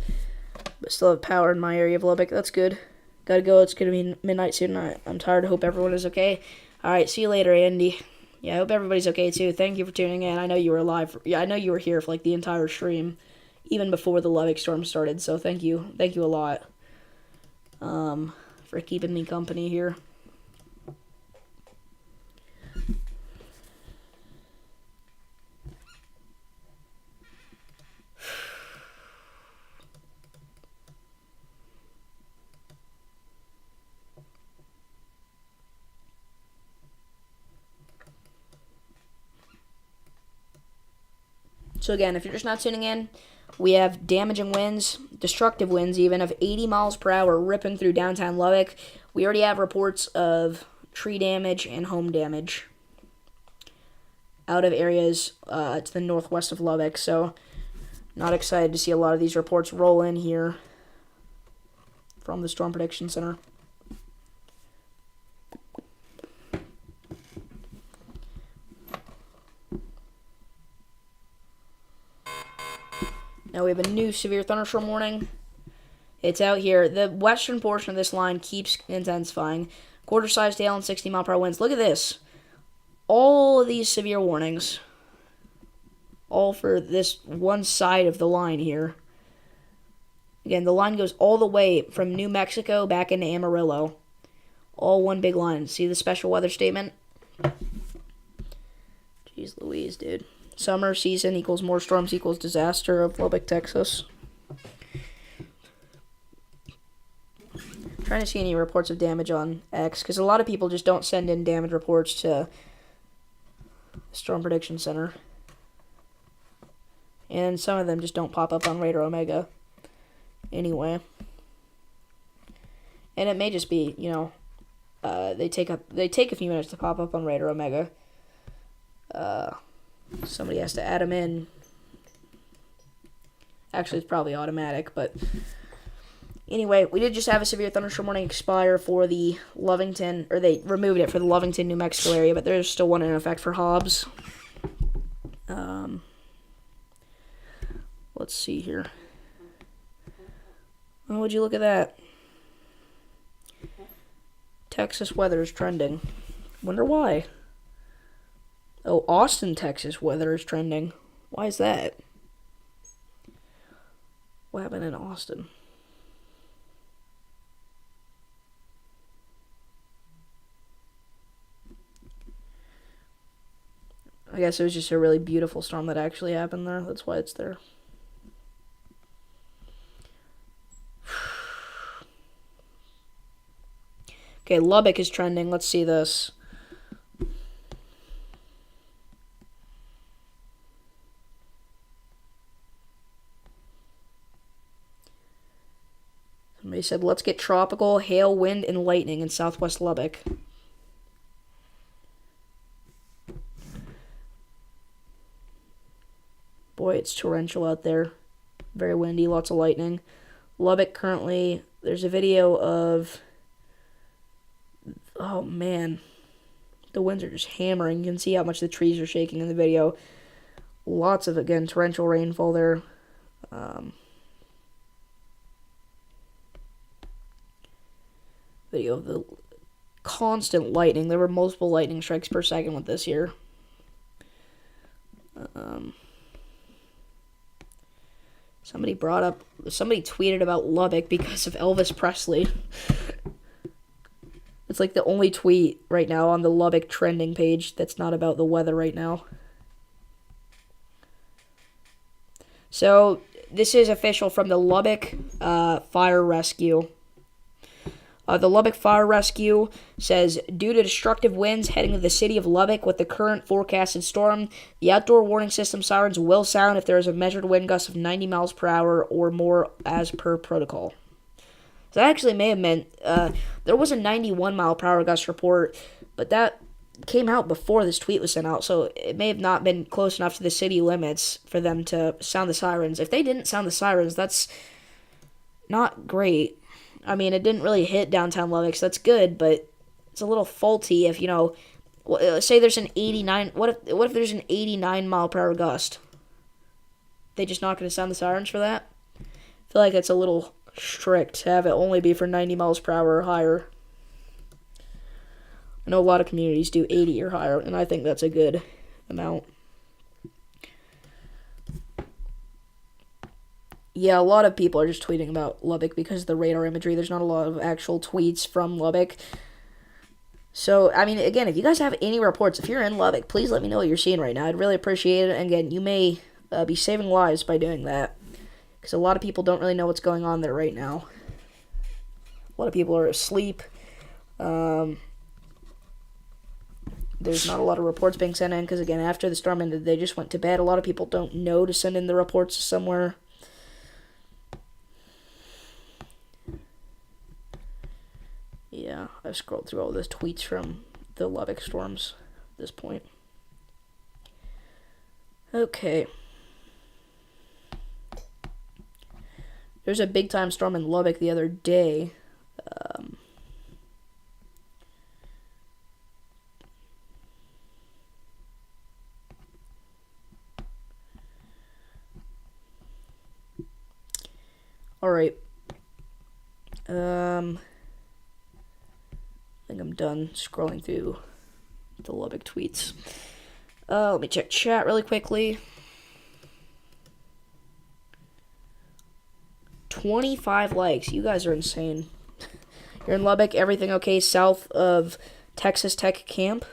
but still have power in my area of Lubbock. That's good. Gotta go. It's gonna be midnight soon. I'm tired. I hope everyone is okay. Alright, see you later, Andy. Yeah, I hope everybody's okay too. Thank you for tuning in. I know you were live. I know you were here for like the entire stream, even before the Lubbock storm started. So thank you. Thank you a lot for keeping me company here. So again, if you're just not tuning in, we have damaging winds, destructive winds even, of 80 miles per hour ripping through downtown Lubbock. We already have reports of tree damage and home damage out of areas to the northwest of Lubbock. So not excited to see a lot of these reports roll in here from the Storm Prediction Center. Now we have a new severe thunderstorm warning. It's out here. The western portion of this line keeps intensifying. Quarter-sized hail and 60-mile-per-hour winds. Look at this. All of these severe warnings, all for this one side of the line here. Again, the line goes all the way from New Mexico back into Amarillo. All one big line. See the special weather statement? Jeez Louise, dude. Summer season equals more storms equals disaster of Lubbock, Texas. Trying to see any reports of damage on X, because a lot of people just don't send in damage reports to Storm Prediction Center. And some of them just don't pop up on Radar Omega anyway. And it may just be, they take a few minutes to pop up on Radar Omega. Somebody has to add them in. Actually, it's probably automatic, but anyway, we did just have a severe thunderstorm warning expire for the Lovington, or they removed it for the Lovington, New Mexico area, but there's still one in effect for Hobbs. Let's see here. Oh, would you look at that? Texas weather is trending. Wonder why. Oh, Austin, Texas weather is trending. Why is that? What happened in Austin? I guess it was just a really beautiful storm that actually happened there. That's why it's there. Okay, Lubbock is trending. Let's see this. Somebody said, let's get tropical hail, wind, and lightning in southwest Lubbock. Boy, it's torrential out there. Very windy, lots of lightning. Lubbock currently, there's a video of, oh man, the winds are just hammering. You can see how much the trees are shaking in the video. Lots of, again, torrential rainfall there. Video of the constant lightning. There were multiple lightning strikes per second with this here. Somebody tweeted about Lubbock because of Elvis Presley. It's like the only tweet right now on the Lubbock trending page that's not about the weather right now. So, this is official from the Lubbock Fire Rescue. The Lubbock Fire Rescue says, due to destructive winds heading to the city of Lubbock with the current forecasted storm, the outdoor warning system sirens will sound if there is a measured wind gust of 90 miles per hour or more as per protocol. So that actually may have meant there was a 91 mile per hour gust report, but that came out before this tweet was sent out, so it may have not been close enough to the city limits for them to sound the sirens. If they didn't sound the sirens, that's not great. I mean, it didn't really hit downtown Lubbock, so that's good, but it's a little faulty if, say there's an 89, what if there's an 89 mile per hour gust? They just not going to sound the sirens for that? I feel like it's a little strict to have it only be for 90 miles per hour or higher. I know a lot of communities do 80 or higher, and I think that's a good amount. Yeah, a lot of people are just tweeting about Lubbock because of the radar imagery. There's not a lot of actual tweets from Lubbock. So, I mean, again, if you guys have any reports, if you're in Lubbock, please let me know what you're seeing right now. I'd really appreciate it. And again, you may be saving lives by doing that, because a lot of people don't really know what's going on there right now. A lot of people are asleep. there's not a lot of reports being sent in because, again, after the storm ended, they just went to bed. A lot of people don't know to send in the reports somewhere. Yeah, I've scrolled through all the tweets from the Lubbock storms at this point. Okay. There's a big-time storm in Lubbock the other day. Alright. I think I'm done scrolling through the Lubbock tweets. Let me check chat really quickly. 25 likes. You guys are insane. You're in Lubbock. Everything okay south of Texas Tech Camp?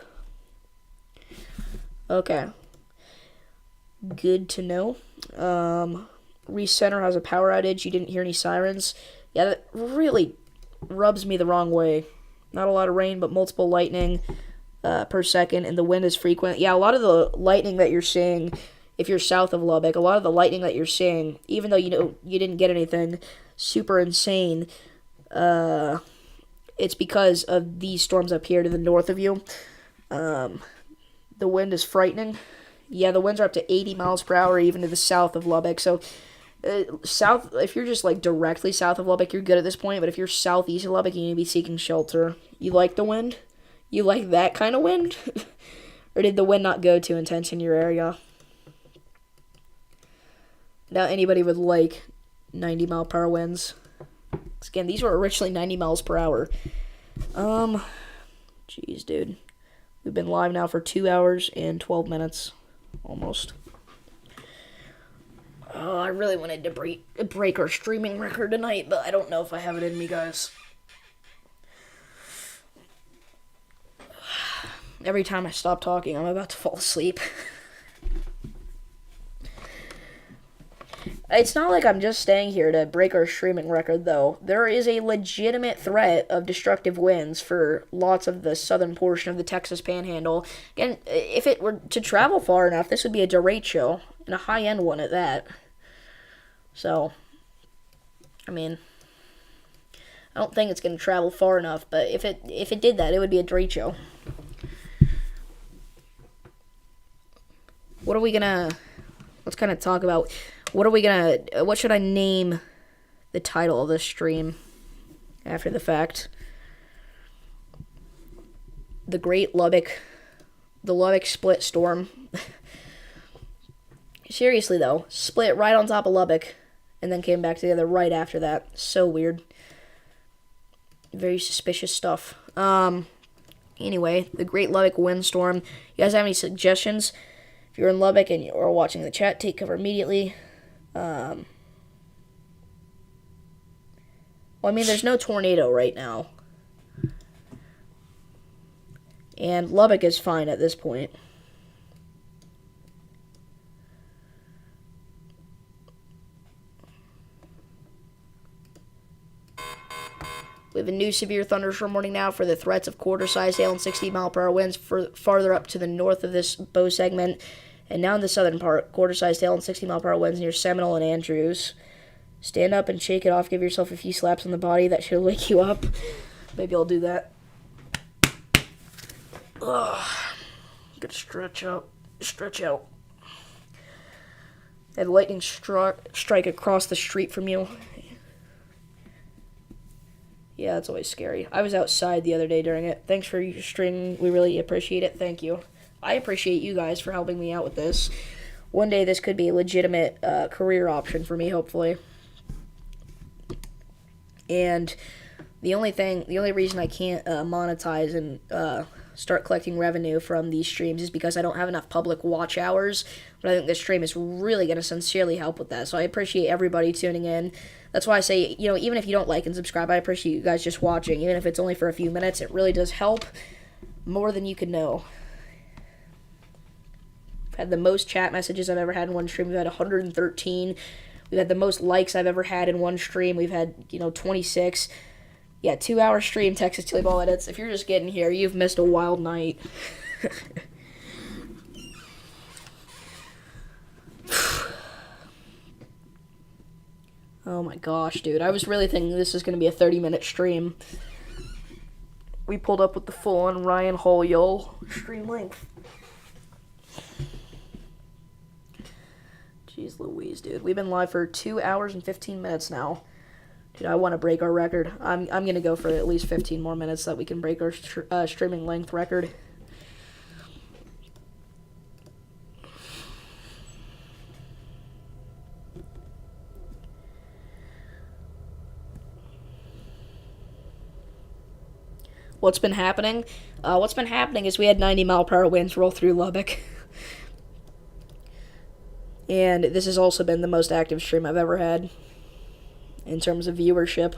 Okay. Good to know. Recenter has a power outage. You didn't hear any sirens. Yeah, that really rubs me the wrong way. Not a lot of rain, but multiple lightning per second, and the wind is frequent. Yeah, a lot of the lightning that you're seeing, if you're south of Lubbock, a lot of the lightning that you're seeing, even though you didn't get anything super insane, it's because of these storms up here to the north of you. The wind is frightening. Yeah, the winds are up to 80 miles per hour even to the south of Lubbock. So south, if you're just like directly south of Lubbock, you're good at this point. But if you're southeast of Lubbock, you need to be seeking shelter. You like the wind? You like that kind of wind? Or did the wind not go too intense in your area? Now anybody would like 90 mile per hour winds. Again, these were originally 90 miles per hour. Jeez, dude. We've been live now for 2 hours and 12 minutes. Almost. Oh, I really wanted to break our streaming record tonight, but I don't know if I have it in me, guys. Every time I stop talking, I'm about to fall asleep. It's not like I'm just staying here to break our streaming record, though. There is a legitimate threat of destructive winds for lots of the southern portion of the Texas Panhandle. Again, if it were to travel far enough, this would be a derecho, and a high-end one at that. So, I mean, I don't think it's going to travel far enough, but if it did that, it would be a derecho. What are we gonna... Let's kind of talk about... What should I name the title of this stream after the fact? The Lubbock split storm. Seriously though, split right on top of Lubbock and then came back together right after that. So weird. Very suspicious stuff. Anyway, the Great Lubbock windstorm. You guys have any suggestions? If you're in Lubbock and you're watching the chat, take cover immediately. Well, I mean, there's no tornado right now. And Lubbock is fine at this point. We have a new severe thunderstorm warning now for the threats of quarter-sized hail and 60-mile-per-hour winds farther up to the north of this bow segment. And now in the southern part, quarter-sized hail and 60-mile-per-hour winds near Seminole and Andrews. Stand up and shake it off. Give yourself a few slaps on the body. That should wake you up. Maybe I'll do that. Ugh. Gotta stretch out. Stretch out. Had lightning strike across the street from you. Yeah, that's always scary. I was outside the other day during it. Thanks for your streaming. We really appreciate it. Thank you. I appreciate you guys for helping me out with this. One day this could be a legitimate career option for me, hopefully. And the only reason I can't monetize and start collecting revenue from these streams is because I don't have enough public watch hours. But I think this stream is really going to sincerely help with that. So I appreciate everybody tuning in. That's why I say, even if you don't like and subscribe, I appreciate you guys just watching. Even if it's only for a few minutes, it really does help more than you could know. I've had the most chat messages I've ever had in one stream. We've had 113. We've had the most likes I've ever had in one stream. We've had, 26. Yeah, 2-hour stream, Texas Chili Ball Edits. If you're just getting here, you've missed a wild night. Oh my gosh, dude. I was really thinking this is going to be a 30-minute stream. We pulled up with the full-on Ryan Hall Yule stream length. Jeez Louise, dude. We've been live for 2 hours and 15 minutes now. Dude, I want to break our record. I'm going to go for at least 15 more minutes so that we can break our streaming length record. What's been happening? What's been happening is we had 90-mile-per-hour winds roll through Lubbock. And this has also been the most active stream I've ever had in terms of viewership.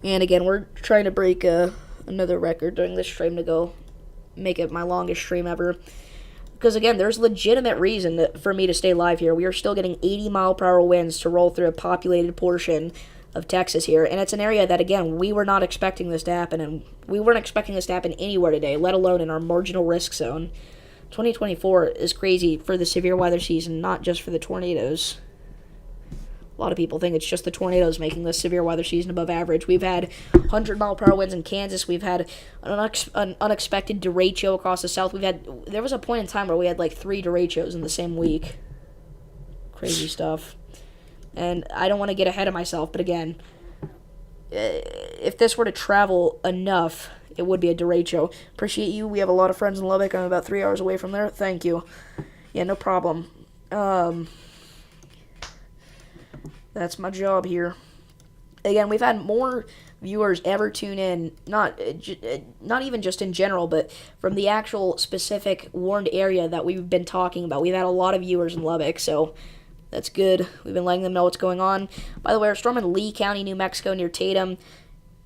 And again, we're trying to break another record during this stream to go make it my longest stream ever. Because again, there's legitimate reason for me to stay live here. We are still getting 80-mile-per-hour winds to roll through a populated portion of Texas here, and it's an area that, again, we were not expecting this to happen, and we weren't expecting this to happen anywhere today, let alone in our marginal risk zone. 2024 is crazy for the severe weather season, not just for the tornadoes. A lot of people think it's just the tornadoes making this severe weather season above average. We've had 100-mile-per-hour winds in Kansas. We've had an unexpected derecho across the south. There was a point in time where we had like 3 derechos in the same week. Crazy stuff. And I don't want to get ahead of myself, but again, if this were to travel enough, it would be a derecho. Appreciate you. We have a lot of friends in Lubbock. I'm about 3 hours away from there. Thank you. Yeah, no problem. That's my job here. Again, we've had more viewers ever tune in, not even just in general, but from the actual specific warned area that we've been talking about. We've had a lot of viewers in Lubbock, so that's good. We've been letting them know what's going on. By the way, our storm in Lee County, New Mexico, near Tatum,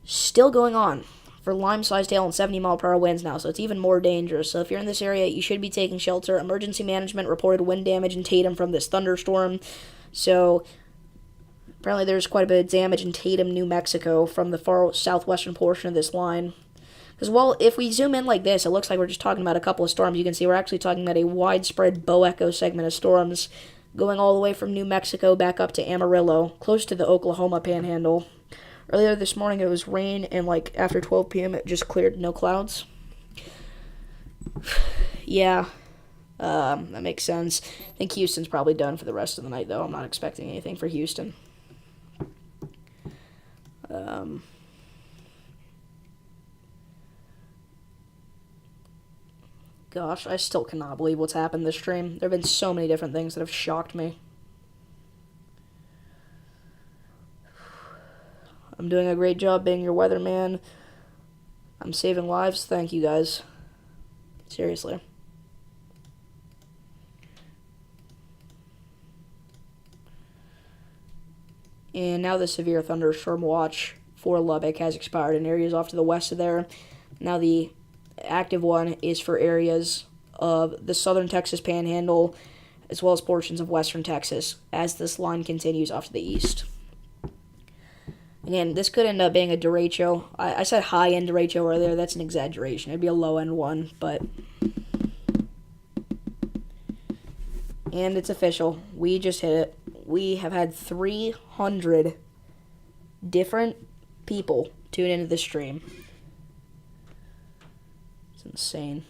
still going on for lime-sized hail and 70-mile-per-hour winds now, so it's even more dangerous. So if you're in this area, you should be taking shelter. Emergency management reported wind damage in Tatum from this thunderstorm. So apparently there's quite a bit of damage in Tatum, New Mexico from the far southwestern portion of this line. Because, well, if we zoom in like this, it looks like we're just talking about a couple of storms. You can see we're actually talking about a widespread bow echo segment of storms going all the way from New Mexico back up to Amarillo, close to the Oklahoma panhandle. Earlier this morning it was rain, and like after 12 p.m. it just cleared, no clouds. Yeah, that makes sense. I think Houston's probably done for the rest of the night, though. I'm not expecting anything for Houston. Gosh, I still cannot believe what's happened this stream. There have been so many different things that have shocked me. I'm doing a great job being your weatherman. I'm saving lives. Thank you, guys. Seriously. And now the severe thunderstorm watch for Lubbock has expired in areas off to the west of there. Now the active one is for areas of the southern Texas panhandle as well as portions of western Texas as this line continues off to the east. Again, this could end up being a derecho. I said high-end derecho earlier. That's an exaggeration. It'd be a low-end one, but... And it's official. We just hit it. We have had 300 different people tune into the stream. It's insane.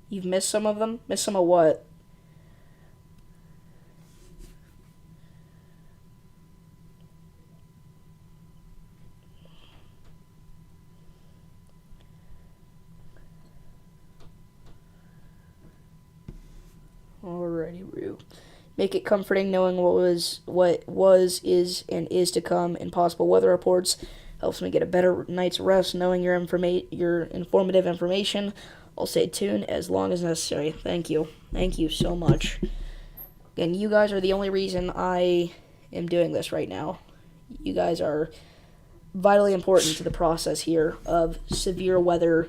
You've missed some of them? Missed some of what? Alrighty, Rue. Make it comforting knowing what was, is, and is to come in possible weather reports. Helps me get a better night's rest knowing your informative information. I'll stay tuned as long as necessary. Thank you. Thank you so much. Again, you guys are the only reason I am doing this right now. You guys are vitally important to the process here of severe weather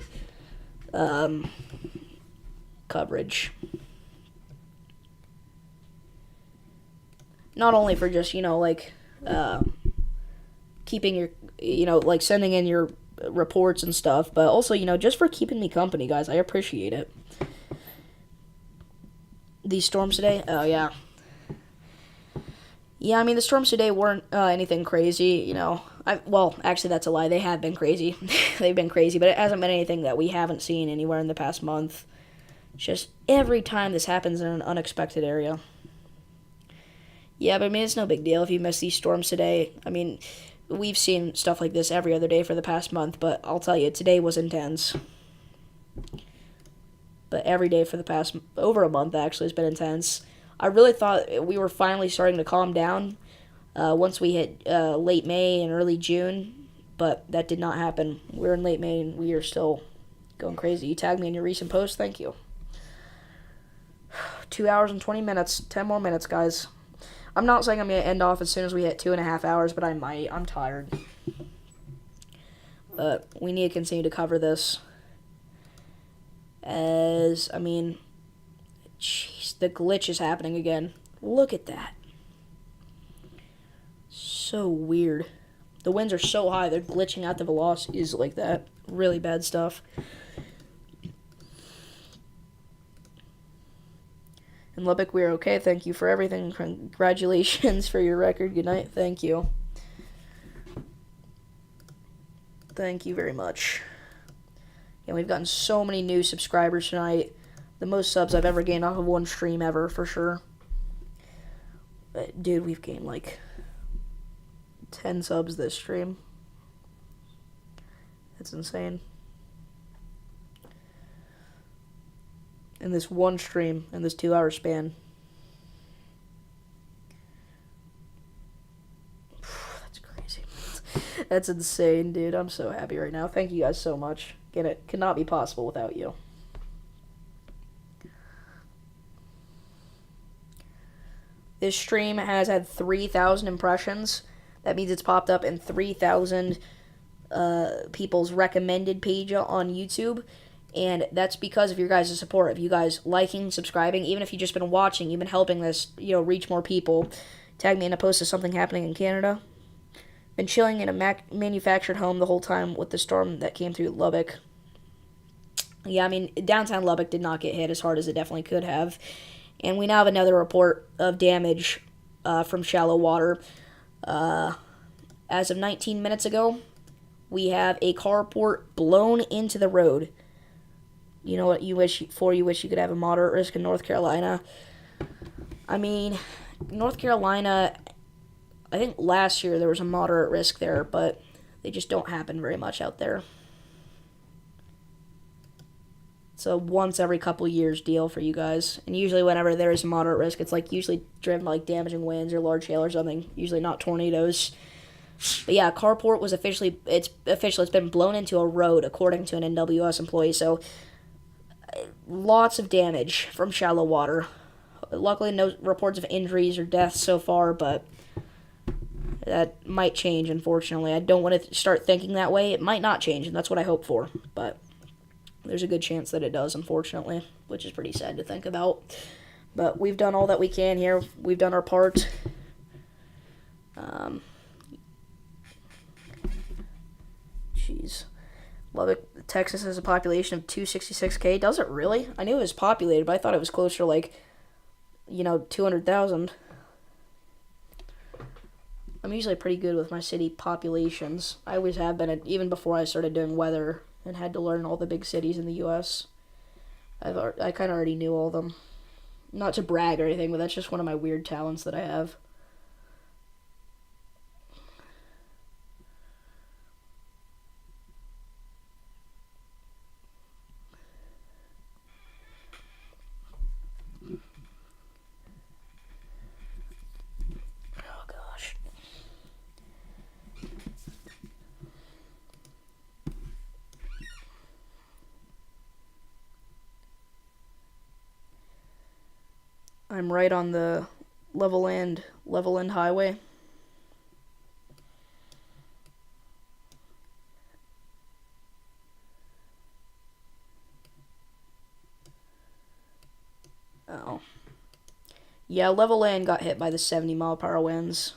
coverage. Not only for just, like, keeping your, like, sending in your reports and stuff, but also, just for keeping me company, guys. I appreciate it. These storms today? Oh, yeah. Yeah, I mean, the storms today weren't anything crazy, well, actually, that's a lie. They have been crazy. They've been crazy, but it hasn't been anything that we haven't seen anywhere in the past month. It's just every time this happens in an unexpected area. Yeah, but I mean, it's no big deal if you miss these storms today. I mean, we've seen stuff like this every other day for the past month, but I'll tell you, today was intense. But every day for the past, over a month actually, has been intense. I really thought we were finally starting to calm down once we hit late May and early June, but that did not happen. We're in late May and we are still going crazy. You tagged me in your recent post, thank you. 2 hours and 20 minutes, 10 more minutes, guys. I'm not saying I'm going to end off as soon as we hit 2.5 hours, but I might. I'm tired. But we need to continue to cover this. Jeez, the glitch is happening again. Look at that. So weird. The winds are so high, they're glitching out the velocities like that. Really bad stuff. In Lubbock, we're okay. Thank you for everything. Congratulations for your record. Good night. Thank you. Thank you very much. And we've gotten so many new subscribers tonight. The most subs I've ever gained off of one stream ever, for sure. Dude, we've gained like 10 subs this stream. That's insane. In this one stream, in this 2-hour span. That's crazy. That's insane, dude. I'm so happy right now. Thank you guys so much. Again, it could not be possible without you. This stream has had 3,000 impressions. That means it's popped up in 3,000 people's recommended page on YouTube. And that's because of your guys' support, of you guys liking, subscribing. Even if you've just been watching, you've been helping this, reach more people. Tag me in a post of something happening in Canada. Been chilling in a manufactured home the whole time with the storm that came through Lubbock. Yeah, I mean, downtown Lubbock did not get hit as hard as it definitely could have. And we now have another report of damage from shallow water. As of 19 minutes ago, we have a carport blown into the road. You know what you wish you could have a moderate risk in North Carolina. I mean, North Carolina, I think last year there was a moderate risk there, but they just don't happen very much out there. It's a once every couple years deal for you guys. And usually whenever there is a moderate risk, it's like usually driven by like damaging winds or large hail or something. Usually not tornadoes. But yeah, carport was officially, it's been blown into a road according to an NWS employee. So lots of damage from shallow water. Luckily no reports of injuries or deaths so far, but that might change, unfortunately. I don't want to start thinking that way. It might not change, and that's what I hope for. But there's a good chance that it does, unfortunately, which is pretty sad to think about. But we've done all that we can here. We've done our part. Jeez. Lubbock, Texas has a population of 266K. Does it really? I knew it was populated, but I thought it was closer to, like, 200,000. I'm usually pretty good with my city populations. I always have been, even before I started doing weather and had to learn all the big cities in the U.S. I kind of already knew all of them. Not to brag or anything, but that's just one of my weird talents that I have. Oh, gosh. I'm right on the Levelland Highway. Yeah, level land got hit by the 70-mile-per-hour winds.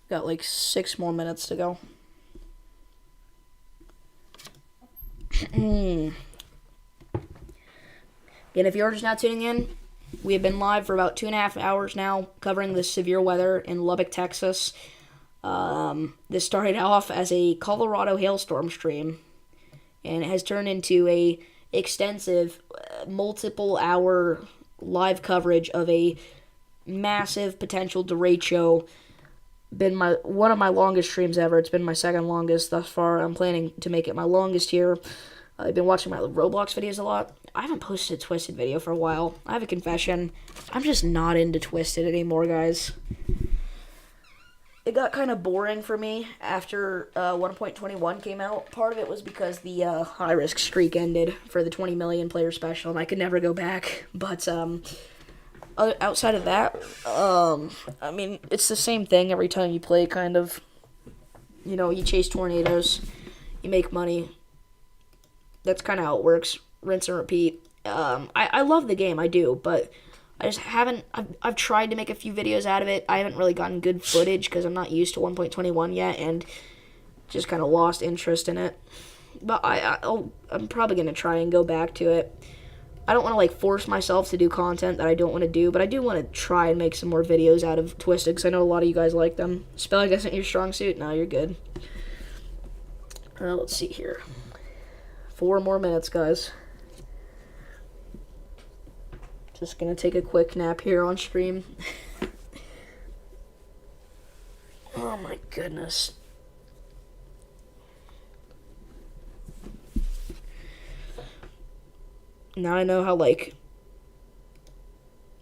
Got like 6 more minutes to go. And if you're just now tuning in, we have been live for about 2.5 hours now, covering the severe weather in Lubbock, Texas. This started off as a Colorado hailstorm stream, and it has turned into a extensive, multiple-hour live coverage of a massive potential derecho. Been one of my longest streams ever. It's been my second longest thus far. I'm planning to make it my longest here. I've been watching my Roblox videos a lot. I haven't posted a Twisted video for a while. I have a confession. I'm just not into Twisted anymore, guys. It got kind of boring for me after 1.21 came out. Part of it was because the high-risk streak ended for the 20 million player special, and I could never go back. But outside of that, I mean, it's the same thing every time you play, kind of. You know, you chase tornadoes, you make money. That's kind of how it works. Rinse and repeat. I love the game, I do, but I just haven't. I've tried to make a few videos out of it. I haven't really gotten good footage because I'm not used to 1.21 yet, and just kind of lost interest in it. But I'm probably gonna try and go back to it. I don't want to like force myself to do content that I don't want to do, but I do want to try and make some more videos out of Twisted because I know a lot of you guys like them. Spelling isn't your strong suit? No, you're good. Let's see here. 4 more minutes, guys. Just gonna take a quick nap here on stream. Oh my goodness. Now I know how, like,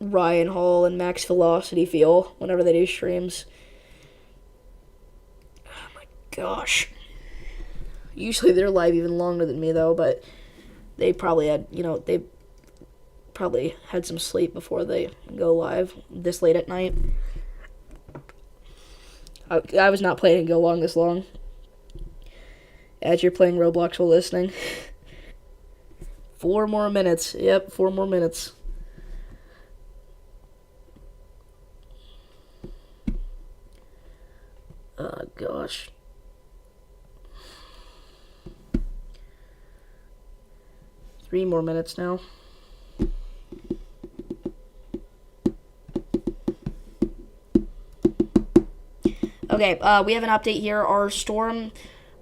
Ryan Hall and Max Velocity feel whenever they do streams. Oh my gosh. Usually they're live even longer than me, though, but they probably had, they probably had some sleep before they go live this late at night. I was not planning to go long this long. As you're playing Roblox while listening. 4 more minutes. Yep, 4 more minutes. Oh, gosh. Three more minutes now. Okay, we have an update here. Our storm,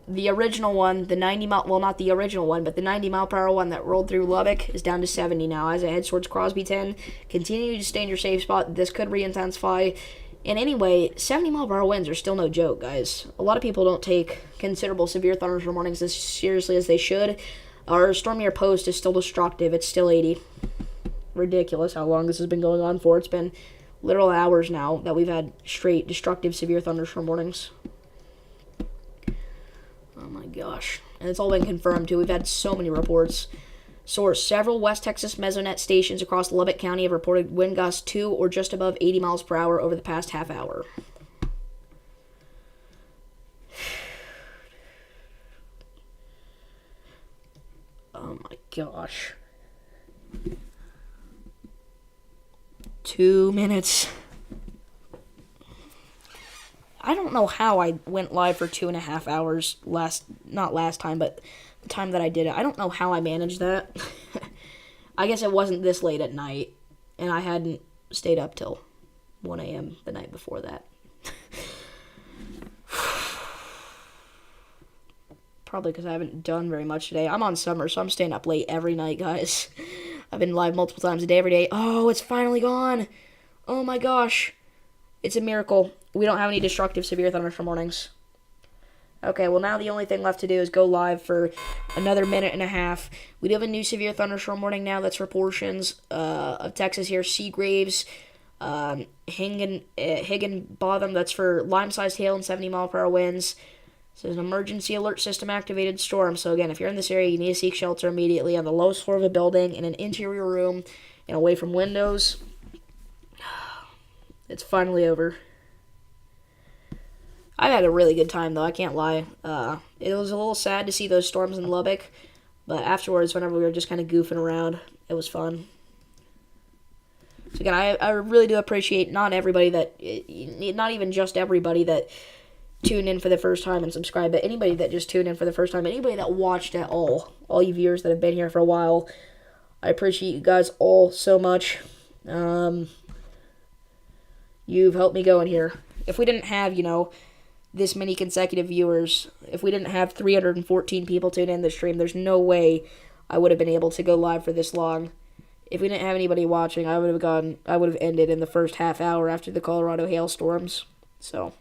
the original one, the 90-mile, well, not the original one, but the 90-mile-per-hour one that rolled through Lubbock is down to 70 now. As it heads towards Crosby 10, continue to stay in your safe spot. This could re-intensify. And anyway, 70-mile-per-hour winds are still no joke, guys. A lot of people don't take considerable severe thunderstorm warnings as seriously as they should. Our stormier post is still destructive. It's still 80. Ridiculous how long this has been going on for. It's been literal hours now that we've had straight destructive severe thunderstorm warnings. Oh my gosh. And it's all been confirmed too. We've had so many reports. Source: several West Texas Mesonet stations across Lubbock County have reported wind gusts 2 or just above 80 miles per hour over the past half hour. Oh my gosh. 2 minutes. I don't know how I went live for 2.5 hours not last time, but the time that I did it. I don't know how I managed that. I guess it wasn't this late at night, and I hadn't stayed up till 1 a.m. the night before that. Probably because I haven't done very much today. I'm on summer, so I'm staying up late every night, guys. I've been live multiple times a day, every day. Oh, it's finally gone. Oh my gosh. It's a miracle. We don't have any destructive severe thunderstorm warnings. Okay, well now the only thing left to do is go live for another minute and a half. We do have a new severe thunderstorm warning now that's for portions of Texas here. Seagraves, Higginbotham, that's for lime-sized hail and 70-mile-per-hour winds. This is an emergency alert system activated storm. So again, if you're in this area, you need to seek shelter immediately on the lowest floor of a building, in an interior room, and away from windows. It's finally over. I had a really good time, though. I can't lie. It was a little sad to see those storms in Lubbock, but afterwards, whenever we were just kind of goofing around, it was fun. So again, I really do appreciate not even just everybody that tuned in for the first time and subscribed, but anybody that just tuned in for the first time, anybody that watched at all you viewers that have been here for a while. I appreciate you guys all so much. You've helped me go in here. If we didn't have, this many consecutive viewers, if we didn't have 314 people tune in this stream, there's no way I would have been able to go live for this long. If we didn't have anybody watching, I would have ended in the first half hour after the Colorado hailstorms. So,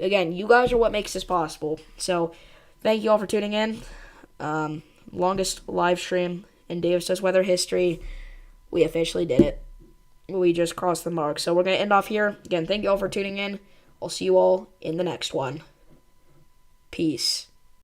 again, you guys are what makes this possible. So, thank you all for tuning in. Longest live stream in Davis Does Weather history. We officially did it. We just crossed the mark. So, we're going to end off here. Again, thank you all for tuning in. I'll see you all in the next one. Peace.